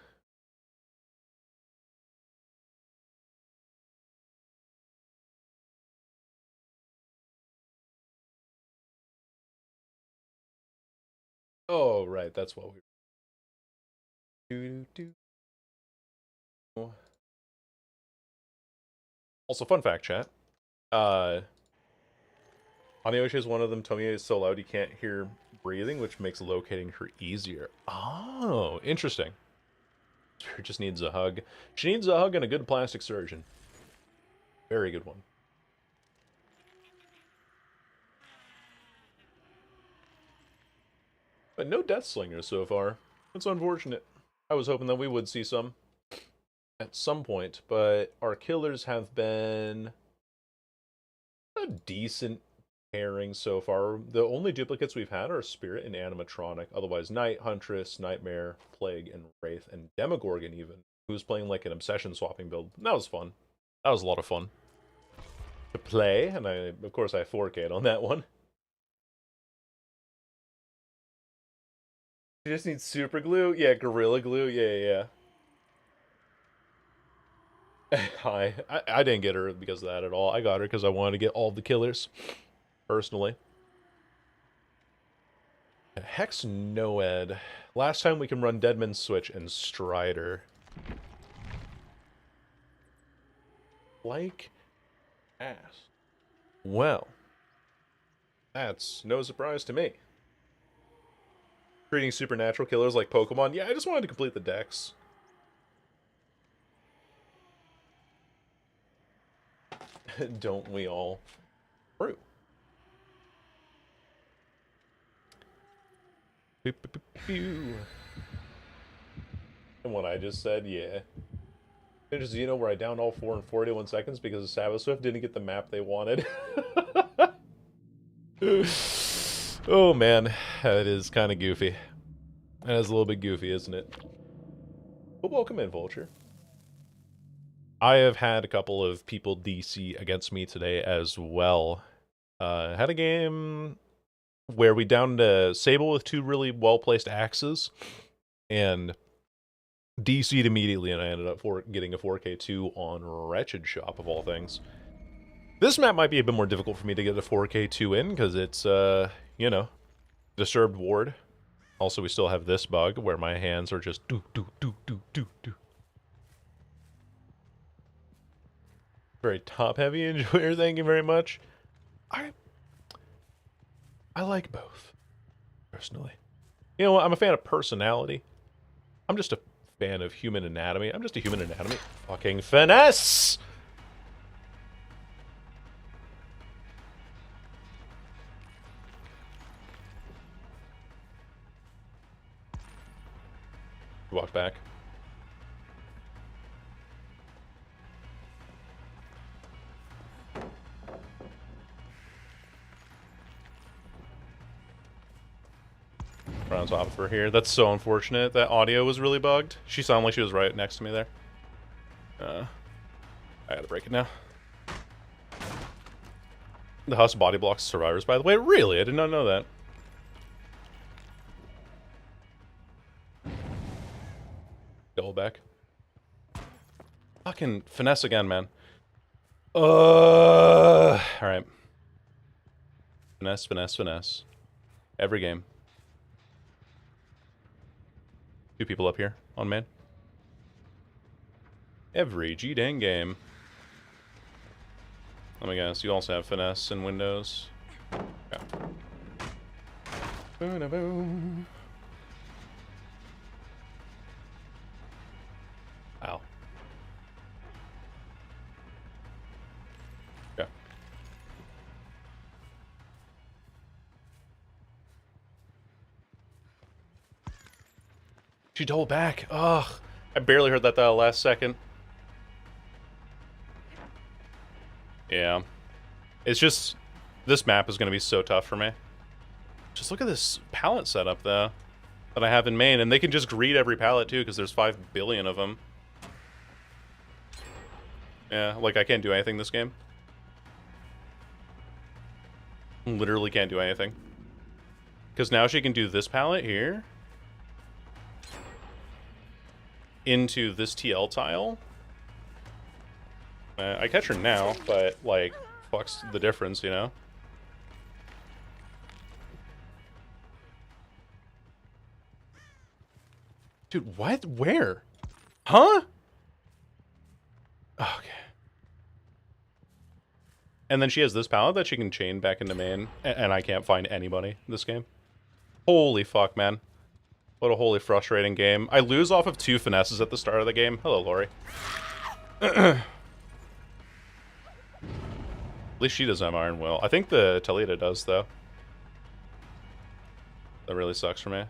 Oh right, that's what we. Doo doo doo. Also, fun fact, chat. Hanyoshi is one of them. Tomie is so loud he can't hear breathing, which makes locating her easier. Oh, interesting. She just needs a hug. She needs a hug and a good plastic surgeon. Very good one. But no Death Slingers so far. That's unfortunate. I was hoping that we would see some at some point, but our killers have been a decent pairing so far. The only duplicates we've had are Spirit and Animatronic. Otherwise, Night, Huntress, Nightmare, Plague, and Wraith, and Demogorgon even, who's playing like an obsession swapping build. That was fun. That was a lot of fun to play, and of course I 4K'd on that one. You just need super glue? Yeah, Gorilla Glue. Yeah. I didn't get her because of that at all. I got her because I wanted to get all the killers, personally. Hex Noed. Last time we can run Deadman's Switch and Strider. Like ass. Well, that's no surprise to me. Treating supernatural killers like Pokemon. Yeah, I just wanted to complete the decks. Don't we all? True. And what I just said, yeah. Ninja Xeno where I downed all 4 in 41 seconds because Sabbath Swift didn't get the map they wanted. Oh man, that is kind of goofy. That is a little bit goofy, isn't it? But welcome in, Vulture. I have had a couple of people DC against me today as well. Had a game where we downed a Sable with 2 really well-placed axes, and DC'd immediately, and I ended up getting a 4K2 on Wretched Shop, of all things. This map might be a bit more difficult for me to get a 4K2 in, because it's, you know, Disturbed Ward. Also, we still have this bug, where my hands are just do. Very top-heavy enjoyer, thank you very much. I like both, personally. You know what, I'm a fan of personality. I'm just a fan of human anatomy. I'm just a human anatomy. Fucking finesse! Walk back. Right on top of her here. That's so unfortunate. That audio was really bugged. She sounded like she was right next to me there. I gotta break it now. The house body blocks survivors, by the way. Really? I did not know that. Double back. Fucking finesse again, man. Alright. Finesse. Every game. 2 people up here on main. Every G-dang game. Let me guess, you also have finesse in Windows. Yeah. Boom. Ow. She doubled back. Ugh. I barely heard that last second. Yeah. It's just... This map is going to be so tough for me. Just look at this pallet setup, though, that I have in main. And they can just greet every pallet, too, because there's 5 billion of them. Yeah, like, I can't do anything this game. Literally can't do anything. Because now she can do this pallet here. Into this TL tile. I catch her now, but, like, fucks the difference, you know? Dude, what? Where? Huh? Okay. And then she has this pallet that she can chain back into main, and I can't find anybody in this game. Holy fuck, man. What a wholly frustrating game. I lose off of 2 finesses at the start of the game. Hello, Lori. At least she doesn't have Iron Will. I think the Talita does, though. That really sucks for me. And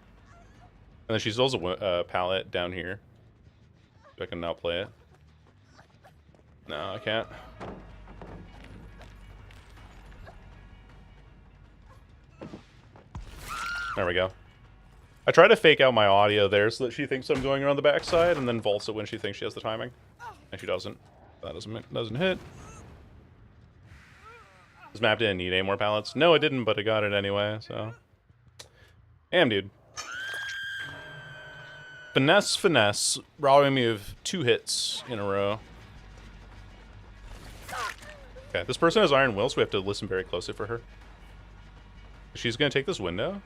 then she still has a pallet down here. I can now play it. No, I can't. There we go. I try to fake out my audio there so that she thinks I'm going around the backside, and then vaults it when she thinks she has the timing. And she doesn't. That doesn't hit. This map didn't need any more pallets. No, it didn't, but I got it anyway, so... Damn, dude. Finesse, finesse. Robbing me of 2 hits in a row. Okay, this person has Iron Will, so we have to listen very closely for her. She's gonna take this window.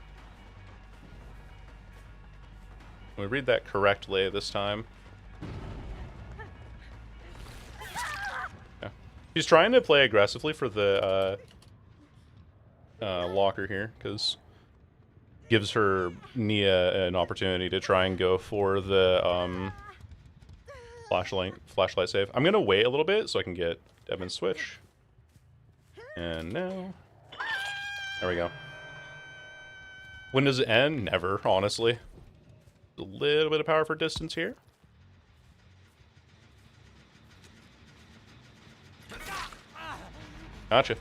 We read that correctly this time. Yeah. She's trying to play aggressively for the locker here, because gives her Nia an opportunity to try and go for the flashlight save. I'm gonna wait a little bit so I can get Devin's switch. And now, there we go. When does it end? Never, honestly. A little bit of power for distance here. Gotcha.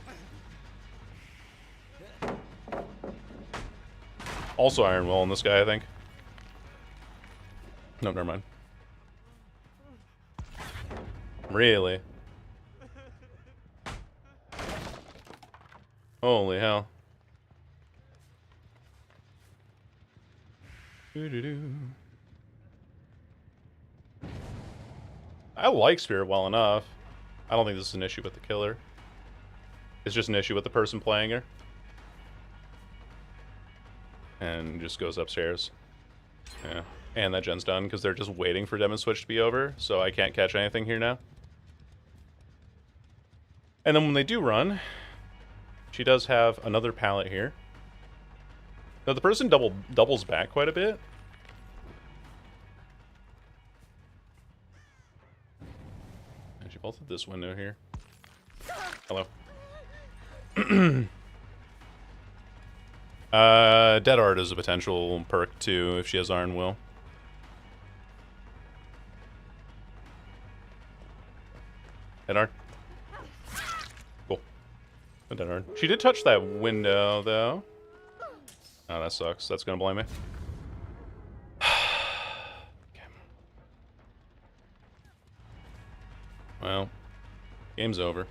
Also Iron Will on this guy, I think. No, never mind. Really? Holy hell. I like Spirit well enough. I don't think this is an issue with the killer. It's just an issue with the person playing her. And just goes upstairs. Yeah. And that gen's done because they're just waiting for Demon Switch to be over, so I can't catch anything here now. And then when they do run, she does have another pallet here. Now the person doubles back quite a bit. And she bolted this window here. Hello. Dead Art is a potential perk too if she has Iron Will. Dead Art. Cool. Dead Art. She did touch that window though. Oh, that sucks. That's gonna blame me. Okay. Well, game's over.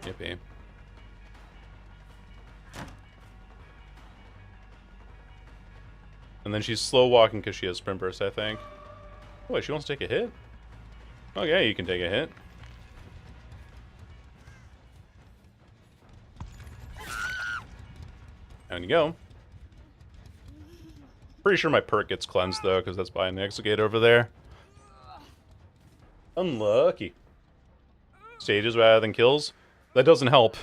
Yippee. And then she's slow walking because she has sprint burst, I think. Oh, wait, she wants to take a hit? Okay, you can take a hit. Down you go. Pretty sure my perk gets cleansed though, because that's by an Exegate over there. Unlucky. Stages rather than kills? That doesn't help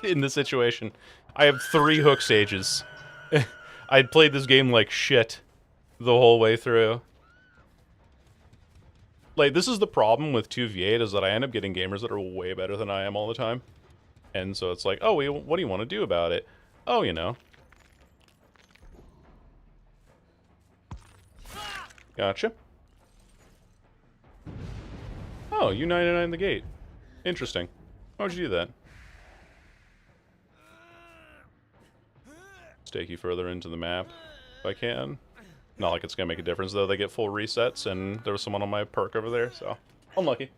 in this situation. I have 3 hook stages. I'd played this game like shit the whole way through. Like, this is the problem with 2v8, is that I end up getting gamers that are way better than I am all the time. And so it's like, oh, what do you want to do about it? Oh, you know. Gotcha. Oh, U99 the gate. Interesting. Why would you do that? Let's take you further into the map if I can. Not like it's gonna make a difference though. They get full resets, and there was someone on my perk over there, so unlucky.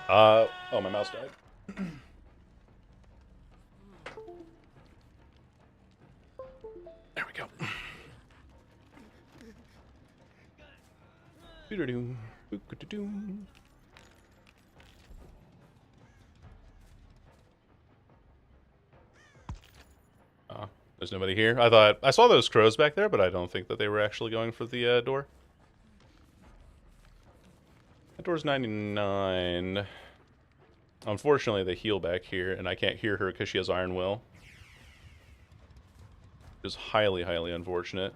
Oh, my mouse died. There we go. Boo-doo-doo. Boo-doo-doo. There's nobody here. I saw those crows back there, but I don't think that they were actually going for the door. That door's 99. Unfortunately, they heal back here, and I can't hear her because she has Iron Will. Which is highly, highly unfortunate.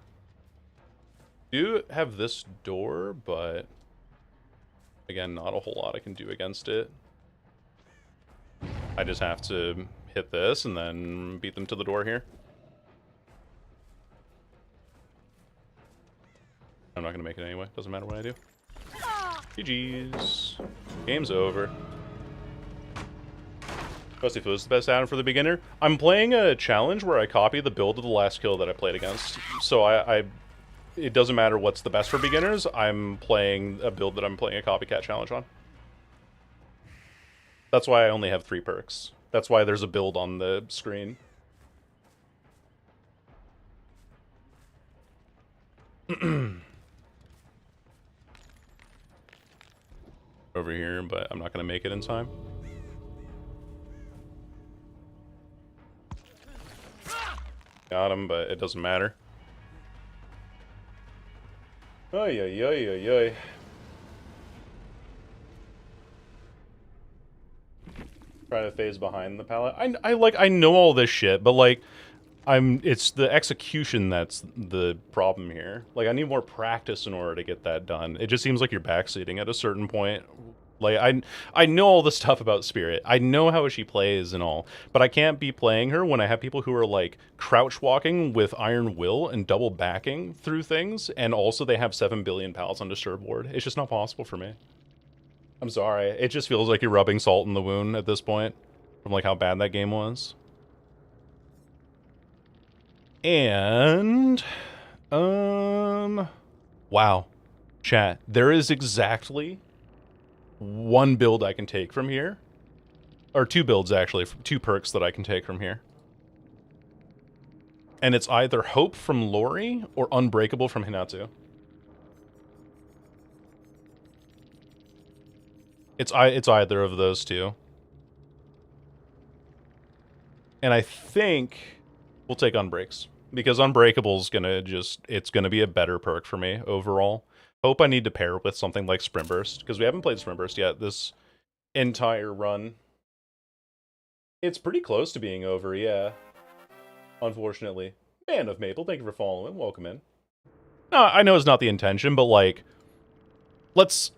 Do have this door, but again, not a whole lot I can do against it. I just have to hit this and then beat them to the door here. I'm not going to make it anyway. Doesn't matter what I do. GG's. Game's over. Especially if it was the best add-on for the beginner. I'm playing a challenge where I copy the build of the last kill that I played against. So it doesn't matter what's the best for beginners. I'm playing a build that I'm playing a copycat challenge on. That's why I only have 3 perks. That's why there's a build on the screen. Over here, but I'm not going to make it in time. Got him, but it doesn't matter. Oy, oy, oy, oy, oy. Try to phase behind the pallet. I know all this shit, but like, it's the execution that's the problem here. Like, I need more practice in order to get that done. It just seems like you're backseating at a certain point. Like, I know all the stuff about Spirit. I know how she plays and all, but I can't be playing her when I have people who are, like, crouch walking with Iron Will and double backing through things, and also they have 7 billion pals on Disturb Ward. It's just not possible for me. I'm sorry. It just feels like you're rubbing salt in the wound at this point, from, like, how bad that game was. And, wow. Chat, there is exactly 1 build I can take from here. Or 2 builds, actually. 2 perks that I can take from here. And it's either Hope from Lori or Unbreakable from Hinata. It's either of those 2. And I think we'll take Unbreaks. Because Unbreakable's gonna it's gonna be a better perk for me overall. Hope I need to pair with something like Sprint Burst, because we haven't played Sprint Burst yet this entire run. It's pretty close to being over, yeah. Unfortunately. Man of Maple, thank you for following. Welcome in. No, I know it's not the intention, but like, let's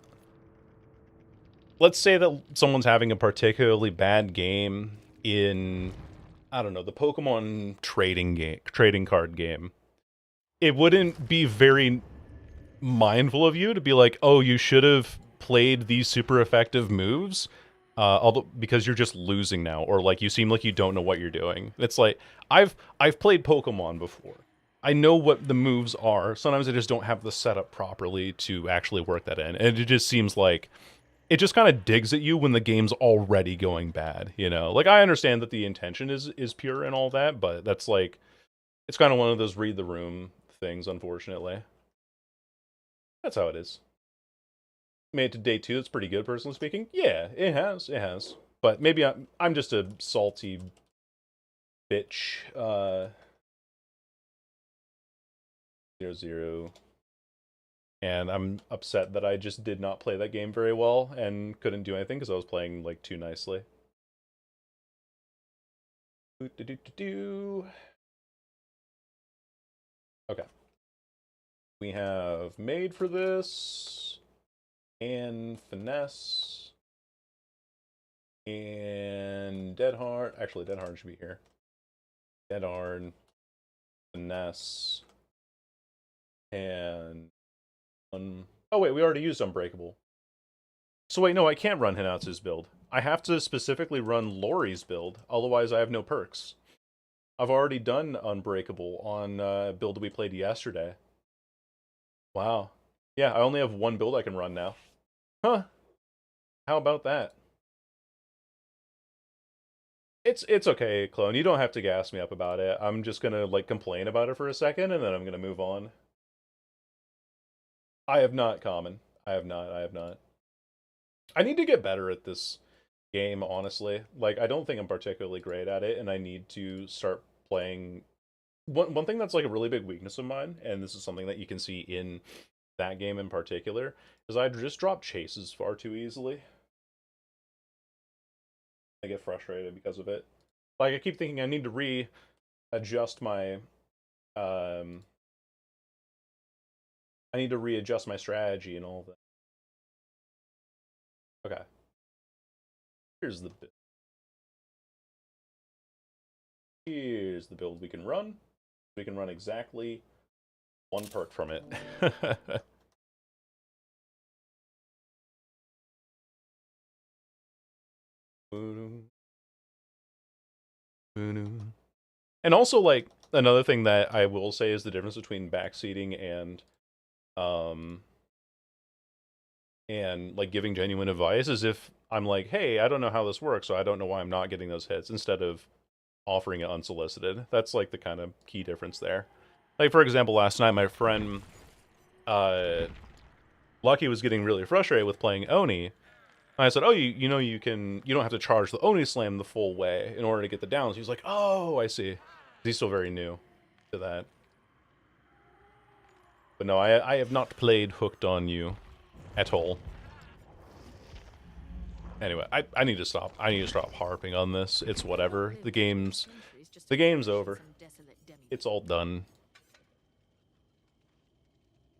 say that someone's having a particularly bad game in, I don't know, the Pokemon trading card game. It wouldn't be very mindful of you to be like, oh, you should have played these super effective moves, although because you're just losing now, or like you seem like you don't know what you're doing. It's like I've played Pokemon before. I know what the moves are. Sometimes I just don't have the setup properly to actually work that in, and it just seems like it just kind of digs at you when the game's already going bad. You know, like I understand that the intention is pure and all that, but that's like it's kind of one of those read the room things, unfortunately. That's how it is. Made it to day 2. That's pretty good, personally speaking. Yeah, it has. It has. But maybe I'm just a salty bitch. 0-0. And I'm upset that I just did not play that game very well and couldn't do anything because I was playing like too nicely. Okay. We have made for this, and finesse, and dead hard. Actually, dead hard should be here. Dead hard, finesse, And oh wait, we already used Unbreakable. So wait, no, I can't run Hinatsu's build. I have to specifically run Lori's build, otherwise I have no perks. I've already done Unbreakable on a build we played yesterday. Wow. Yeah, I only have one build I can run now. Huh. How about that? It's okay, Clone. You don't have to gas me up about it. I'm just gonna, like, complain about it for a second, and then I'm gonna move on. I have not, Common. I have not. I need to get better at this game, honestly. Like, I don't think I'm particularly great at it, and I need to start playing... One thing that's, like, a really big weakness of mine, and this is something that you can see in that game in particular, is I just drop chases far too easily. I get frustrated because of it. Like, I keep thinking I need to readjust my... I need to readjust my strategy and all of that. Okay. Here's the build. Here's the build we can run. We can run exactly one perk from it. And also, like, another thing that I will say is the difference between backseating and like giving genuine advice is if I'm like, hey, I don't know how this works, so I don't know why I'm not getting those hits, instead of offering it unsolicited. That's like the kind of key difference there. Like, for example, last night my friend Lucky was getting really frustrated with playing Oni. And I said, oh, you know, you don't have to charge the Oni slam the full way in order to get the downs. He's like, oh, I see. He's still very new to that. But no, I have not played Hooked on You at all. Anyway, I need to stop. I need to stop harping on this. It's whatever. The game's over. It's all done.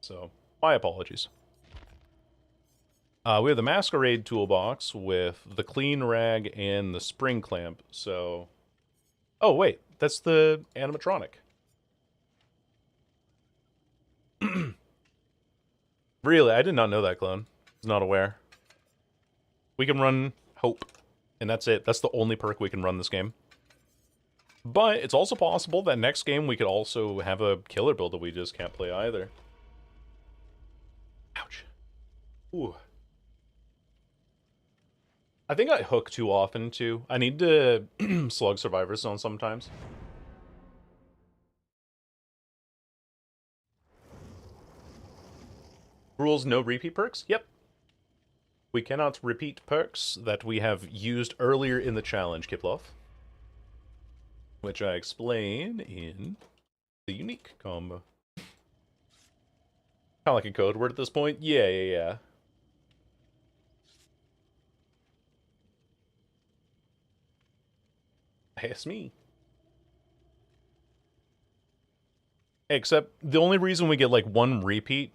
So, my apologies. We have the Masquerade toolbox with the Clean Rag and the Spring Clamp, so... Oh, wait, that's the animatronic. Really, I did not know that, Clone. I was not aware. We can run Hope, and that's it. That's the only perk we can run this game. But it's also possible that next game we could also have a killer build that we just can't play either. Ouch. Ooh. I think I hook too often, too. I need to slug Survivor Zone sometimes. Rules no repeat perks? Yep. We cannot repeat perks that we have used earlier in the challenge, Kiploff. Which I explain in the unique combo. Kind of like a code word at this point. Yeah. Ask me. Except the only reason we get like one repeat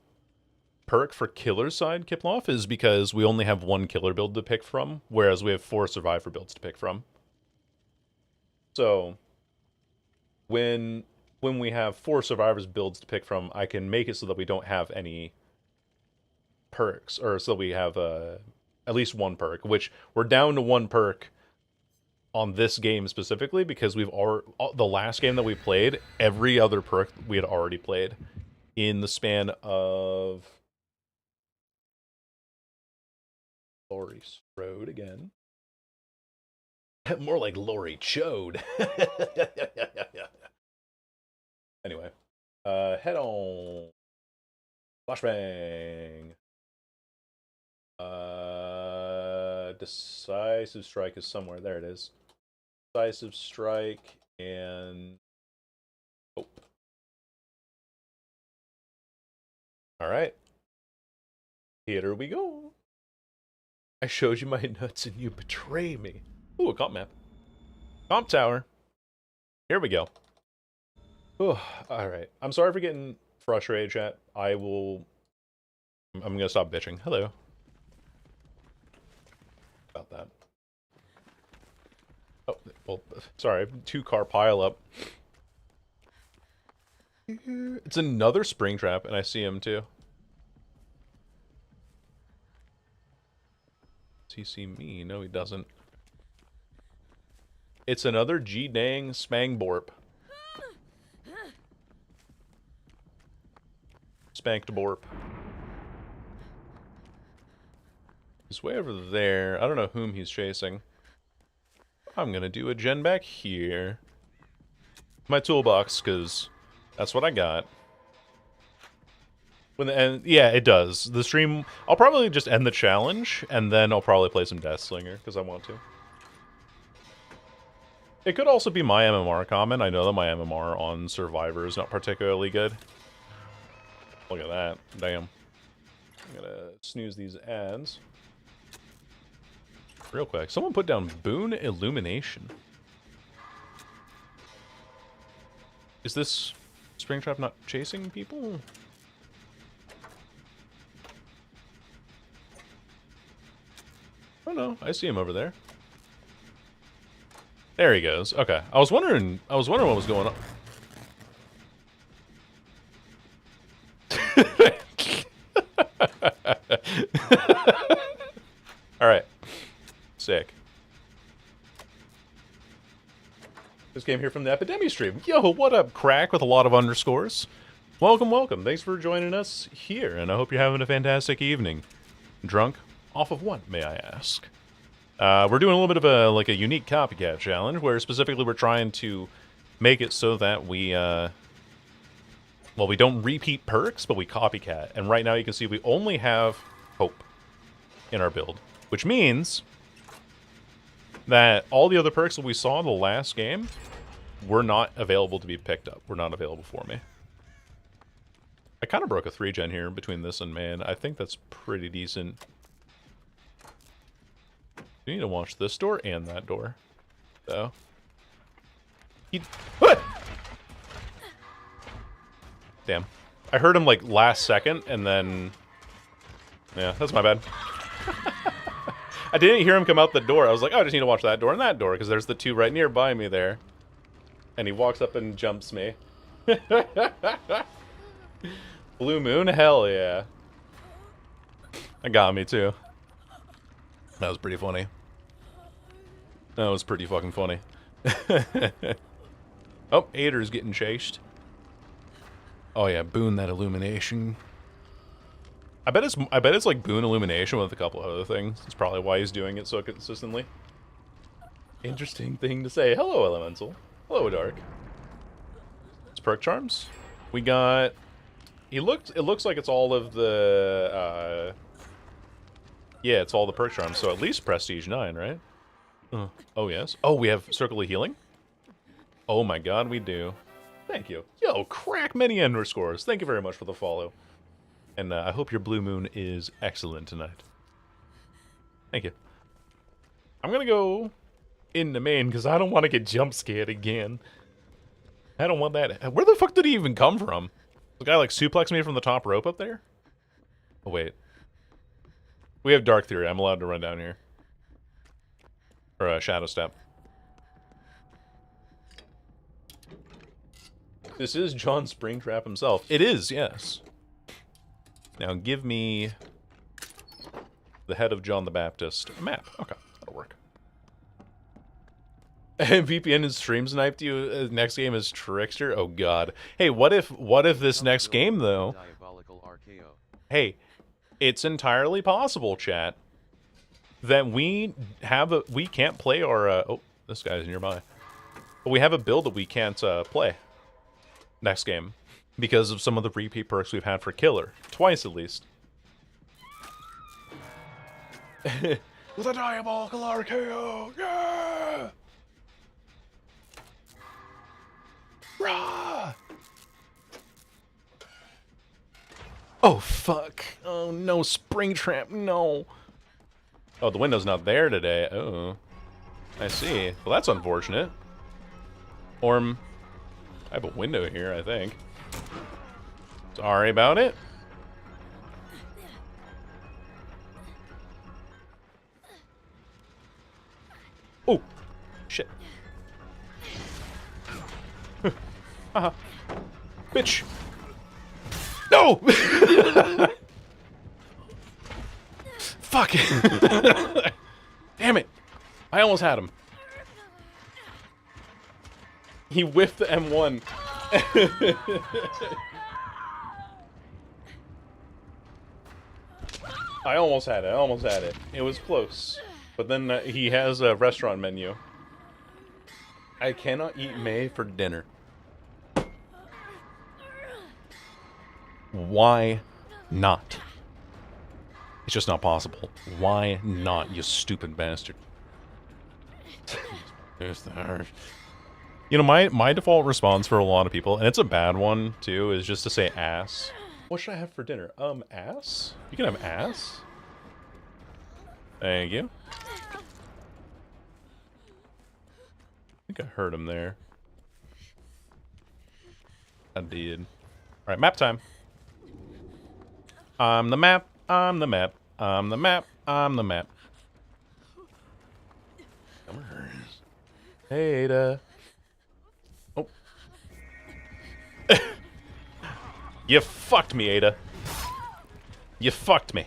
perk for killer side Kiploff is because we only have one killer build to pick from, whereas we have 4 survivor builds to pick from. So when we have 4 survivors builds to pick from, I can make it so that we don't have any perks, or so we have at least one perk, which we're down to one perk on this game specifically because we've already, the last game that we played, every other perk we had already played in the span of Lori Strode again. More like Lori Chode. Anyway, head on. Flashbang. Decisive Strike is somewhere. There it is. Decisive Strike and Hope. Alright. Here we go. I showed you my nuts and you betray me. Ooh, a comp map. Comp tower. Here we go. Ooh, alright. I'm sorry for getting frustrated, chat. I'm gonna stop bitching. Hello. About that. Oh, well, sorry. 2-car pile up. It's another spring trap, and I see him too. Does he see me? No, he doesn't. It's another G-dang Spangborp. Spanked Borp. He's way over there. I don't know whom he's chasing. I'm gonna do a gen back here. My toolbox, because that's what I got. When the end, yeah, it does. The stream, I'll probably just end the challenge, and then I'll probably play some Deathslinger, because I want to. It could also be my MMR comment. I know that my MMR on Survivor is not particularly good. Look at that. Damn. I'm gonna snooze these ads. Real quick. Someone put down Boon Illumination. Is this Springtrap not chasing people? Oh no, I see him over there. There he goes. Okay. I was wondering what was going on. Alright. Sick. Just came here from the Epidemic stream. Yo, what up, crack with a lot of underscores? Welcome, welcome. Thanks for joining us here, and I hope you're having a fantastic evening. Drunk? Off of what, may I ask? We're doing a little bit of a unique copycat challenge, where specifically we're trying to make it so that we, well, we don't repeat perks, but we copycat. And right now you can see we only have Hope in our build, which means that all the other perks that we saw in the last game were not available to be picked up. Were not available for me. I kind of broke a 3-gen here between this and man. I think that's pretty decent. You need to watch this door and that door, though. What? Damn. I heard him, like, last second, and then... Yeah, that's my bad. I didn't hear him come out the door. I was like, oh, I just need to watch that door and that door, because there's the two right nearby me there. And he walks up and jumps me. Blue moon? Hell yeah. That got me, too. That was pretty funny. That was pretty fucking funny. Oh, Ader's getting chased. Oh yeah, Boon that illumination. I bet it's like Boon illumination with a couple of other things. That's probably why he's doing it so consistently. Interesting thing to say. Hello, Elemental. Hello, Dark. It's perk charms. We got. It looks like it's all of the. Yeah, it's all the perk charms. So at least Prestige 9, right? Oh yes. Oh, we have Circle of Healing. Oh my God, we do. Thank you. Yo, crack many underscores. Thank you very much for the follow. And I hope your blue moon is excellent tonight. Thank you. I'm gonna go in the main because I don't want to get jump scared again. I don't want that. Where the fuck did he even come from? The guy like suplexed me from the top rope up there? Oh wait. We have Dark Theory. I'm allowed to run down here. Or Shadow Step. This is John Springtrap himself. It is, yes. Now give me the head of John the Baptist. A map. Okay, that'll work. VPN and stream sniped you. Next game is Trickster. Oh God. Hey, what if this next game though? Hey, it's entirely possible, chat, that we can't play our. Oh, this guy's nearby. But we have a build that we can't play next game because of some of the repeat perks we've had for Killer. Twice at least. With a diabolical RKO! Yeah! Rah! Oh, fuck. Oh, no, Springtrap, no. Oh, the window's not there today. Oh. I see. Well, that's unfortunate. Orm. I have a window here, I think. Sorry about it. Oh, shit. Haha. Bitch! No! Fuck! Damn it! I almost had him. He whiffed the M1. I almost had it. It was close. But then he has a restaurant menu. I cannot eat May for dinner. Why not? It's just not possible. Why not, you stupid bastard? There's the heart. You know, my default response for a lot of people, and it's a bad one too, is just to say ass. What should I have for dinner? Ass? You can have ass. Thank you. I think I heard him there. I did. Alright, map time. I'm the map. I'm the map. I'm the map. I'm the map. Come on. Hey, Ada. Oh. You fucked me, Ada. You fucked me.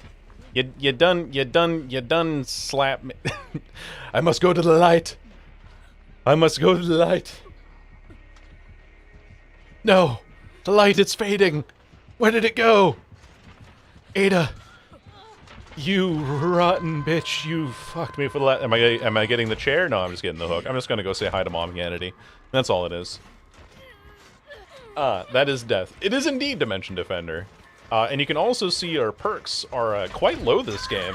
You done slapped me. I must go to the light. I must go to the light. No. The light, it's fading. Where did it go? Ada. You rotten bitch. You fucked me for the last... Am I getting the chair? No, I'm just getting the hook. I'm just gonna go say hi to Mom Kennedy. That's all it is. That is death. It is indeed Dimension Defender. And you can also see our perks are quite low this game.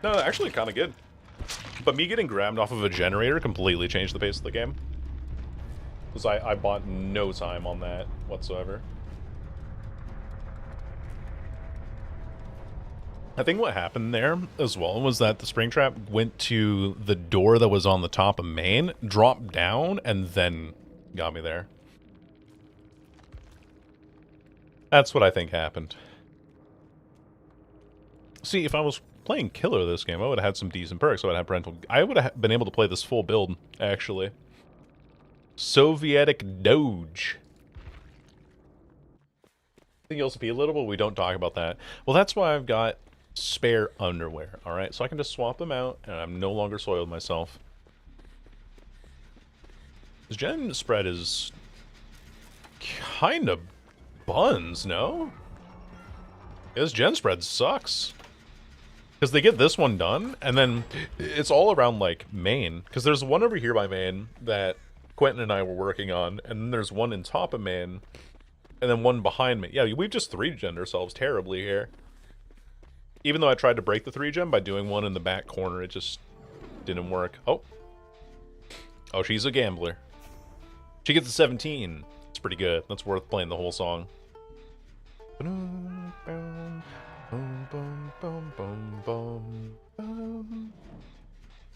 No, actually kind of good. But me getting grabbed off of a generator completely changed the pace of the game. Because I bought no time on that whatsoever. I think what happened there as well was that the Springtrap went to the door that was on the top of main, dropped down, and then got me there. That's what I think happened. See, if I was playing killer this game, I would have had some decent perks. I would have been able to play this full build, actually. Sovietic Doge. I think you'll be a little, but we don't talk about that. Well, that's why I've got spare underwear, alright? So I can just swap them out, and I'm no longer soiled myself. This gen spread is kind of buns, no? This gen spread sucks. Because they get this one done, and then it's all around, like, main. Because there's one over here by main that Quentin and I were working on, and then there's one in top of main, and then one behind me. Yeah, we've just 3-gen'd ourselves terribly here. Even though I tried to break the 3-gen by doing one in the back corner, it just didn't work. Oh. Oh, she's a gambler. She gets a 17. It's pretty good. That's worth playing the whole song.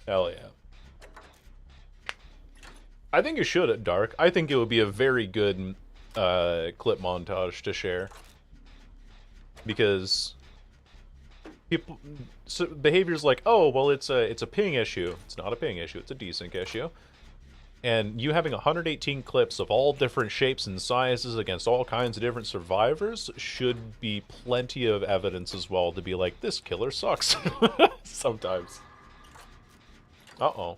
Hell yeah. I think you should at Dark. I think it would be a very good clip montage to share. Because people, behavior's like, oh, well, it's a ping issue. It's not a ping issue. It's a desync issue. And you having 118 clips of all different shapes and sizes against all kinds of different survivors should be plenty of evidence as well to be like, this killer sucks. Sometimes. Uh-oh.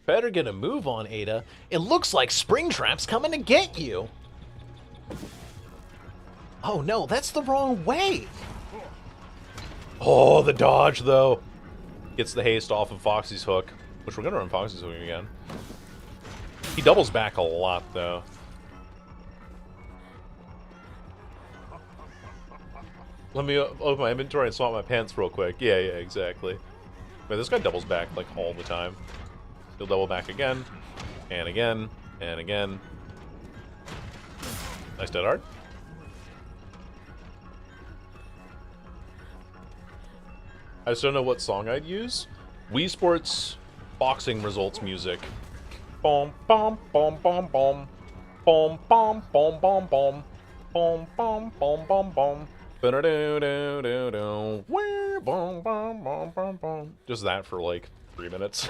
Better get a move on, Ada. It looks like Springtrap's coming to get you. Oh no, that's the wrong way. Oh, the dodge, though. Gets the haste off of Foxy's hook, which we're going to run Foxy's hook again. He doubles back a lot, though. Let me open my inventory and swap my pants real quick. Yeah, exactly. Man, this guy doubles back, like, all the time. He'll double back again, and again, and again. Nice dead hard. I just don't know what song I'd use. Wii Sports boxing results music. Bom bom bom bom bom. Bom bom bom bom bom. Bom bom bom bom bom. Ba-da-do-do-do-do. Wee bom bom bom bom bom. Just that for like 3 minutes.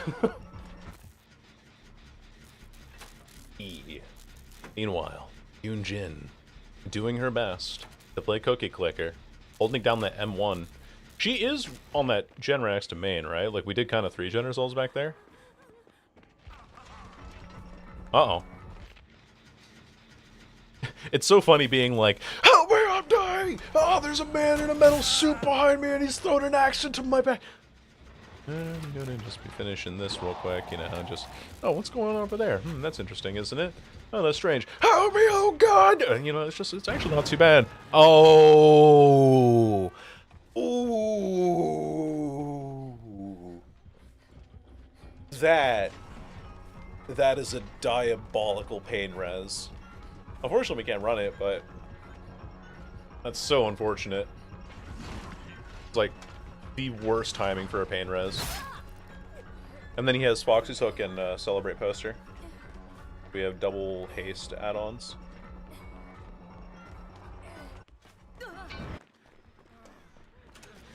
Meanwhile, Yoonjin doing her best to play Cookie Clicker, holding down the M1. She is on that Genera X to main, right? Like, we did kind of 3 gen results back there. Uh-oh. It's so funny being like, help me, I'm dying! Oh, there's a man in a metal suit behind me and he's throwing an axe into my back. I'm gonna just be finishing this real quick, you know, just, oh, what's going on over there? That's interesting, isn't it? Oh, that's strange. Help me, oh god! You know, it's actually not too bad. Oh! Ooh! That is a diabolical pain res. Unfortunately, we can't run it, but that's so unfortunate. It's like the worst timing for a pain res. And then he has Foxy's Hook and Celebrate Poster. We have double haste add-ons.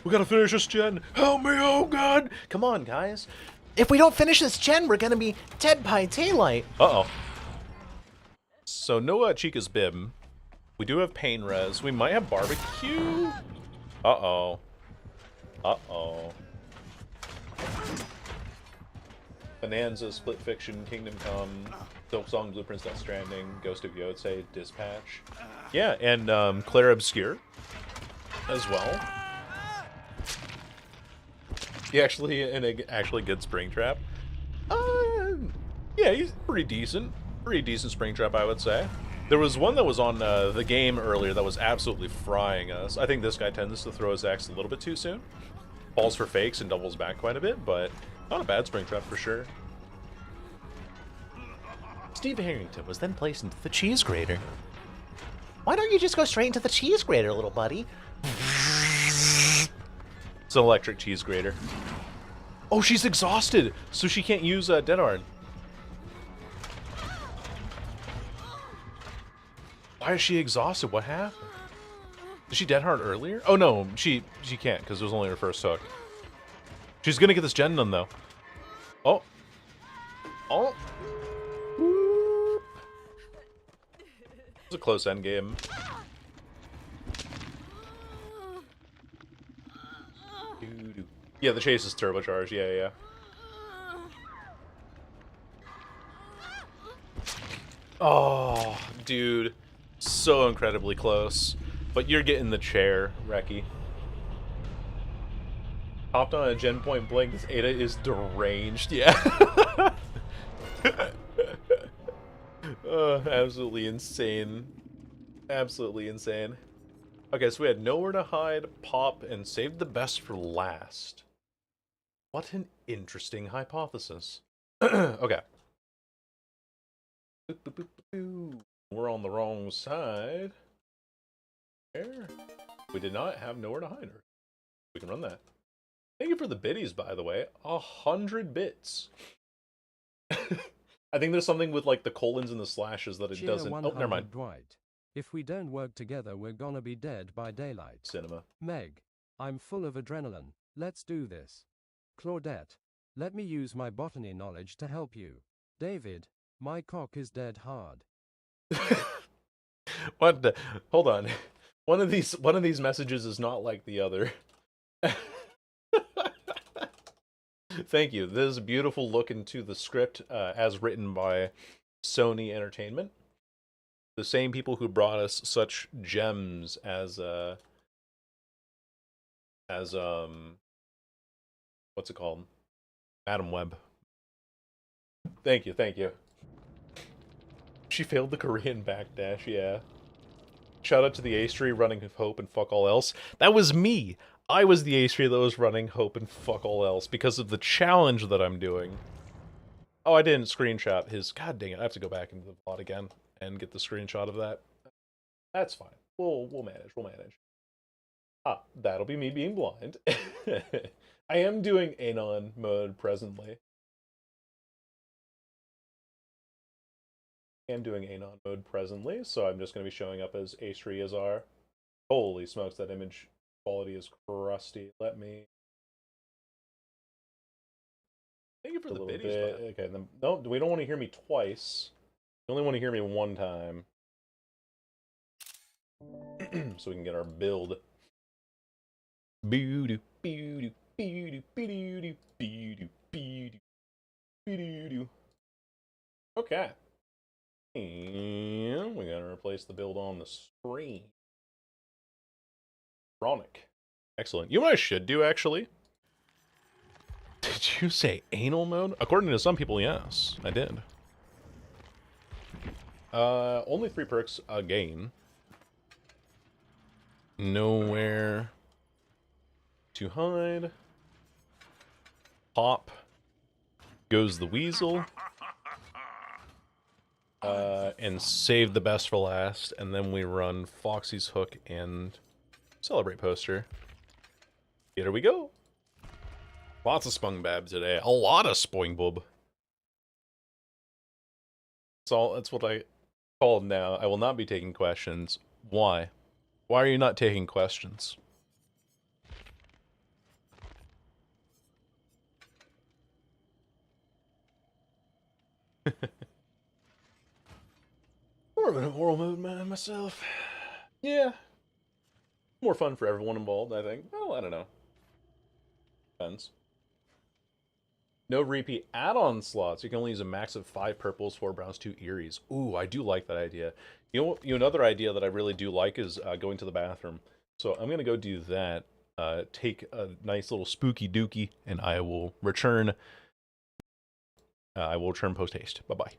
We gotta finish this gen. Help me, oh god! Come on, guys. If we don't finish this gen, we're gonna be dead by daylight. Uh-oh. So no Chica's Bib. We do have Pain Res. We might have Barbecue. Uh-oh. Uh-oh. Bonanza, Split Fiction, Kingdom Come, Silk Song, Blueprints, Death Stranding, Ghost of Yotze, Dispatch. Yeah, and Claire Obscure as well. He actually in a actually good Springtrap. Yeah, he's pretty decent. Pretty decent Springtrap, I would say. There was one that was on the game earlier that was absolutely frying us. I think this guy tends to throw his axe a little bit too soon. Falls for fakes and doubles back quite a bit, but not a bad Springtrap for sure. Steve Harrington was then placed into the cheese grater. Why don't you just go straight into the cheese grater, little buddy? It's an electric cheese grater. Oh, she's exhausted, so she can't use Dead Hard. Why is she exhausted? What happened? Did she Dead Hard earlier? Oh no, she can't because it was only her first hook. She's gonna get this gen done though. Oh. Oh. Whoop. It was a close end game. Yeah, the chase is turbocharged. Yeah, yeah. Oh, dude. So incredibly close. But you're getting the chair, Reki. Hopped on a gen point blank. This Ada is deranged. Yeah. Absolutely insane. Absolutely insane. Okay, so we had Nowhere to Hide, Pop, and Saved the Best for last. What an interesting hypothesis. Okay. We're on the wrong side. There. We did not have Nowhere to Hide. We can run that. Thank you for the biddies, by the way. 100 bits. I think there's something with like the colons and the slashes that it doesn't. Oh, never mind. Dwight. If we don't work together, we're gonna be dead by daylight. Cinema. Meg, I'm full of adrenaline. Let's do this. Claudette, let me use my botany knowledge to help you. David, my cock is dead hard. What the? Hold on. One of these messages is not like the other. Thank you. This is a beautiful look into the script as written by Sony Entertainment. The same people who brought us such gems as what's it called? Madam Web. Thank you, thank you. She failed the Korean backdash, yeah. Shout out to the ace tree running Hope and fuck all else. That was me! I was the ace tree that was running Hope and fuck all else because of the challenge that I'm doing. Oh, I didn't screenshot his... God dang it, I have to go back into the plot again and get the screenshot of that. That's fine. We'll manage, we'll manage. Ah, that'll be me being blind. I am doing Anon mode presently. I am doing Anon mode presently, so I'm just going to be showing up as Ace3 as our... Holy smokes, that image quality is crusty. Let me... Thank you for the bit. Okay, then, no, we don't want to hear me twice. You only want to hear me one time. so we can get our build. Boo-doo, boo-doo, boo-doo, boo-doo, boo-doo, boo-doo, boo-doo. Okay. And we gotta replace the build on the screen. Chronic. Excellent. You know what I should do, actually? Did you say anal mode? According to some people, yes. I did. Only 3 perks again. Nowhere to hide. Pop. Goes the weasel. And save the best for last. And then we run Foxy's Hook and Celebrate poster. Here we go. Lots of Spongebob today. A lot of Spoingbob. So that's what I call him now. I will not be taking questions. Why? Why are you not taking questions? More of an oral mode man myself. Yeah. More fun for everyone involved, I think. Well, I don't know. Depends. No repeat add-on slots. You can only use a max of 5 purples, 4 browns, 2 Eries. Ooh, I do like that idea. You know, another idea that I really do like is going to the bathroom. So I'm gonna go do that. Take a nice little spooky dookie, and I will return. I will return post haste. Bye bye.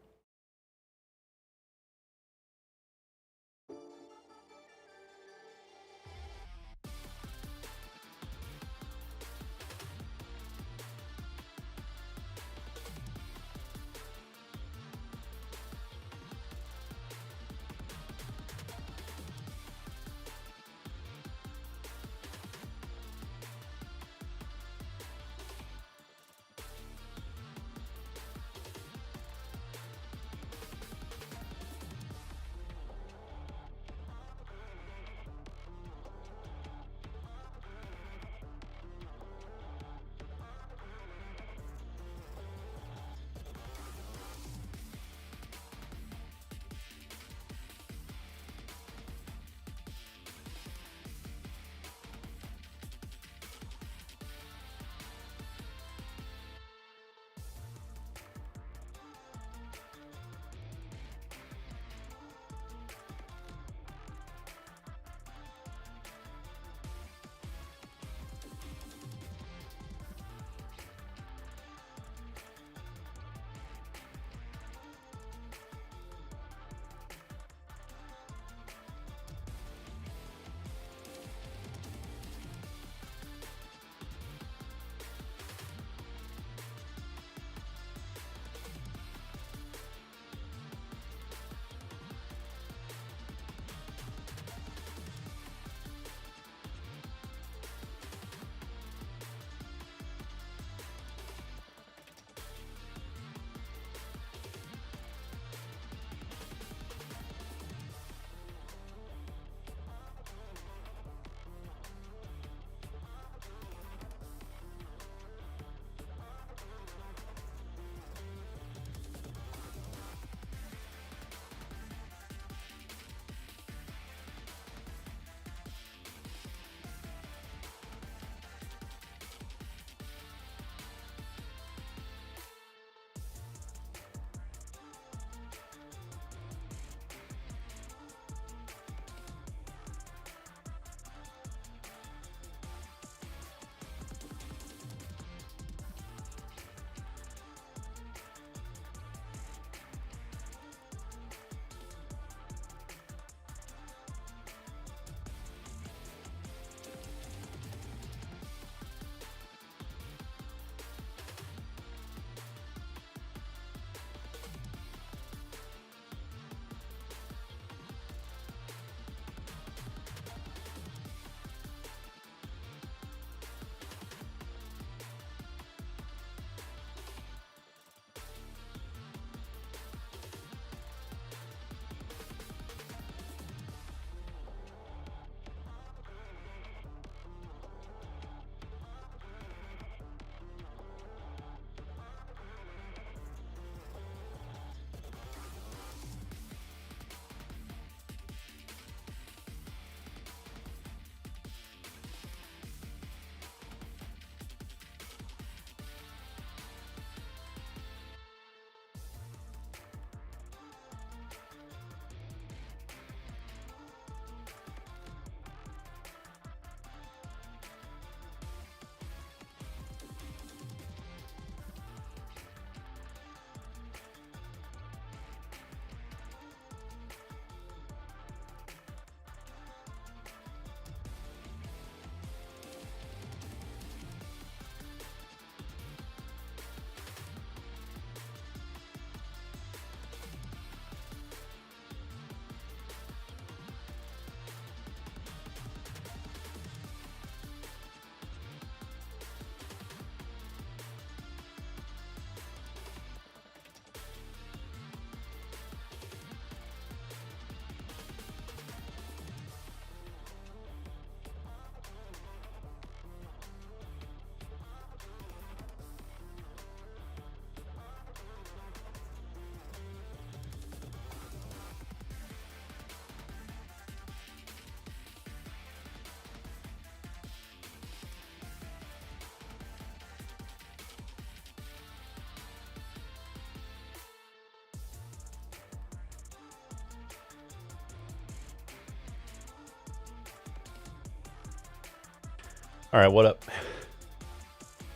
All right, what up?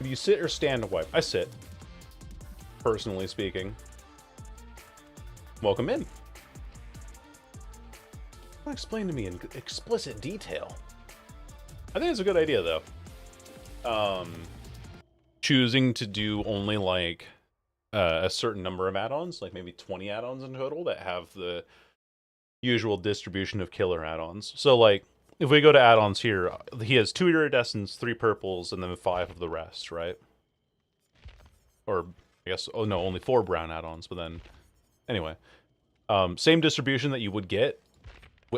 Do you sit or stand to wipe? I sit. Personally speaking. Welcome in. Explain to me in explicit detail. I think it's a good idea, though. Choosing to do only, like, a certain number of add-ons, like maybe 20 add-ons in total that have the usual distribution of killer add-ons. So, like, if we go to add-ons here, he has 2 iridescents, 3 purples, and then 5 of the rest, right? Or, I guess, oh no, only 4 brown add-ons, but then, anyway. Same distribution that you would get.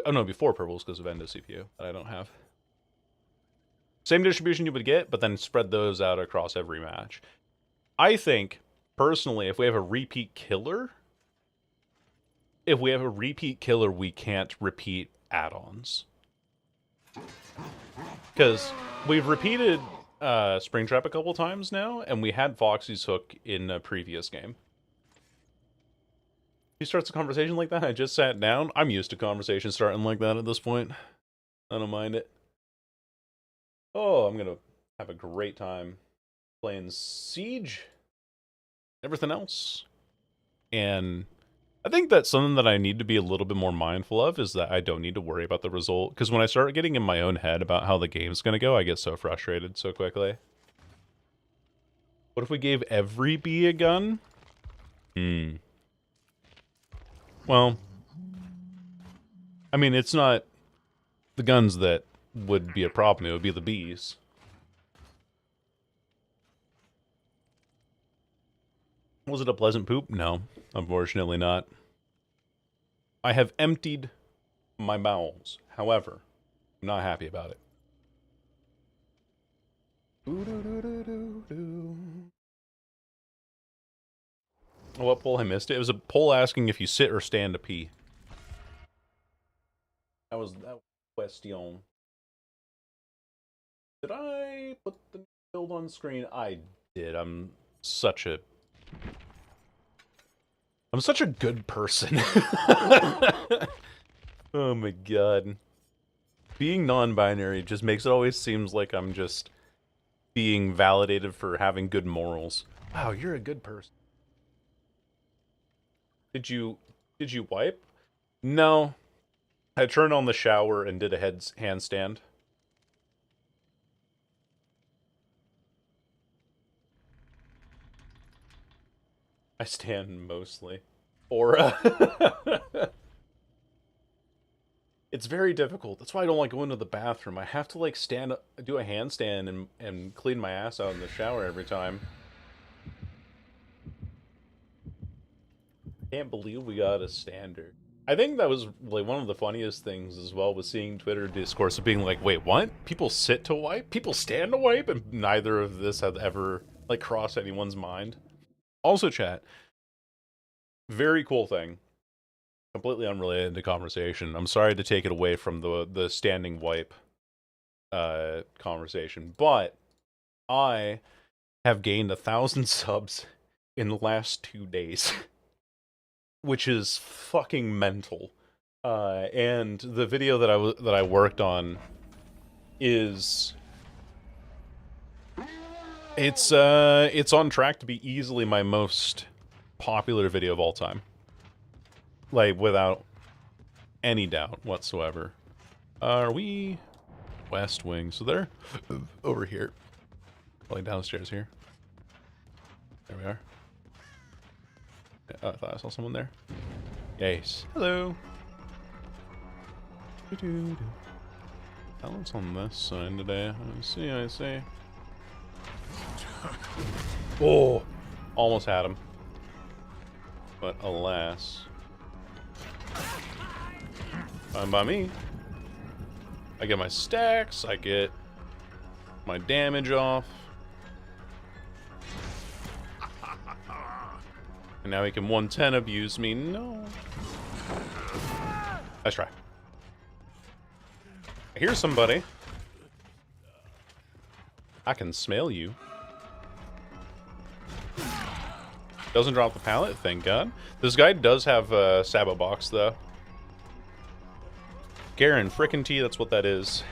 Oh no, it'd be 4 purples because of Endo CPU that I don't have. Same distribution you would get, but then spread those out across every match. I think, personally, if we have a repeat killer, we can't repeat add-ons. Because we've repeated Springtrap a couple times now, and we had Foxy's Hook in a previous game. He starts a conversation like that, I just sat down. I'm used to conversations starting like that at this point. I don't mind it. Oh, I'm gonna have a great time playing Siege. Everything else. And I think that's something that I need to be a little bit more mindful of, is that I don't need to worry about the result. Because when I start getting in my own head about how the game's gonna go, I get so frustrated so quickly. What if we gave every bee a gun? Well, I mean, it's not the guns that would be a problem, it would be the bees. Was it a pleasant poop? No, unfortunately not. I have emptied my bowels. However, I'm not happy about it. What poll? I missed it. It was a poll asking if you sit or stand to pee. That was question. Did I put the build on screen? I did. I'm such a good person. Oh my god. Being non-binary just makes it always seems like I'm just being validated for having good morals. Wow, you're a good person. Did you wipe? No. I turned on the shower and did a handstand. I stand mostly. Or it's very difficult. That's why I don't like going to the bathroom. I have to like stand up, do a handstand and clean my ass out in the shower every time. Can't believe we got a standard. I think that was like one of the funniest things as well, was seeing Twitter discourse of being like, wait, what? People sit to wipe? People stand to wipe? And neither of this had ever like crossed anyone's mind. Also, chat, very cool thing, completely unrelated to conversation. I'm sorry to take it away from the standing wipe conversation, but I have gained 1,000 subs in the last 2 days. Which is fucking mental. And the video that I worked on is it's on track to be easily my most popular video of all time. Like without any doubt whatsoever. Are we West Wing? So they're over here. Probably downstairs here. There we are. Oh, I thought I saw someone there. Yes. Hello. Talent's on this side today. I see. Oh! Almost had him. But alas. Fine by me. I get my stacks, I get my damage off. And now he can 110 abuse me. No. Nice try. I hear somebody. I can smell you. Doesn't drop the pallet, thank God. This guy does have a Sabo box, though. Garen, frickin' T, that's what that is.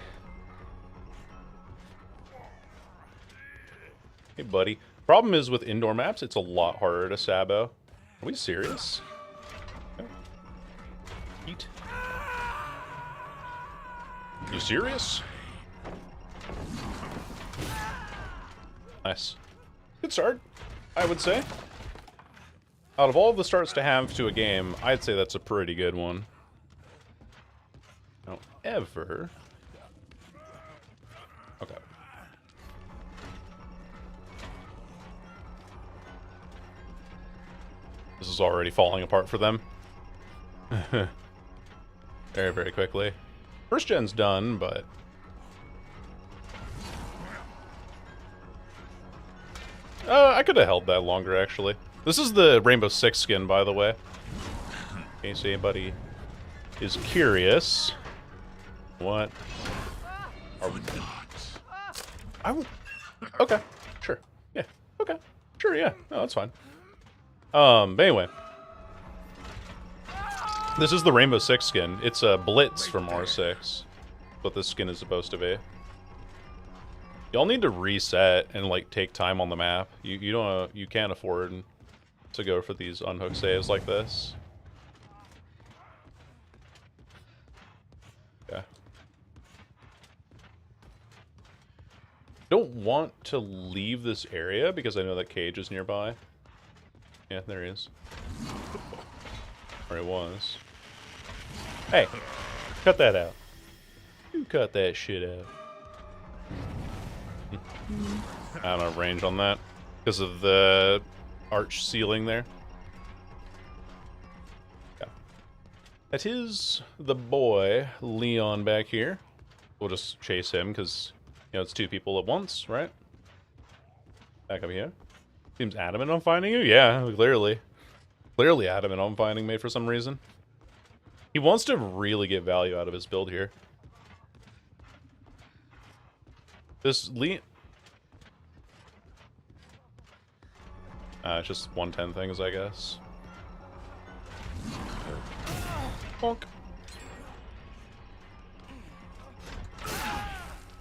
Hey, buddy. Problem is with indoor maps, it's a lot harder to sabo. Are we serious? Okay. Eat. You serious? Nice. Good start, I would say. Out of all the starts to have to a game, I'd say that's a pretty good one. However... Okay. This is already falling apart for them. Very, very quickly. First gen's done, but... I could have held that longer, actually. This is the Rainbow Six skin, by the way. In case anybody is curious. What? Are we... Okay, sure. Yeah, okay. Sure, yeah. No, that's fine. But anyway. This is the Rainbow Six skin. It's a Blitz from R6. What this skin is supposed to be. Y'all need to reset and like take time on the map. You can't afford to go for these unhooked saves like this. Yeah. Don't want to leave this area because I know that cage is nearby. Yeah, there he is. Or he was. Hey, cut that out. You cut that shit out. I don't have range on that because of the arch ceiling there. Yeah. That is the boy, Leon, back here. We'll just chase him because, you know, it's two people at once, right? Back up here. Seems adamant on finding you? Yeah, clearly. Clearly adamant on finding me for some reason. He wants to really get value out of his build here. This Leon... it's just 110 things, I guess. Bonk.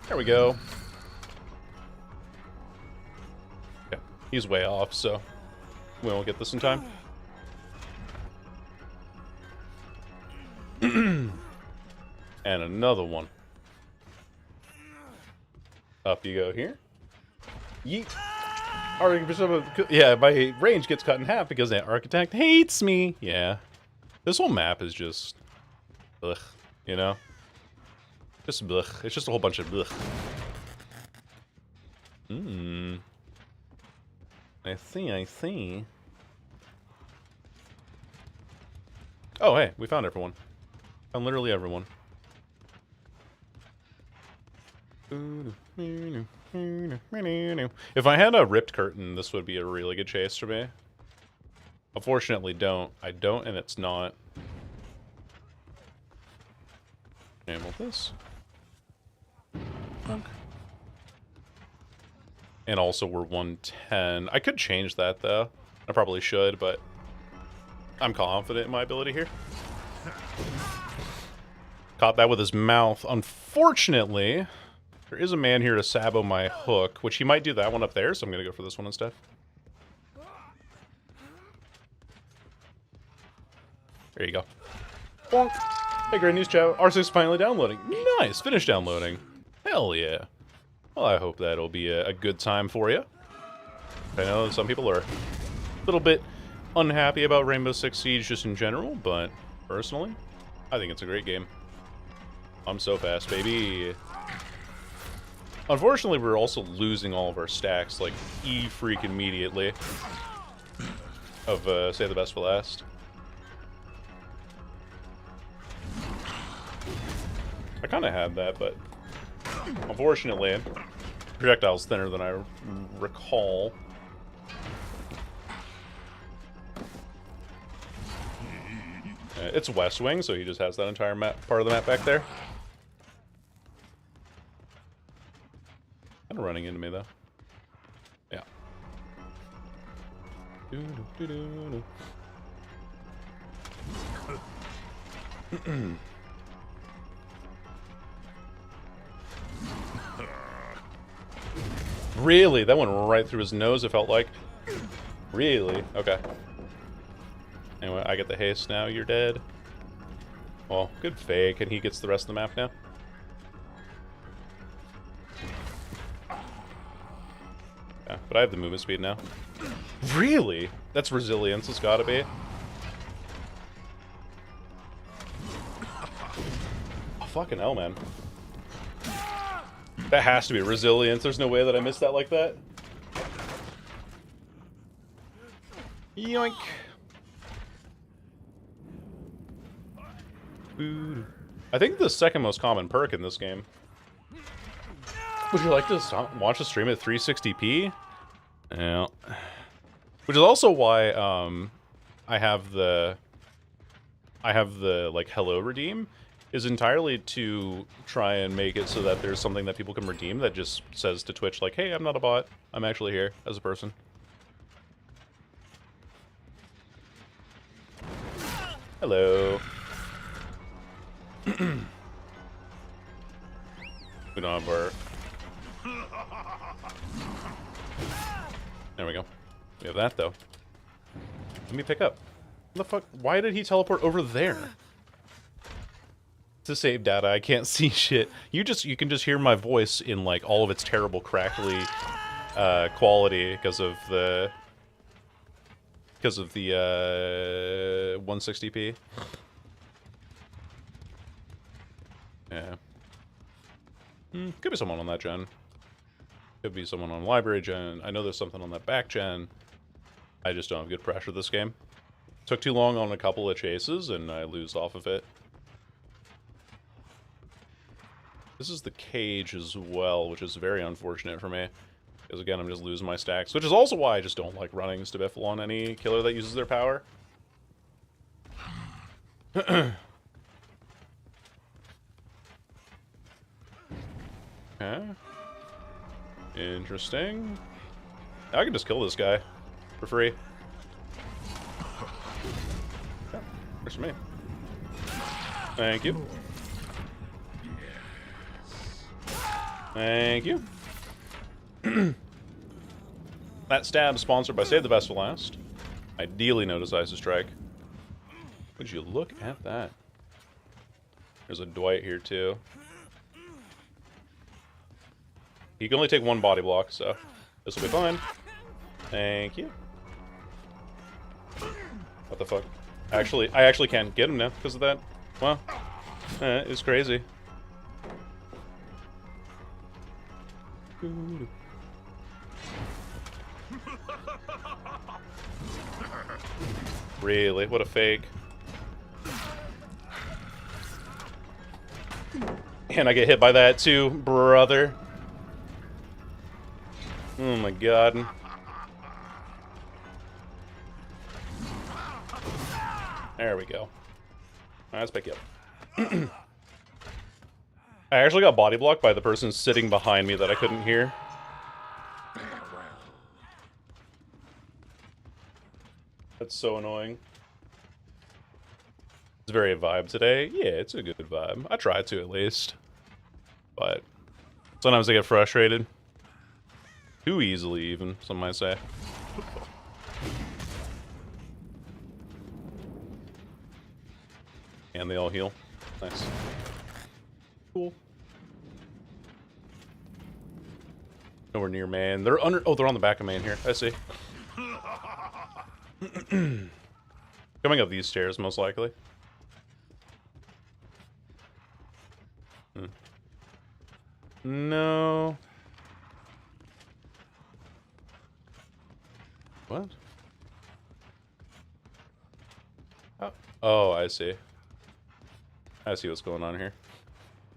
There we go. Yeah, he's way off, so we won't get this in time. And another one. Up you go here. Yeet. Yeah, my range gets cut in half because that architect hates me. Yeah. This whole map is just... ugh, you know? Just blech. It's just a whole bunch of blech. I see. Oh, hey, we found everyone. Found literally everyone. If I had a ripped curtain, this would be a really good chase for me. Unfortunately, I don't, and it's not. Enable this. And also, we're 110. I could change that, though. I probably should, but I'm confident in my ability here. Caught that with his mouth. Unfortunately, there is a man here to sabo my hook, which he might do that one up there, so I'm going to go for this one instead. There you go. Bonk. Hey, great news, chat. R6 is finally downloading. Nice. Finished downloading. Hell yeah. Well, I hope that'll be a good time for you. I know some people are a little bit unhappy about Rainbow Six Siege just in general, but personally, I think it's a great game. I'm so fast, baby. Unfortunately, we're also losing all of our stacks, like, freak immediately. Of, say the best for last. I kind of had that, but unfortunately, projectile's thinner than I recall. It's West Wing, so he just has that entire map, part of the map back there. Kind of running into me, though. Yeah. Really? That went right through his nose, it felt like. Really? Okay. Anyway, I get the haste now. You're dead. Well, good fake, and he gets the rest of the map now. Yeah, but I have the movement speed now. Really? That's resilience, it's gotta be. Oh, fucking hell, man. That has to be resilience. There's no way that I missed that like that. Yoink. Ooh. I think the second most common perk in this game. Would you like to watch the stream at 360p? Yeah. Which is also why I have the like hello redeem is entirely to try and make it so that there's something that people can redeem that just says to Twitch like, hey, I'm not a bot. I'm actually here as a person. Hello. We don't have our... There we go. We have that, though. Let me pick up. What the fuck? Why did he teleport over there? To save data, I can't see shit. You can just hear my voice in, like, all of its terrible crackly quality because of the 160p. Yeah. Could be someone on that gen. Could be someone on library gen. I know there's something on that back gen. I just don't have good pressure this game. Took too long on a couple of chases, and I lose off of it. This is the cage as well, which is very unfortunate for me. Because again, I'm just losing my stacks. Which is also why I just don't like running Stabiffle on any killer that uses their power. Okay. Interesting. I can just kill this guy for free. Yeah, works for me. Thank you. Thank you. That stab sponsored by Save the Best for Last. Ideally no Decisive Strike. Would you look at that? There's a Dwight here too. He can only take one body block, so this will be fine. Thank you. What the fuck? I actually can't get him now because of that. Wow. It's crazy. Really? What a fake. And I get hit by that too, brother. Oh my god. There we go. Let's pick you up. I actually got body blocked by the person sitting behind me that I couldn't hear. That's so annoying. It's very a vibe today. Yeah, it's a good vibe. I try to at least. But sometimes I get frustrated. Too easily, even, some might say. And they all heal. Nice. Cool. Nowhere near main. They're under. Oh, they're on the back of main here. I see. Coming up these stairs, most likely. No. What? Oh, I see. I see what's going on here.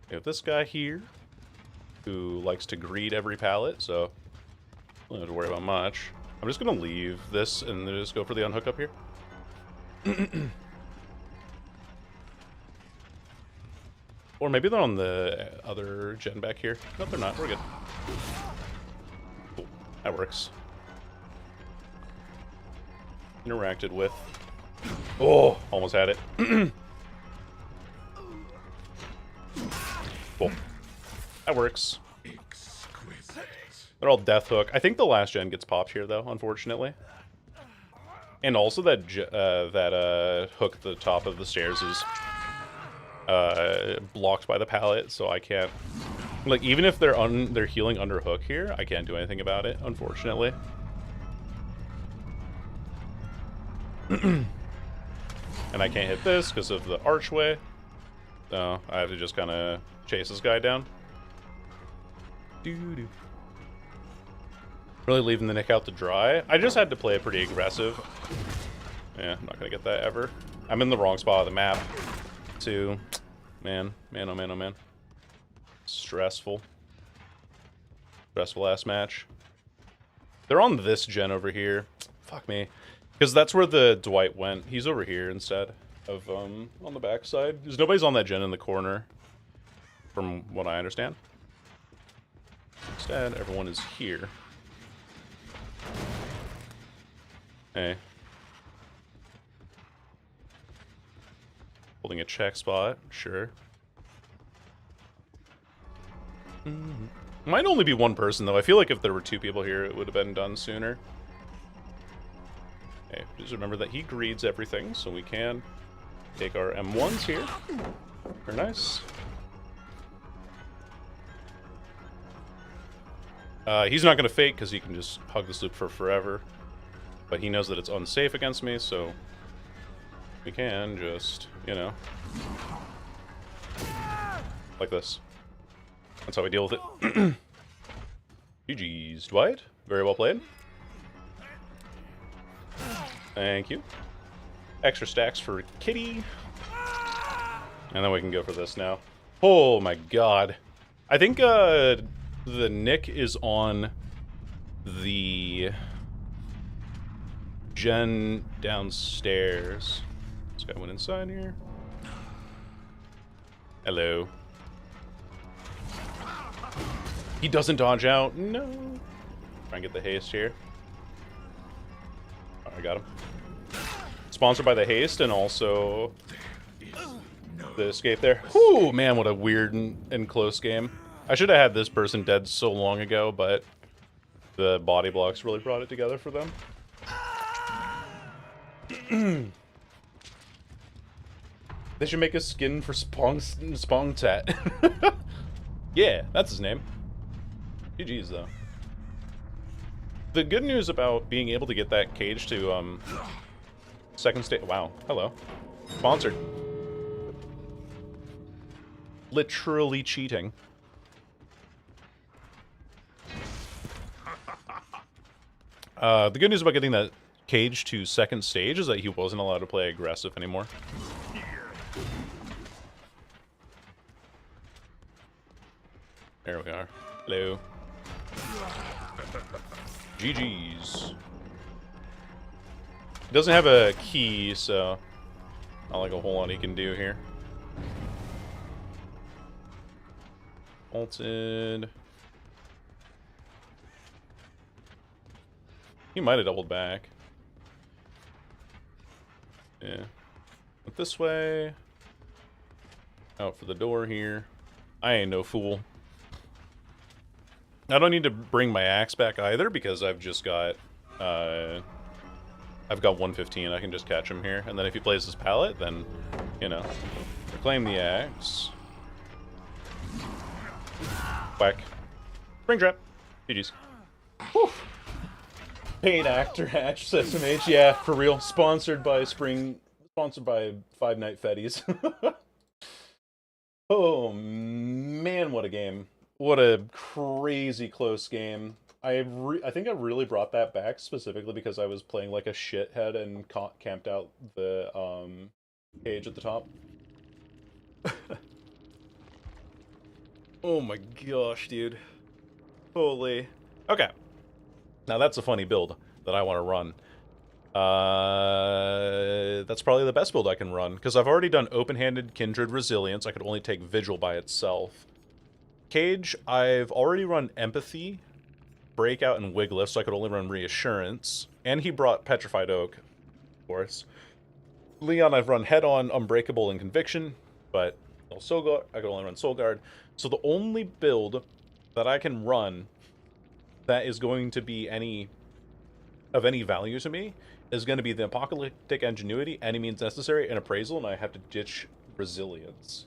We have this guy here who likes to greet every pallet, so I don't have to worry about much. I'm just gonna leave this and then just go for the unhook up here. Or maybe they're on the other gen back here. Nope, they're not. We're good. Cool. That works. Interacted with. Oh, almost had it. Cool. That works. Exquisite. They're all death hook. I think the last gen gets popped here, though, unfortunately. And also that hook at the top of the stairs is blocked by the pallet, so I can't... Like, even if they're healing under hook here, I can't do anything about it, unfortunately. And I can't hit this because of the archway. So I have to just kind of chase this guy down. Doo-doo. Really leaving the Nick out to dry. I just had to play it pretty aggressive. Yeah, I'm not going to get that ever. I'm in the wrong spot of the map, too. Man, oh man, oh man. Stressful. Stressful ass match. They're on this gen over here. Fuck me. Because that's where the Dwight went. He's over here instead of on the backside. There's nobody's on that gen in the corner, from what I understand. Instead, everyone is here. Hey. Holding a check spot, sure. Might only be one person, though. I feel like if there were two people here, it would have been done sooner. Okay, just remember that he greeds everything, so we can take our M1s here. Very nice. He's not going to fake, because he can just hug this loop for forever. But he knows that it's unsafe against me, so we can just, you know, like this. That's how we deal with it. GG's, Dwight. Very well played. Thank you. Extra stacks for Kitty. And then we can go for this now. Oh my god. I think the Nick is on the gen downstairs. This guy went inside here. Hello. He doesn't dodge out. No. Try and get the haste here. Oh, I got him. Sponsored by the haste and also the escape there. Whew, man, what a weird and close game. I should have had this person dead so long ago, but the body blocks really brought it together for them. They should make a skin for Spongtat. Yeah, that's his name. GG's, though. The good news about being able to get that cage to, second stage... Wow, hello. Sponsored. Literally cheating. The good news about getting that cage to second stage is that he wasn't allowed to play aggressive anymore. There we are. Hello. GG's. He doesn't have a key, so not like a whole lot he can do here. Ulted. He might have doubled back. Yeah. Went this way. Out for the door here. I ain't no fool. I don't need to bring my axe back either because I've just got, I've got 115. I can just catch him here. And then if he plays his pallet, then, you know, reclaim the axe. Whack. Spring trap. GG's. Whew. Paid actor hatch, Sesame H. Yeah, for real. Sponsored by Five Night Fetties. Oh, man, what a game. What a crazy close game. I think I really brought that back specifically because I was playing like a shithead and camped out the cage at the top. Oh my gosh, dude. Holy. Okay. Now that's a funny build that I want to run. That's probably the best build I can run because I've already done open-handed Kindred Resilience. I could only take Vigil by itself. Cage, I've already run Empathy, Breakout, and Wiglift, so I could only run Reassurance. And he brought Petrified Oak, of course. Leon, I've run Head-On, Unbreakable, and Conviction, but no Soul Guard. I could only run Soul Guard. So the only build that I can run that is going to be of any value to me is going to be the apocalyptic ingenuity, any means necessary, and appraisal, and I have to ditch resilience.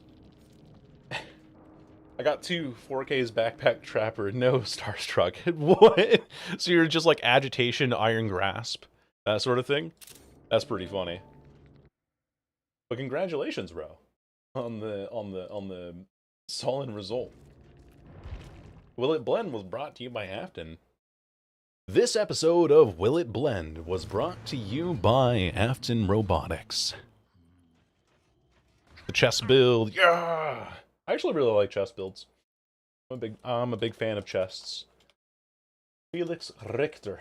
I got 2 4Ks backpack trapper, no starstruck. What? So you're just like agitation, iron grasp, that sort of thing? That's pretty funny. But congratulations, bro, on the solid result. Will It Blend was brought to you by Afton. This episode of Will It Blend was brought to you by Afton Robotics. The chest build, yeah! I actually really like chest builds. I'm a big fan of chests. Felix Richter.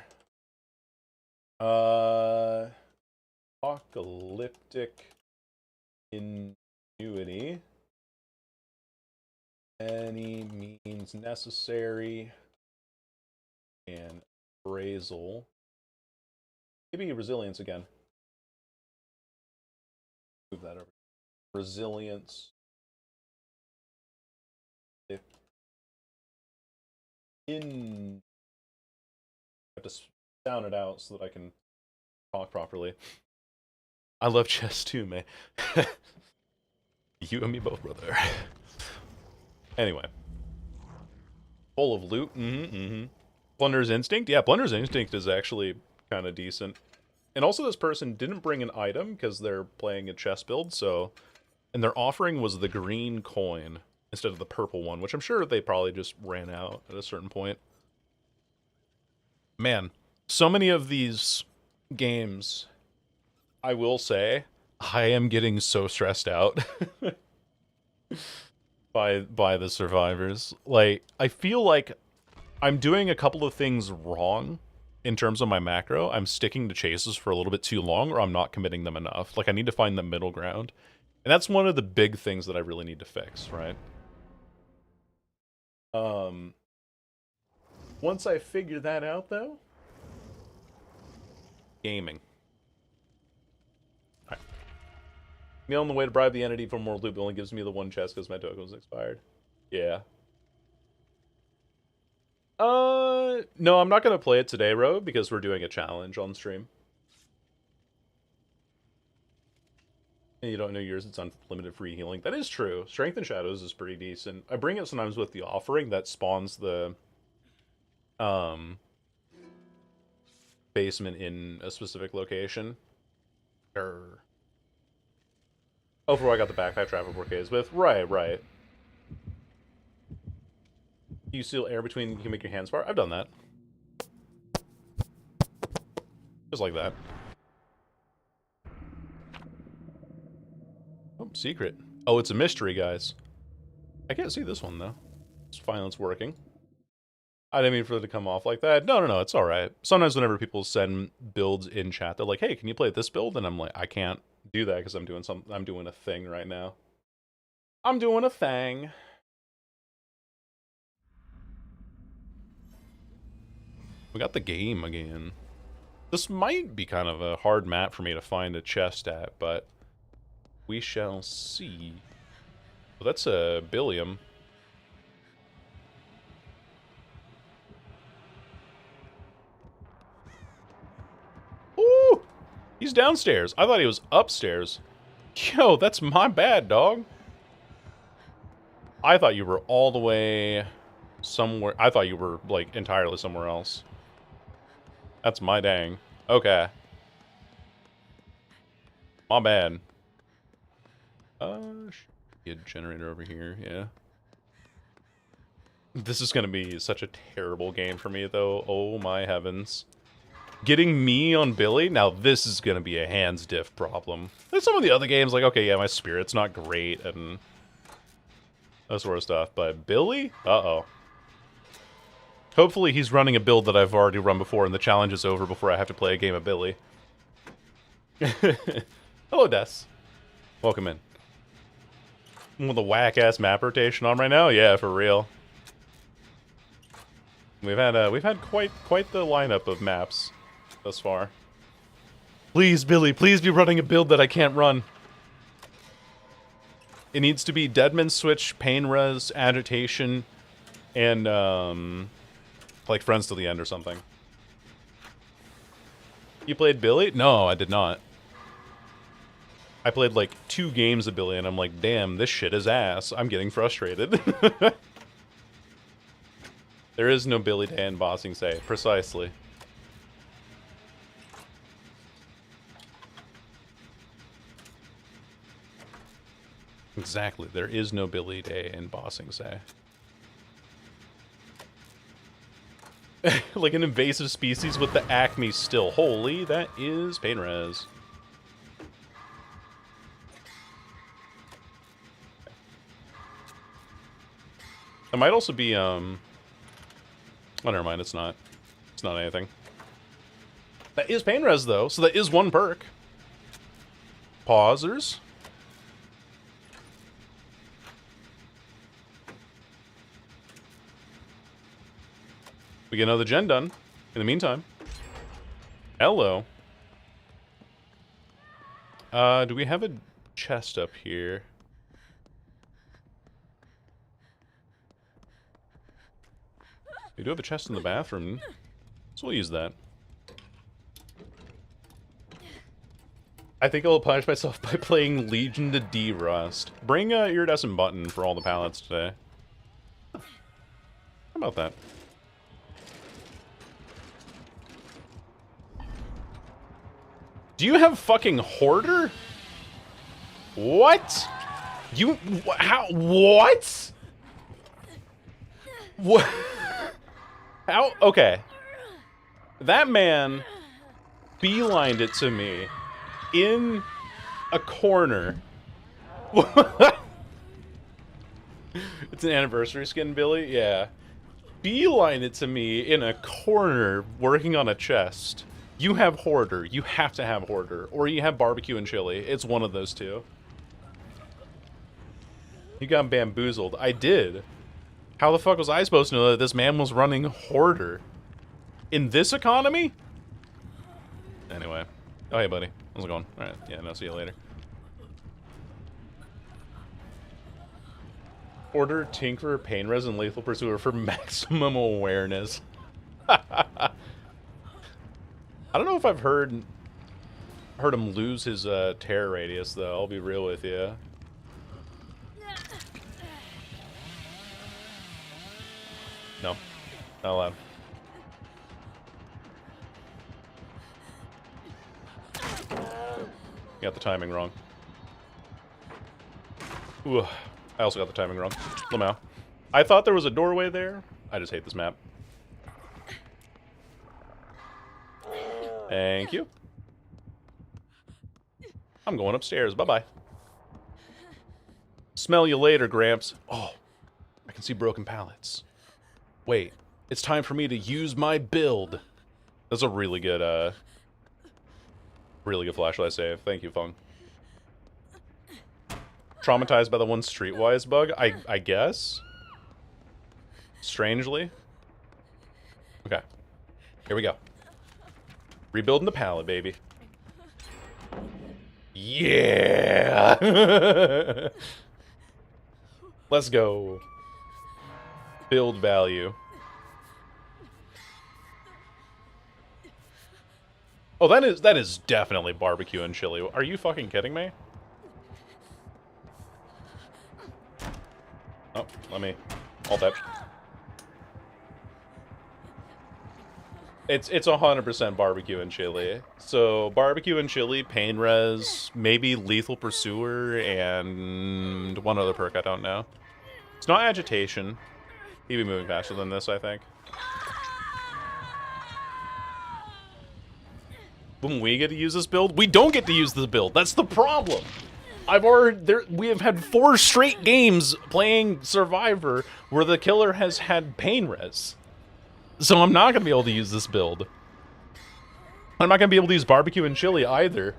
Apocalyptic ingenuity. Any means necessary. And appraisal. Maybe resilience again. Move that over. Resilience. I have to sound it out so that I can talk properly. I love chess too, man. You and me both, brother. Anyway. Full of loot. Plunder's Instinct? Yeah, Plunder's Instinct is actually kind of decent. And also this person didn't bring an item because they're playing a chess build, so... And their offering was the green coin instead of the purple one, which I'm sure they probably just ran out at a certain point. Man, so many of these games, I will say, I am getting so stressed out by the survivors. Like, I feel like I'm doing a couple of things wrong in terms of my macro. I'm sticking to chases for a little bit too long, or I'm not committing them enough. Like, I need to find the middle ground. And that's one of the big things that I really need to fix, right? Once I figure that out, though, gaming. Alright. Me on the way to bribe the entity for more loot, but only gives me the 1 chest because my token was expired. Yeah. No, I'm not gonna play it today, Ro, because we're doing a challenge on stream. And you don't know yours, it's unlimited free healing. That is true. Strength and Shadows is pretty decent. I bring it sometimes with the offering that spawns the basement in a specific location. Oh, for what I got the backpack trapper 4Ks with. Right. You seal air between, you can make your hands far. I've done that. Just like that. Oh, secret. Oh, it's a mystery, guys. I can't see this one, though. It's finally it's working. I didn't mean for it to come off like that. No, it's alright. Sometimes whenever people send builds in chat, they're like, hey, can you play this build? And I'm like, I can't do that because I'm doing a thing right now. I'm doing a thing. We got the game again. This might be kind of a hard map for me to find a chest at, but we shall see. Well, that's a Billiam. Ooh! He's downstairs. I thought he was upstairs. Yo, that's my bad, dog. I thought you were all the way somewhere. I thought you were, like, entirely somewhere else. That's my dang. Okay. My bad. Get a generator over here, yeah. This is gonna be such a terrible game for me, though. Oh my heavens. Getting me on Billy? Now this is gonna be a hands diff problem. There's some of the other games, like, okay, yeah, my spirit's not great, and that sort of stuff, but Billy? Uh-oh. Hopefully he's running a build that I've already run before, and the challenge is over before I have to play a game of Billy. Hello, Des. Welcome in. With a whack-ass map rotation on right now? Yeah, for real. We've had quite the lineup of maps thus far. Please, Billy, please be running a build that I can't run. It needs to be Deadman Switch, Pain Res, Agitation, and Like friends to the end or something. You played Billy? No, I did not. I played like 2 games of Billy and I'm like, damn, this shit is ass. I'm getting frustrated. There is no Billy Day in Bossing Say. Precisely. Exactly. There is no Billy Day in Bossing Say. Like an invasive species with the Acme still. Holy, that is pain res. It might also be, oh, never mind, it's not. It's not anything. That is pain res, though, so that is 1 perk. Pausers. We get another gen done. In the meantime. Hello. Do we have a chest up here? We do have a chest in the bathroom, so we'll use that. I think I'll punish myself by playing Legion to D-Rust. Bring a iridescent button for all the pallets today. How about that? Do you have fucking Hoarder? What? You... How... What? What? How? Okay. That man beelined it to me in a corner. It's an anniversary skin, Billy? Yeah. Beeline it to me in a corner working on a chest. You have Hoarder. You have to have Hoarder. Or you have barbecue and chili. It's one of those two. You got bamboozled. I did. How the fuck was I supposed to know that this man was running Hoarder? In this economy? Anyway. Oh, hey, buddy. How's it going? Alright, yeah, no, see you later. Order Tinkerer, Pain Res, and Lethal Pursuer for maximum awareness. I don't know if I've heard him lose his terror radius, though. I'll be real with you. No, not allowed. Got the timing wrong. Ooh, I also got the timing wrong. Lamau. I thought there was a doorway there. I just hate this map. Thank you. I'm going upstairs. Bye-bye. Smell you later, Gramps. Oh, I can see broken pallets. Wait, it's time for me to use my build. That's a really good flashlight save. Thank you, Fung. Traumatized by the one Streetwise bug? I guess? Strangely? Okay. Here we go. Rebuilding the pallet, baby. Yeah! Let's go. Build value. Oh, that is definitely barbecue and chili. Are you fucking kidding me? Oh, let me alt that. It's 100% barbecue and chili. So barbecue and chili, pain res, maybe lethal pursuer, and one other perk I don't know. It's not agitation. He'd be moving faster than this, I think. When we get to use this build, we don't get to use this build. That's the problem. We have had 4 straight games playing Survivor where the killer has had pain res. So I'm not going to be able to use this build. I'm not going to be able to use barbecue and chili either.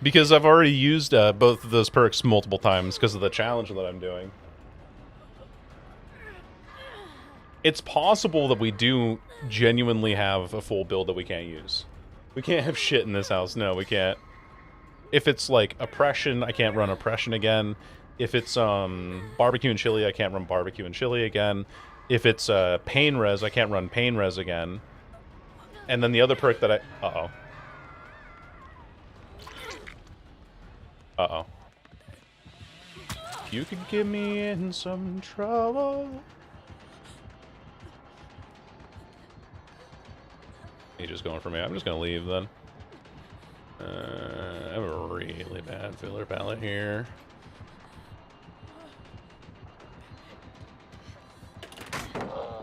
Because I've already used both of those perks multiple times because of the challenge that I'm doing. It's possible that we do genuinely have a full build that we can't use. We can't have shit in this house. No, we can't. If it's like oppression, I can't run oppression again. If it's barbecue and chili, I can't run barbecue and chili again. If it's pain res, I can't run pain res again. And then the other perk that I uh-oh. You could get me in some trouble. He's just going for me. I'm just gonna leave then. I have a really bad filler palette here.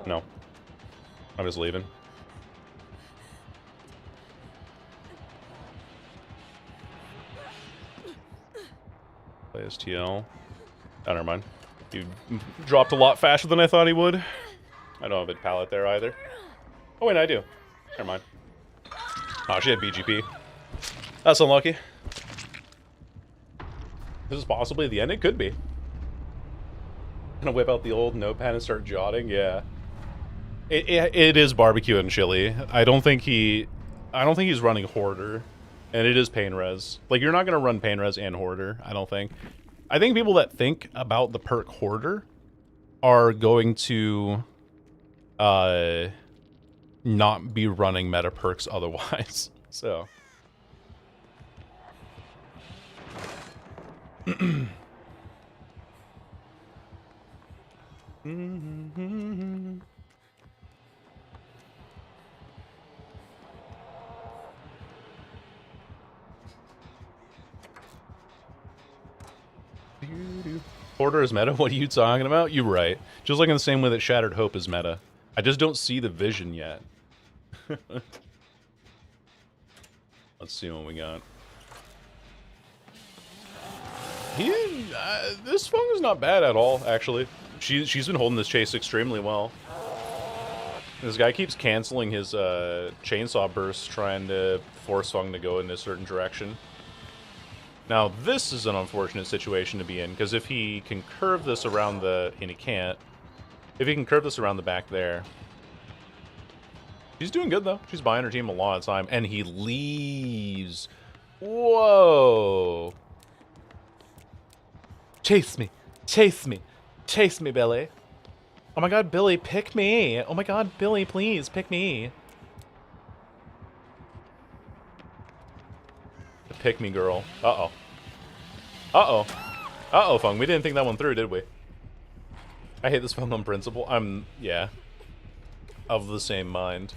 No. I'm just leaving. Play STL. Oh, never mind. He dropped a lot faster than I thought he would. I don't have a palette there either. Oh wait, I do. Never mind. Oh, she had BGP. That's unlucky. This is possibly the end. It could be. Gonna whip out the old notepad and start jotting. Yeah. It is barbecue and chili. I don't think he's running hoarder, and it is pain res. Like, you're not gonna run pain res and hoarder. I don't think. I think people that think about the perk hoarder are going to not be running meta perks otherwise. So. Hoarder is meta? What are you talking about? You're right. Just like in the same way that Shattered Hope is meta. I just don't see the vision yet. Let's see what we got. This Fung is not bad at all, actually. She's been holding this chase extremely well. This guy keeps canceling his chainsaw bursts, trying to force Fung to go in a certain direction. Now, this is an unfortunate situation to be in, because if he can curve this around the... and he can't. If he can curve this around the back there... She's doing good, though. She's buying her team a lot of time. And he leaves. Whoa. Chase me. Chase me. Chase me, Billy. Oh my god, Billy, pick me. Oh my god, Billy, please, pick me. Pick me, girl. Uh-oh. Uh-oh. Uh-oh, Fung. We didn't think that one through, did we? I hate this Fung on principle. Yeah. Of the same mind.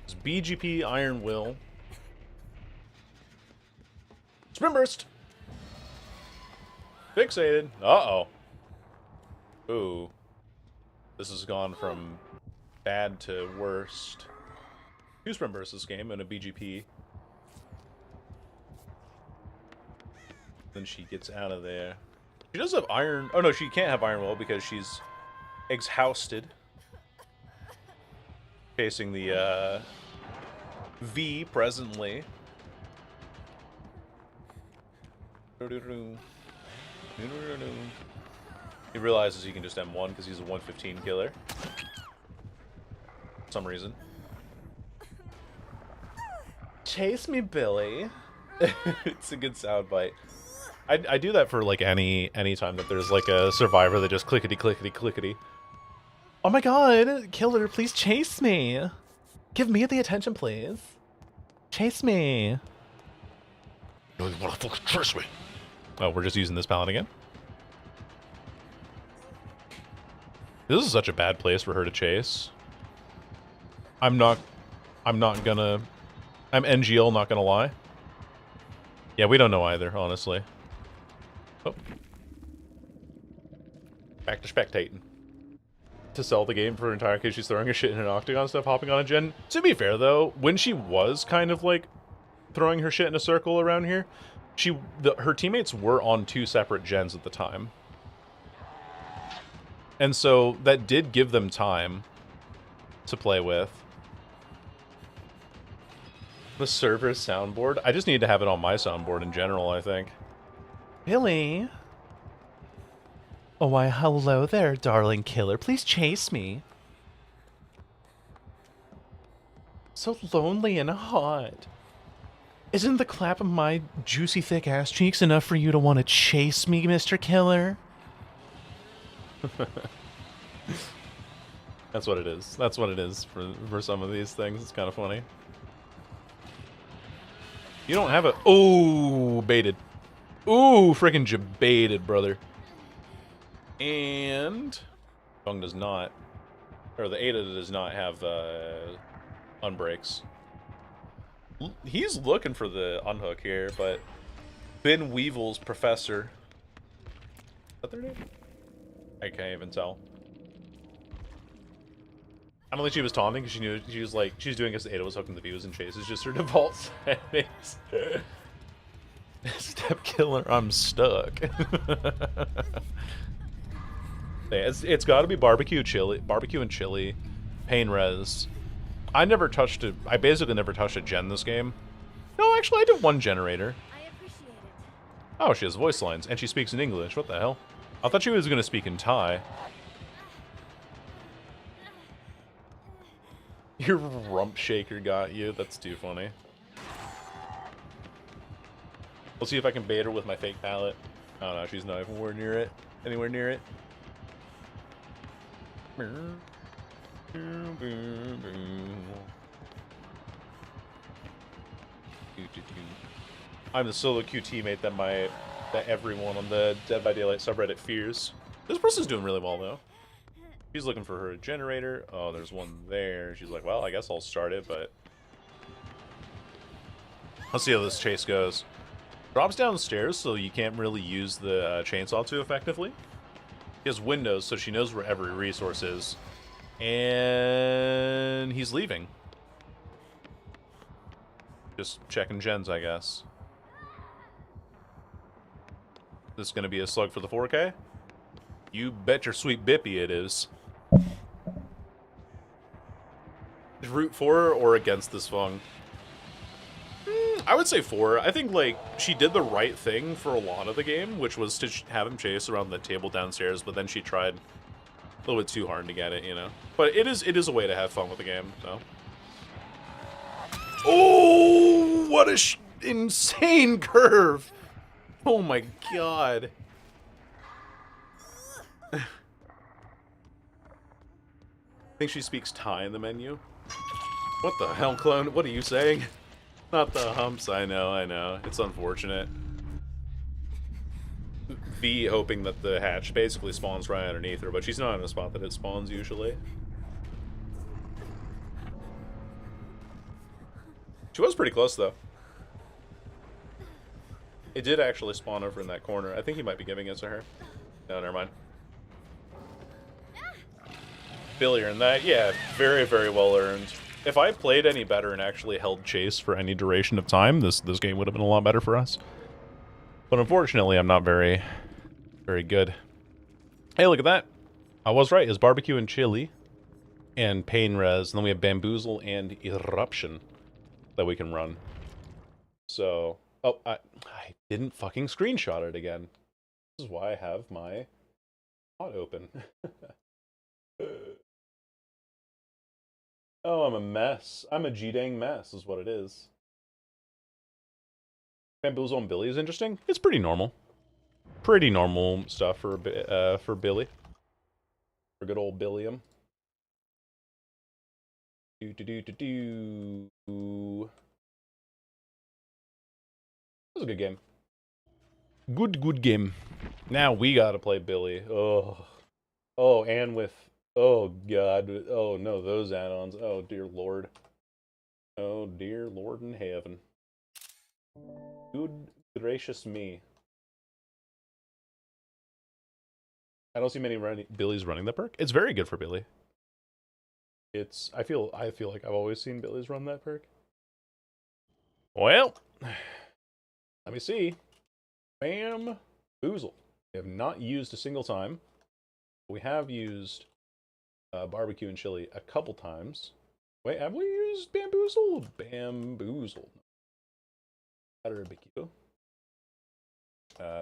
It's BGP Iron Will. Sprint Burst! Fixated. Uh-oh. Ooh. This has gone from bad to worst. 2 Sprint Bursts this game and a BGP. Then she gets out of there. She does have Iron... Oh no, she can't have Iron Will because she's exhausted. Facing the V presently. He realizes he can just M1 because he's a 115 killer. For some reason. Chase me, Billy. It's a good soundbite. I do that for like any time that there's like a survivor that just clickety clickety clickety. Oh my god, killer, please chase me. Give me the attention, please. Chase me. No, you wanna fucking chase me? Oh, we're just using this palette again? This is such a bad place for her to chase. I'm NGL, not gonna lie. Yeah, we don't know either, honestly. Oh. Back to spectating. To sell the game for her entire case, she's throwing her shit in an octagon stuff, hopping on a gen. To be fair, though, when she was kind of like throwing her shit in a circle around here, her teammates were on 2 separate gens at the time. And so that did give them time to play with. The server soundboard? I just need to have it on my soundboard in general, I think. Billy? Oh, why, hello there, darling killer. Please chase me. So lonely and hot. Isn't the clap of my juicy thick ass cheeks enough for you to want to chase me, Mr. Killer? That's what it is. That's what it is for some of these things. It's kind of funny. You don't have a... Oh, baited. Ooh, freaking jebaited, brother. And... Bung does not. Or the Ada does not have unbreaks. He's looking for the unhook here, but... Ben Weevil's Professor. Is that their name? I can't even tell. I don't think she was taunting because she knew she was like she's doing as Ada was hooking the views and Chase is just her default settings. Step killer, I'm stuck. Yeah, it's got to be barbecue and chili, pain res. I never touched it. I basically never touched a gen this game. No, actually, I did one generator. I appreciate it. Oh, she has voice lines and she speaks in English. What the hell? I thought she was gonna speak in Thai. Your rump shaker got you. That's too funny. We'll see if I can bait her with my fake palette. Oh no, she's not anywhere near it. Anywhere near it. I'm the solo Q teammate that everyone on the Dead by Daylight subreddit fears. This person's doing really well though. She's looking for her generator. Oh, there's one there. She's like, well, I guess I'll start it, but... Let's see how this chase goes. Drops downstairs, so you can't really use the chainsaw too effectively. He has windows, so she knows where every resource is. And... he's leaving. Just checking gens, I guess. This is going to be a slug for the 4K? You bet your sweet bippy it is. Root for her or against this Fung? I would say for her. I think, like, she did the right thing for a lot of the game, which was to have him chase around the table downstairs, but then she tried a little bit too hard to get it, you know? But it is a way to have fun with the game, so. Oh, what a insane curve! Oh my god. I think she speaks Thai in the menu. What the hell, clone? What are you saying? Not the humps, I know. It's unfortunate. V hoping that the hatch basically spawns right underneath her, but she's not in a spot that it spawns usually. She was pretty close, though. It did actually spawn over in that corner. I think he might be giving it to her. No, never mind. Billy earned that. Yeah, very, very well earned. If I played any better and actually held chase for any duration of time, this game would have been a lot better for us. But unfortunately, I'm not very good. Hey, look at that. I was right. It's barbecue and chili and pain res. And then we have bamboozle and eruption that we can run. So, oh, I didn't fucking screenshot it again. This is why I have my pot open. Oh, I'm a mess. I'm a G-dang mess is what it is. Bamboozle and Billy is interesting. It's pretty normal. Pretty normal stuff for Billy. For good old Billiam. That was a good game. Good game. Now we gotta play Billy. Oh, and with... Oh, God. Oh, no, those add-ons. Oh, dear Lord. Oh, dear Lord in heaven. Good gracious me. I don't see many Billies running that perk. It's very good for Billy. I feel like I've always seen Billies run that perk. Well, let me see. Bamboozle. We have not used a single time. We have used barbecue and chili a couple times. Wait, have we used bamboozle? Bamboozle. Barbecue.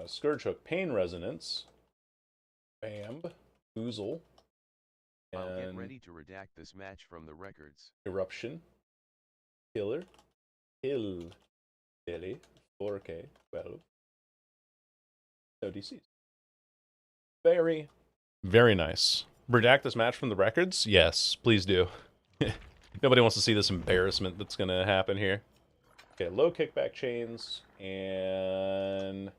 Scourge hook, pain resonance. Bamboozle. I'll get And ready to redact this match from the records. eruption. Killer. Kill. Billy, 4K, 12. No DCs. Very, very nice. Redact this match from the records? Yes, please do. Nobody wants to see this embarrassment that's going to happen here. Okay, low kickback chains and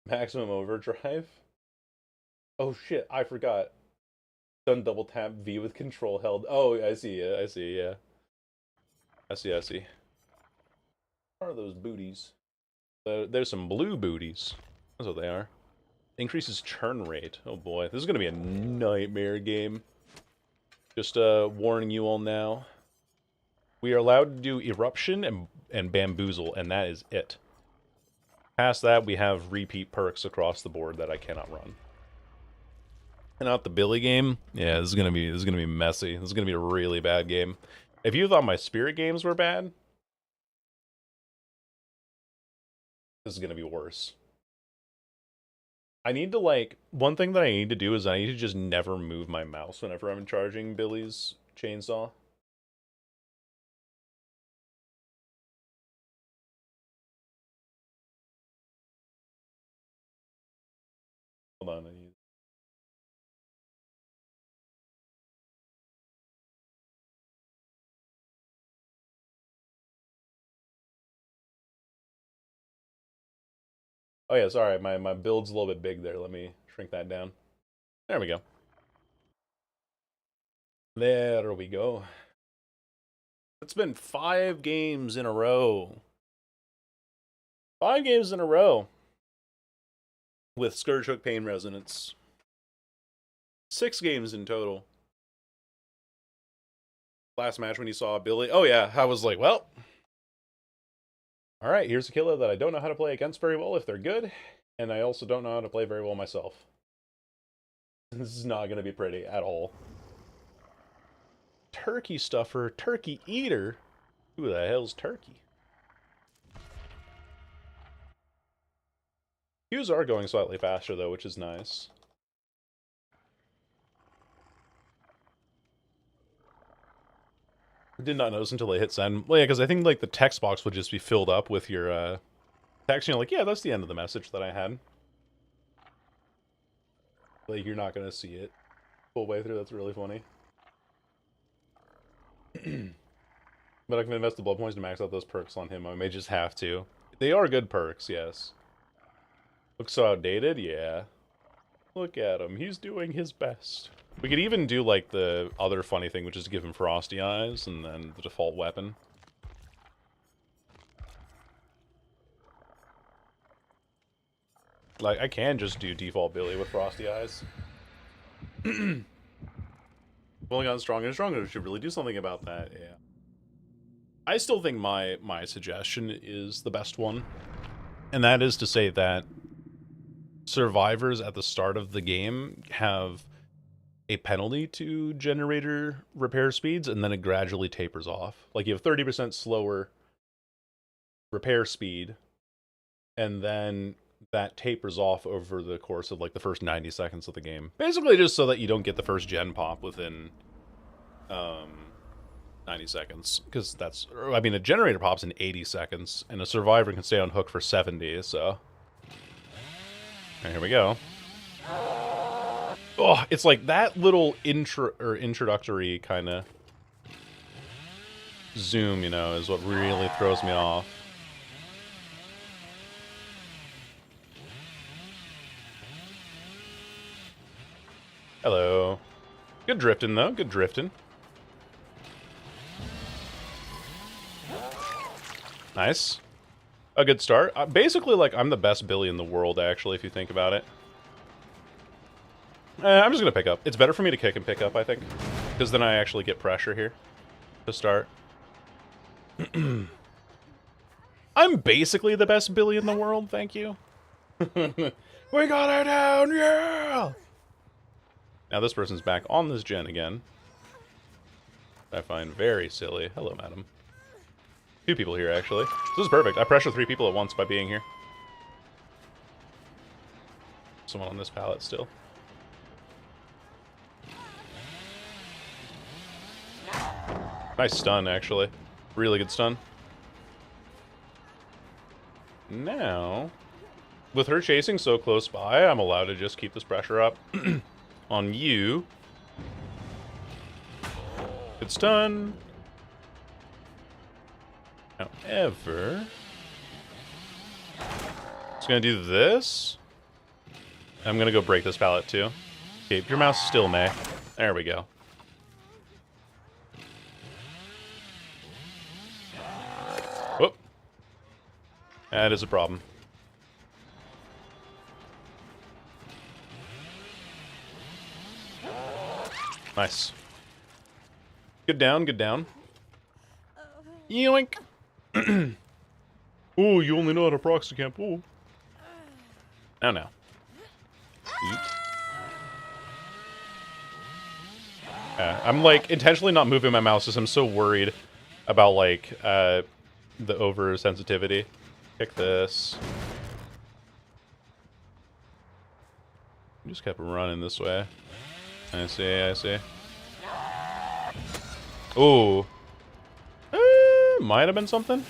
maximum overdrive. Oh shit, I forgot. Done double tap V with control held. Oh, I see, yeah, I see, yeah. I see. What are those booties? There's some blue booties. That's what they are. Increases churn rate. Oh boy, this is gonna be a nightmare game. Just warning you all now. We are allowed to do Eruption and Bamboozle, and that is it. Past that, we have repeat perks across the board that I cannot run. And not the Billy game. Yeah, this is gonna be messy. This is gonna be a really bad game. If you thought my Spirit games were bad, this is gonna be worse. I need to, like, one thing that I need to do is I need to just never move my mouse whenever I'm charging Billy's chainsaw. Hold on, I need... Oh yeah, sorry, my build's a little bit big there. Let me shrink that down. There we go. There we go. It's been 5 games in a row. 5 games in a row. With Scourge Hook Pain Resonance. 6 games in total. Last match when you saw Billy. Oh yeah, I was like, well... Alright, here's a killer that I don't know how to play against very well if they're good. And I also don't know how to play very well myself. This is not going to be pretty at all. Turkey stuffer, turkey eater? Who the hell's turkey? Queues are going slightly faster though, which is nice. I did not notice until I hit send. Well, yeah, because I think like the text box would just be filled up with your text. You know, like, yeah, that's the end of the message that I had. Like, you're not gonna see it full way through. That's really funny. But I can invest the blood points to max out those perks on him. I may just have to. They are good perks, yes. Looks so outdated, yeah. Look at him. He's doing his best. We could even do, like, the other funny thing, which is give him Frosty Eyes, and then the default weapon. Like, I can just do default Billy with Frosty Eyes. Only gotten stronger and stronger. We should really do something about that, yeah. I still think my suggestion is the best one. And that is to say that survivors at the start of the game have a penalty to generator repair speeds, and then it gradually tapers off. Like, you have 30% slower repair speed, and then that tapers off over the course of, like, the first 90 seconds of the game. Basically just so that you don't get the first gen pop within 90 seconds. Because that's... I mean, a generator pops in 80 seconds, and a survivor can stay on hook for 70, so... Alright, here we go. Oh, it's like that little introductory kind of zoom, you know, is what really throws me off. Hello. Good drifting, though. Good drifting. Nice. A good start. Basically, like, I'm the best Billy in the world, actually, if you think about it. I'm just going to pick up. It's better for me to kick and pick up, I think. Because then I actually get pressure here to start. I'm basically the best Billy in the world, thank you. We got her down, yeah! Now this person's back on this gen again. I find very silly. Hello, madam. 2 people here, actually. This is perfect. I pressure 3 people at once by being here. Someone on this pallet still. Nice stun, actually. Really good stun. Now, with her chasing so close by, I'm allowed to just keep this pressure up on you. It's done. However, it's gonna do this. I'm gonna go break this pallet too. Keep your mouse still, May. There we go. Whoop. That is a problem. Nice. Good down, good down. Yoink! Oh, you only know how to proxy camp. Oh. Oh, no. Eat. I'm, like, intentionally not moving my mouse because I'm so worried about, like, the oversensitivity. Kick this. Just kept running this way. I see, I see. Ooh. Might have been something.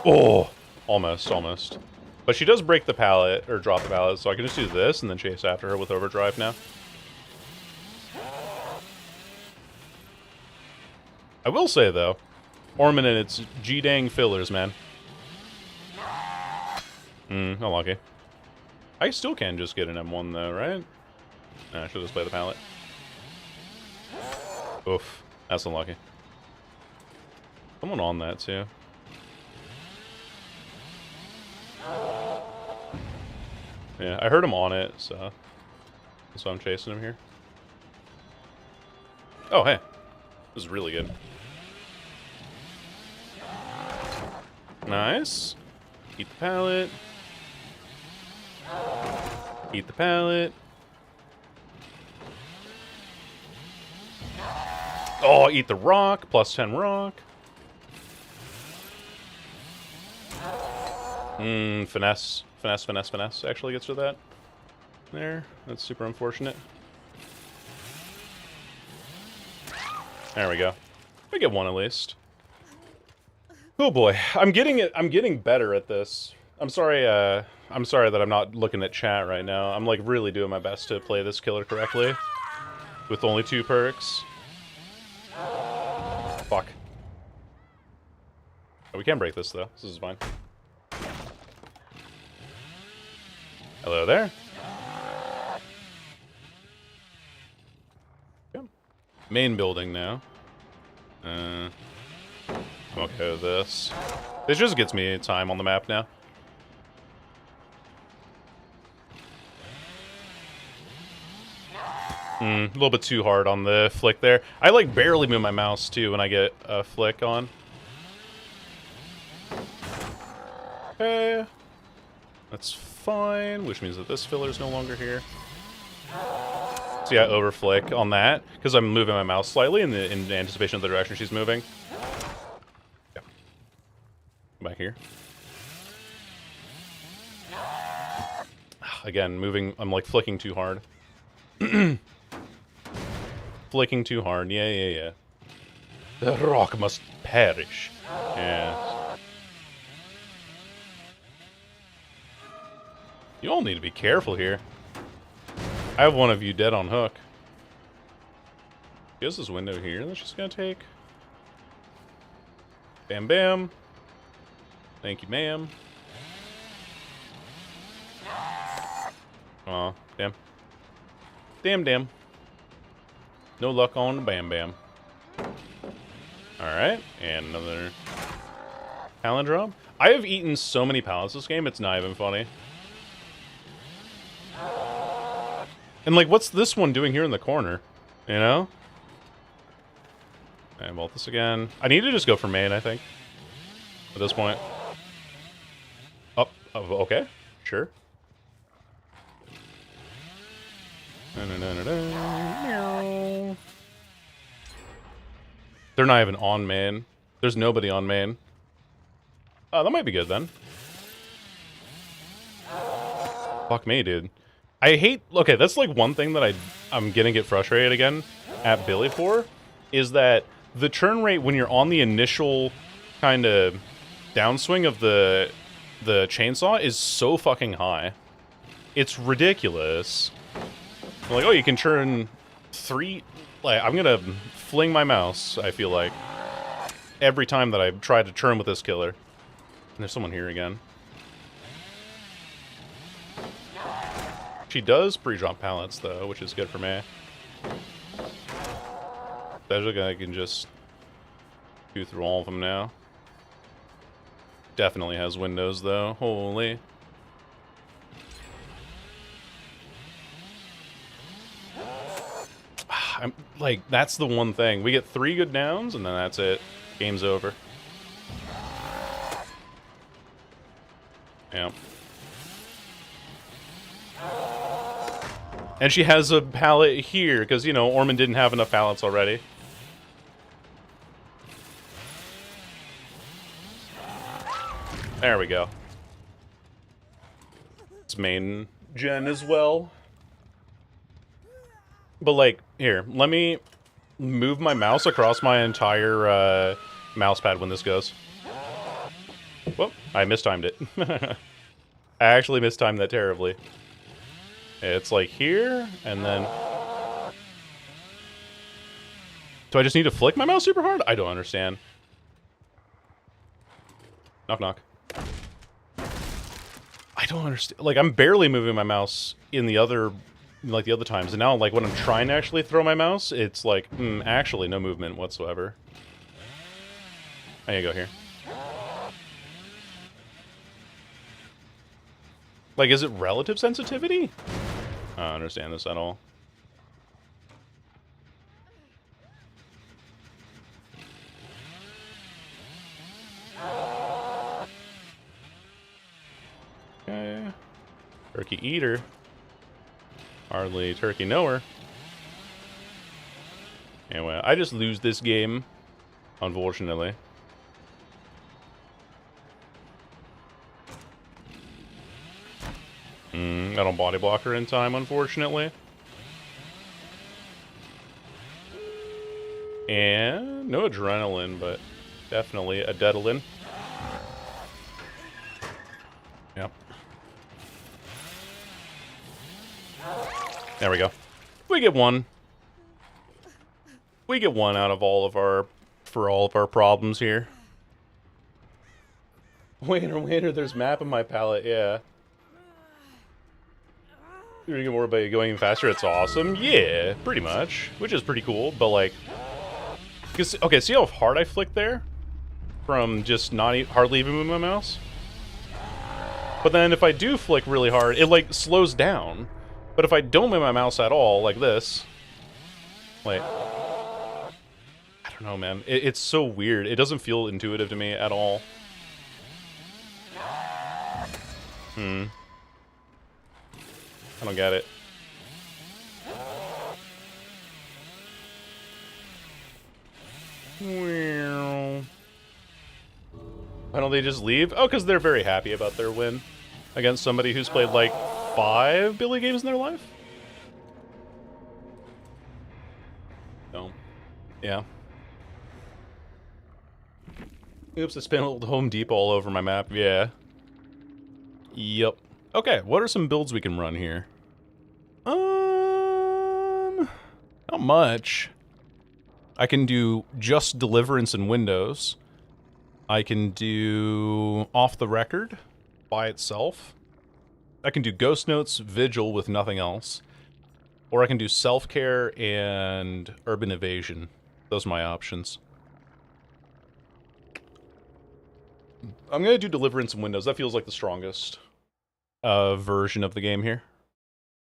Oh, almost, almost. But she does break the pallet, or drop the pallet, so I can just do this and then chase after her with overdrive now. I will say, though, Orman and its G-dang fillers, man. Unlucky. I still can just get an M1, though, right? Nah, I should just play the pallet. Oof, that's unlucky. Someone on that, too. Yeah, I heard him on it, so that's why I'm chasing him here. Oh, hey. This is really good. Nice. Eat the pallet. Eat the pallet. Oh, eat the rock. Plus 10 rock. Finesse. Finesse, finesse, finesse actually gets to that. There. That's super unfortunate. There we go. We get one at least. Oh boy. I'm getting better at this. I'm sorry that I'm not looking at chat right now. I'm like really doing my best to play this killer correctly. With only 2 perks. Fuck. Oh, we can break this though. This is fine. Hello there. Okay. Main building now. Okay with this. This just gets me time on the map now. A little bit too hard on the flick there. I like barely move my mouse too when I get a flick on. Okay. That's fine, which means that this filler is no longer here. So yeah, overflick on that, because I'm moving my mouse slightly in anticipation of the direction she's moving. Yeah. Come back here. Again, moving, I'm like flicking too hard. Flicking too hard, yeah. The rock must perish. Yeah. You all need to be careful here. I have one of you dead on hook. She has this window here that she's gonna take. Bam, bam. Thank you, ma'am. Aw, damn. Damn. No luck on the bam, bam. Alright, and another pallet drop. I have eaten so many pallets this game, it's not even funny. And like, what's this one doing here in the corner? You know? And bolt this again. I need to just go for main, I think. At this point. Oh, okay. Sure. They're not even on main. There's nobody on main. Oh, that might be good then. Fuck me, dude. I hate... Okay, that's like one thing that I'm gonna get frustrated again at Billy for, is that the turn rate when you're on the initial kind of downswing of the chainsaw is so fucking high. It's ridiculous. Like, oh, you can turn 3... Like, I'm gonna fling my mouse, I feel like, every time that I try to turn with this killer. And there's someone here again. She does pre-drop pallets, though, which is good for me. I can just go through all of them now. Definitely has windows, though. Holy. I'm, like, that's the one thing. We get 3 good downs, and then that's it. Game's over. Yeah. And she has a pallet here, because, you know, Ormond didn't have enough pallets already. There we go. It's main gen as well. But, like, here, let me move my mouse across my entire mouse pad when this goes. Whoop, I mistimed it. I actually mistimed that terribly. It's like here, and then... Do I just need to flick my mouse super hard? I don't understand. Knock, knock. I don't understand. Like, I'm barely moving my mouse in the other... like the other times, and now, like, when I'm trying to actually throw my mouse, it's like, actually no movement whatsoever. I gotta go here. Like, is it relative sensitivity? I don't understand this at all. Okay. Turkey eater. Hardly turkey knower. Anyway, I just lose this game, unfortunately. I don't body block her in time, unfortunately. And no adrenaline, but definitely a dedalin. Yep. There we go. We get one. We get one out of all of our... for all of our problems here. Waiter, there's map in my palette, yeah. You're gonna get more about going faster, it's awesome. Yeah, pretty much. Which is pretty cool, but like... Okay, see how hard I flicked there? From just not hardly even moving my mouse? But then if I do flick really hard, it like slows down. But if I don't move my mouse at all, like this... Like... I don't know, man. It's so weird. It doesn't feel intuitive to me at all. I don't get it. Why don't they just leave? Oh, because they're very happy about their win against somebody who's played like 5 Billy games in their life? No. Yeah. Oops, I spilled Home Depot all over my map. Yeah. Yep. Okay, what are some builds we can run here? Not much. I can do just Deliverance and Windows. I can do Off the Record by itself. I can do Ghost Notes, Vigil with nothing else. Or I can do Self-Care and Urban Evasion. Those are my options. I'm gonna do Deliverance and Windows. That feels like the strongest version of the game here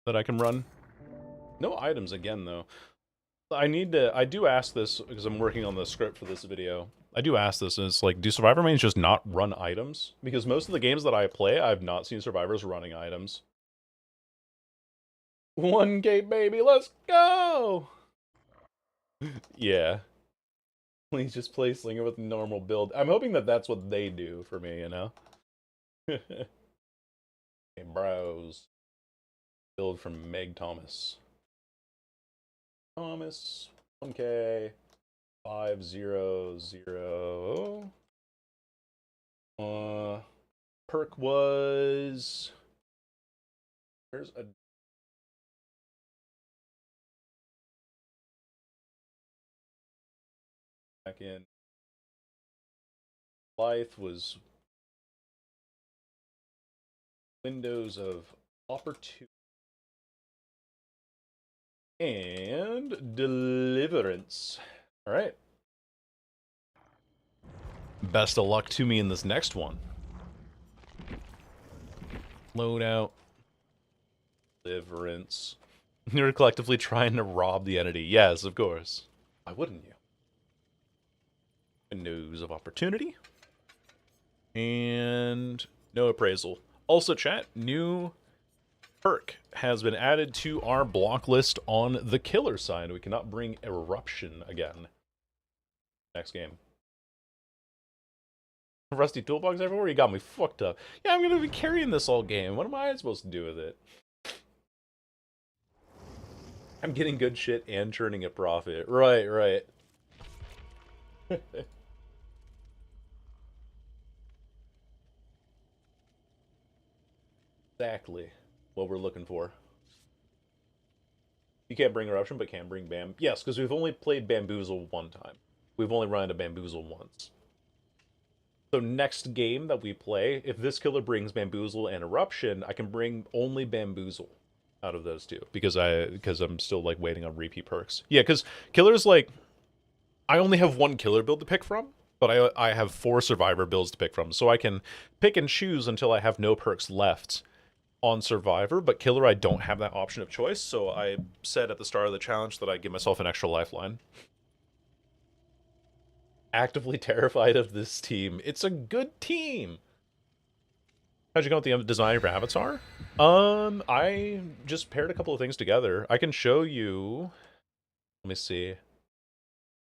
that I can run. No items again, though. I do ask this, because I'm working on the script for this video. I do ask this, and it's like, do survivor mains just not run items? Because most of the games that I play, I've not seen survivors running items. 1K, baby, let's go! Yeah. Please just play Slinger with normal build. I'm hoping that that's what they do for me, you know? Hey, bros. Build from Meg Thomas. 1K 500. Perk was... There's a... Back in... Life was... Windows of Opportunity. And Deliverance. Alright. Best of luck to me in this next one. Loadout. Deliverance. You're collectively trying to rob the entity. Yes, of course. Why wouldn't you? Windows of Opportunity. And no appraisal. Also, chat, new perk has been added to our block list on the killer side. We cannot bring Eruption again. Next game. Rusty toolbox everywhere? You got me fucked up. Yeah, I'm gonna be carrying this all game. What am I supposed to do with it? I'm getting good shit and turning a profit. Right, right. Exactly what we're looking for. You can't bring Eruption, but can bring Bam. Yes, because we've only played Bamboozle one time. We've only run into Bamboozle once. So next game that we play, if this killer brings Bamboozle and Eruption, I can bring only Bamboozle out of those two because I'm still like waiting on repeat perks. Yeah, because killers like I only have one killer build to pick from, but I have 4 survivor builds to pick from, so I can pick and choose until I have no perks left on survivor. But killer, I don't have that option of choice, so I said at the start of the challenge that I give myself an extra lifeline. Actively terrified of this team. It's a good team. How'd you go with the design of your avatar? I just paired a couple of things together. I can show you. Let me see.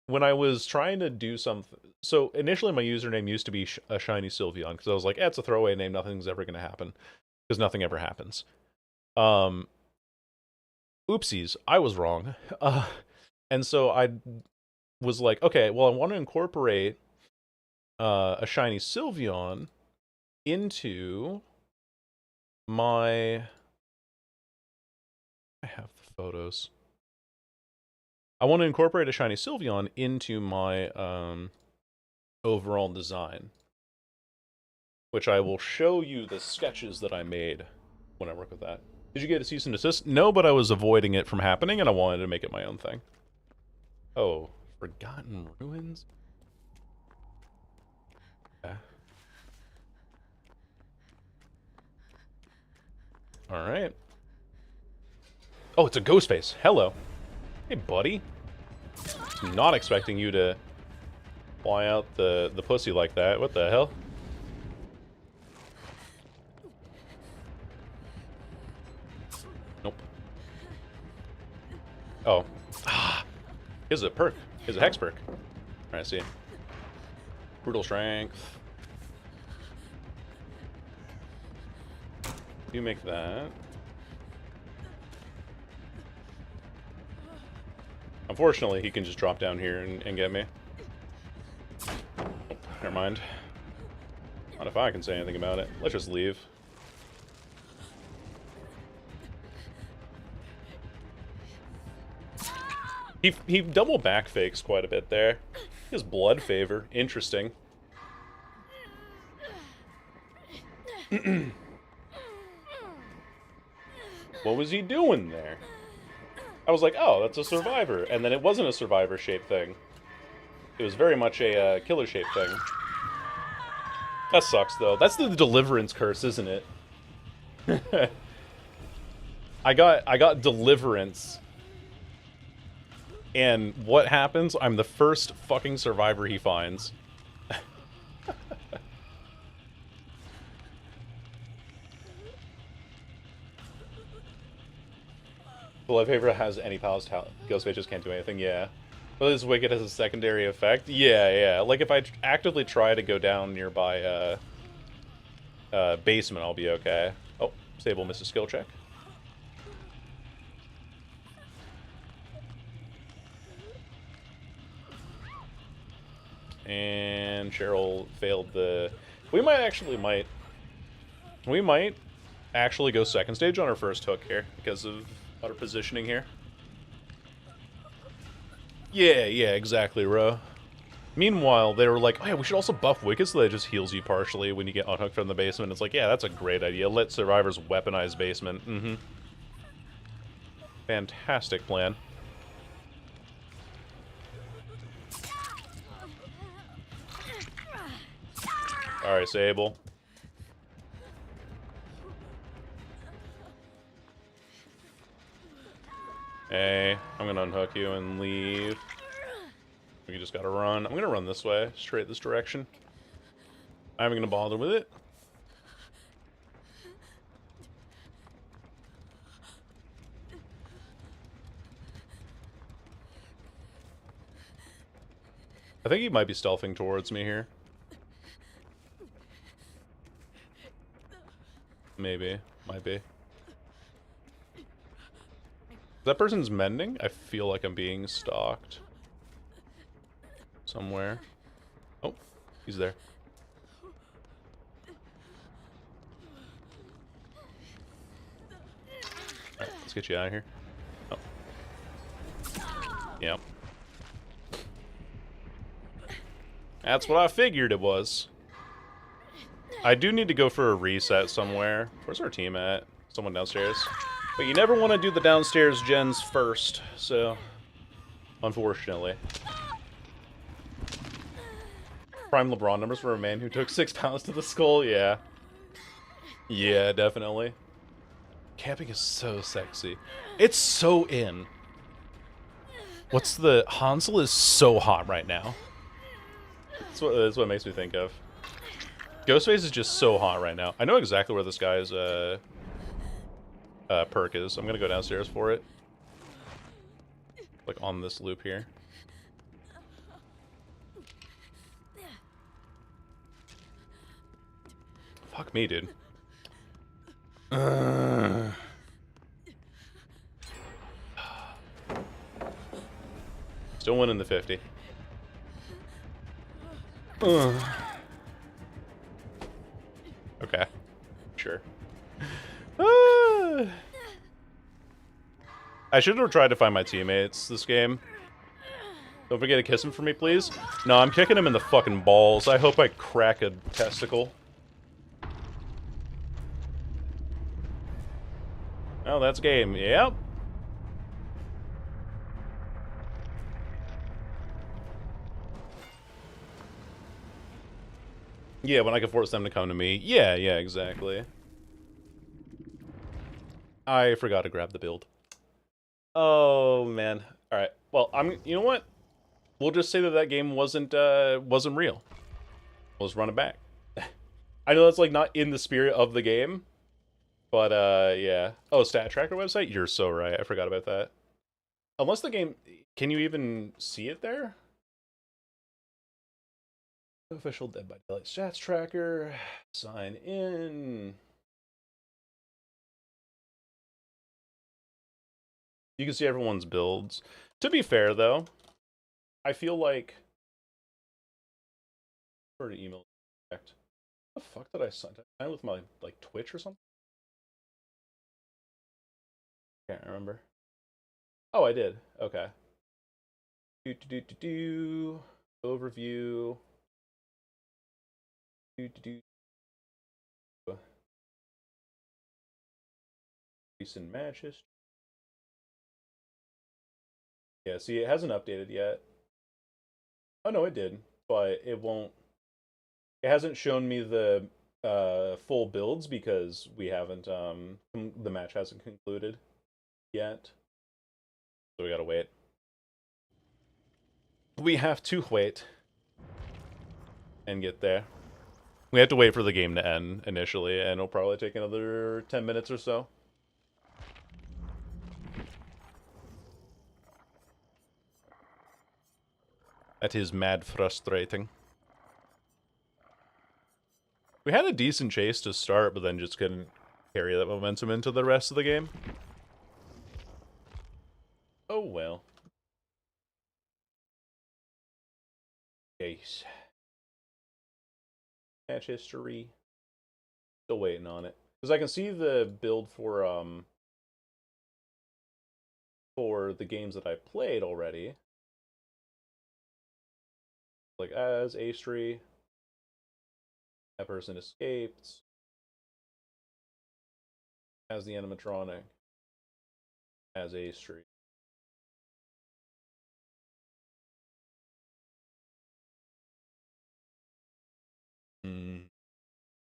When I was trying to do something, so initially my username used to be a Shiny Sylveon because I was like, eh, it's a throwaway name. Nothing's ever going to happen because nothing ever happens. Oopsies, I was wrong. And so I was like, okay, well, I want to incorporate a Shiny Sylveon into my... I have the photos. I want to incorporate a Shiny Sylveon into my overall design, which I will show you the sketches that I made when I work with that. Did you get a cease and desist? No, but I was avoiding it from happening, and I wanted to make it my own thing. Oh, Forgotten Ruins? Yeah. Alright. Oh, it's a ghost face. Hello. Hey, buddy. Not expecting you to fly out the pussy like that. What the hell? Nope. Oh. Ah. Here's a perk. Here's a hex perk. Alright, I see. Brutal strength. You make that. Unfortunately, he can just drop down here and get me. Never mind. Not if I can say anything about it. Let's just leave. He double back fakes quite a bit there. He has blood favor. Interesting. What was he doing there? I was like, oh, that's a survivor. And then it wasn't a survivor-shaped thing. It was very much a killer-shaped thing. That sucks, though. That's the Deliverance curse, isn't it? I got Deliverance. And what happens? I'm the first fucking survivor he finds. Blood Favor has any powers. Ghost Face just can't do anything, yeah. Well, this Wicked has a secondary effect? Yeah, yeah. Like, if I actively try to go down nearby, basement, I'll be okay. Oh, Sable missed a skill check. And Cheryl failed the We might actually go second stage on our first hook here because of our positioning here. Yeah, exactly, Ro. Meanwhile, they were like, oh yeah, we should also buff Wicked so that it just heals you partially when you get unhooked from the basement. It's like, yeah, that's a great idea. Let survivors weaponize basement. Mm-hmm. Fantastic plan. Alright, Sable. Hey, I'm gonna unhook you and leave. We just gotta run. I'm gonna run this way, straight this direction. I'm gonna bother with it. I think he might be stealthing towards me here. Maybe. Might be. That person's mending? I feel like I'm being stalked. Somewhere. Oh, he's there. Alright, let's get you out of here. Oh. Yep. That's what I figured it was. I do need to go for a reset somewhere. Where's our team at? Someone downstairs. But you never want to do the downstairs gens first, so... Unfortunately. Prime LeBron numbers for a man who took 6 pounds to the skull? Yeah. Yeah, definitely. Camping is so sexy. It's so in. What's the... Hansel is so hot right now. That's what it makes me think of. Ghostface is just so hot right now. I know exactly where this guy's perk is. I'm gonna go downstairs for it. Like on this loop here. Fuck me, dude. Still winning the 50. Okay. Sure. I should have tried to find my teammates this game. Don't forget to kiss him for me, please. No, I'm kicking him in the fucking balls. I hope I crack a testicle. Oh, that's game. Yep. Yeah, when I can force them to come to me. Yeah, exactly. I forgot to grab the build. Oh, man. Alright. Well, you know what? We'll just say that that game wasn't real. We'll just run it back. I know that's, like, not in the spirit of the game. But, yeah. Oh, stat tracker website? You're so right. I forgot about that. Unless the game... Can you even see it there? Official Dead by Daylight stats tracker. Sign in. You can see everyone's builds. To be fair, though, I feel like... Or email. What the fuck did I sign? Did I sign with my, like, Twitch or something? Can't remember. Oh, I did. Okay. Overview. Recent matches. Yeah, see, it hasn't updated yet. Oh, no, it did. But it won't... It hasn't shown me the full builds because we haven't... the match hasn't concluded yet. So we gotta wait. We have to wait. And get there. We have to wait for the game to end initially, and it'll probably take another 10 minutes or so. That is mad frustrating. We had a decent chase to start, but then just couldn't carry that momentum into the rest of the game. Oh well. Case. Match history. Still waiting on it. Because I can see the build for the games that I played already. Like as Astree. That person escaped. As the animatronic. As Astree.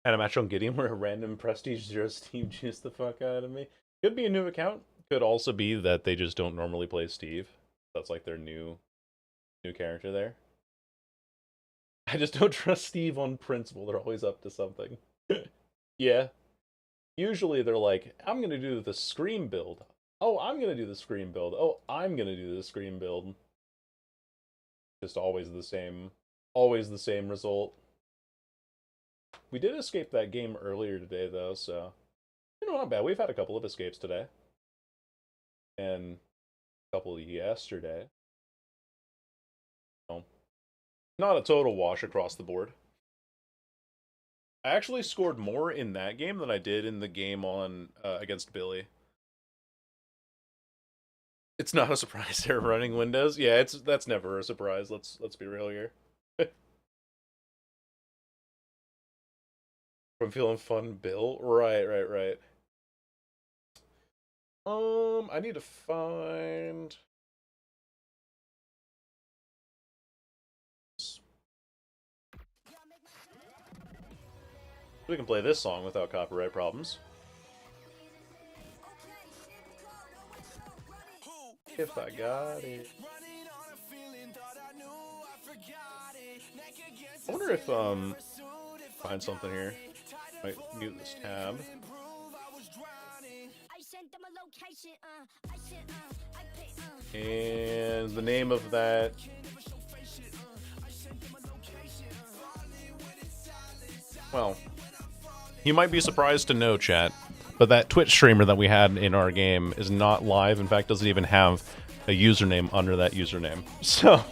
Had a match on Gideon where a random Prestige Zero Steve juiced the fuck out of me. Could be a new account. Could also be that they just don't normally play Steve. That's like their new character there. I just don't trust Steve on principle. They're always up to something. Yeah. Usually they're like, I'm gonna do the Scream build. Oh, I'm gonna do the Scream build. Oh, I'm gonna do the Scream build. Just always the same result. We did escape that game earlier today, though, so... You know, not bad. We've had a couple of escapes today. And a couple yesterday. So, not a total wash across the board. I actually scored more in that game than I did in the game on against Billy. It's not a surprise they're running Windows. Yeah, that's never a surprise. Let's be real here. I'm feeling fun, Bill. Right. I need to find. We can play this song without copyright problems. If I got it. I wonder if find something here. Might mute this tab. And the name of that. Well, you might be surprised to know, chat, but that Twitch streamer that we had in our game is not live. In fact, doesn't even have a username under that username. So,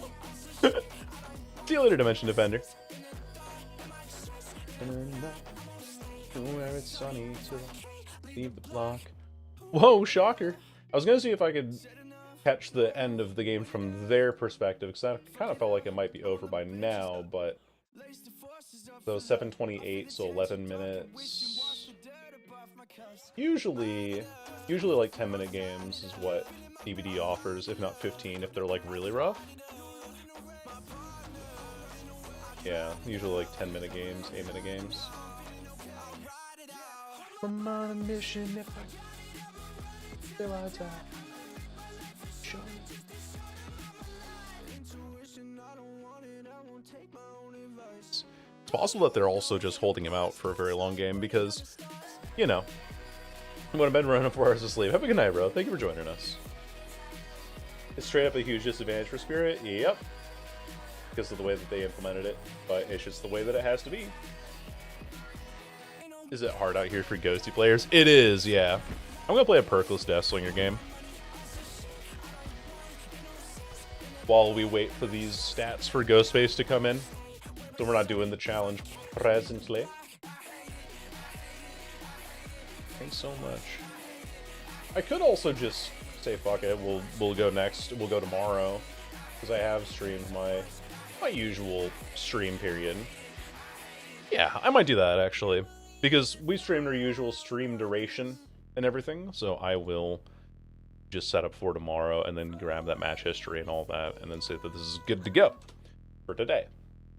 see you later, Dimension Defender. Where it's sunny to leave the block. Whoa, shocker! I was gonna see if I could catch the end of the game from their perspective, because I kind of felt like it might be over by now, but... So 7:28, so 11 minutes. Usually like 10-minute games is what DVD offers, if not 15, if they're like really rough. Yeah, usually like 10-minute games, 8-minute games. I'm on a mission if I till I die. Show me. It's possible that they're also just holding him out for a very long game because, you know, I'm going to bed running 4 hours of sleep. Have a good night, bro. Thank you for joining us. It's straight up a huge disadvantage for Spirit. Yep. Because of the way that they implemented it. But it's just the way that it has to be. Is it hard out here for ghosty players? It is, yeah. I'm going to play a perkless Deathslinger game. While we wait for these stats for Ghostface to come in. So we're not doing the challenge presently. Thanks so much. I could also just say fuck it, we'll go next, we'll go tomorrow. Because I have streamed my usual stream period. Yeah, I might do that actually. Because we streamed our usual stream duration and everything, so I will just set up for tomorrow and then grab that match history and all that and then say that this is good to go for today.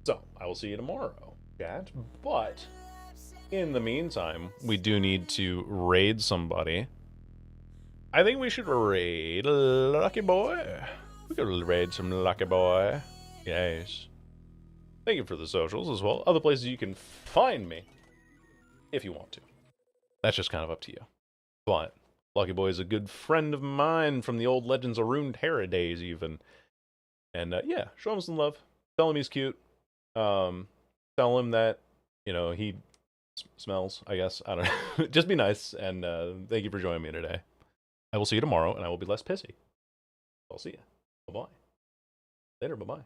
So, I will see you tomorrow, chat. But, in the meantime, we do need to raid somebody. I think we should raid Lucky Boy. We could raid some Lucky Boy. Yes. Thank you for the socials as well. Other places you can find me. If you want to. That's just kind of up to you. But, Lucky Boy is a good friend of mine from the old Legends of Runeterra days, even. And, yeah, show him some love. Tell him he's cute. Tell him that, you know, he smells, I guess. I don't know. Just be nice, and thank you for joining me today. I will see you tomorrow, and I will be less pissy. I'll see you. Bye-bye. Later, bye-bye.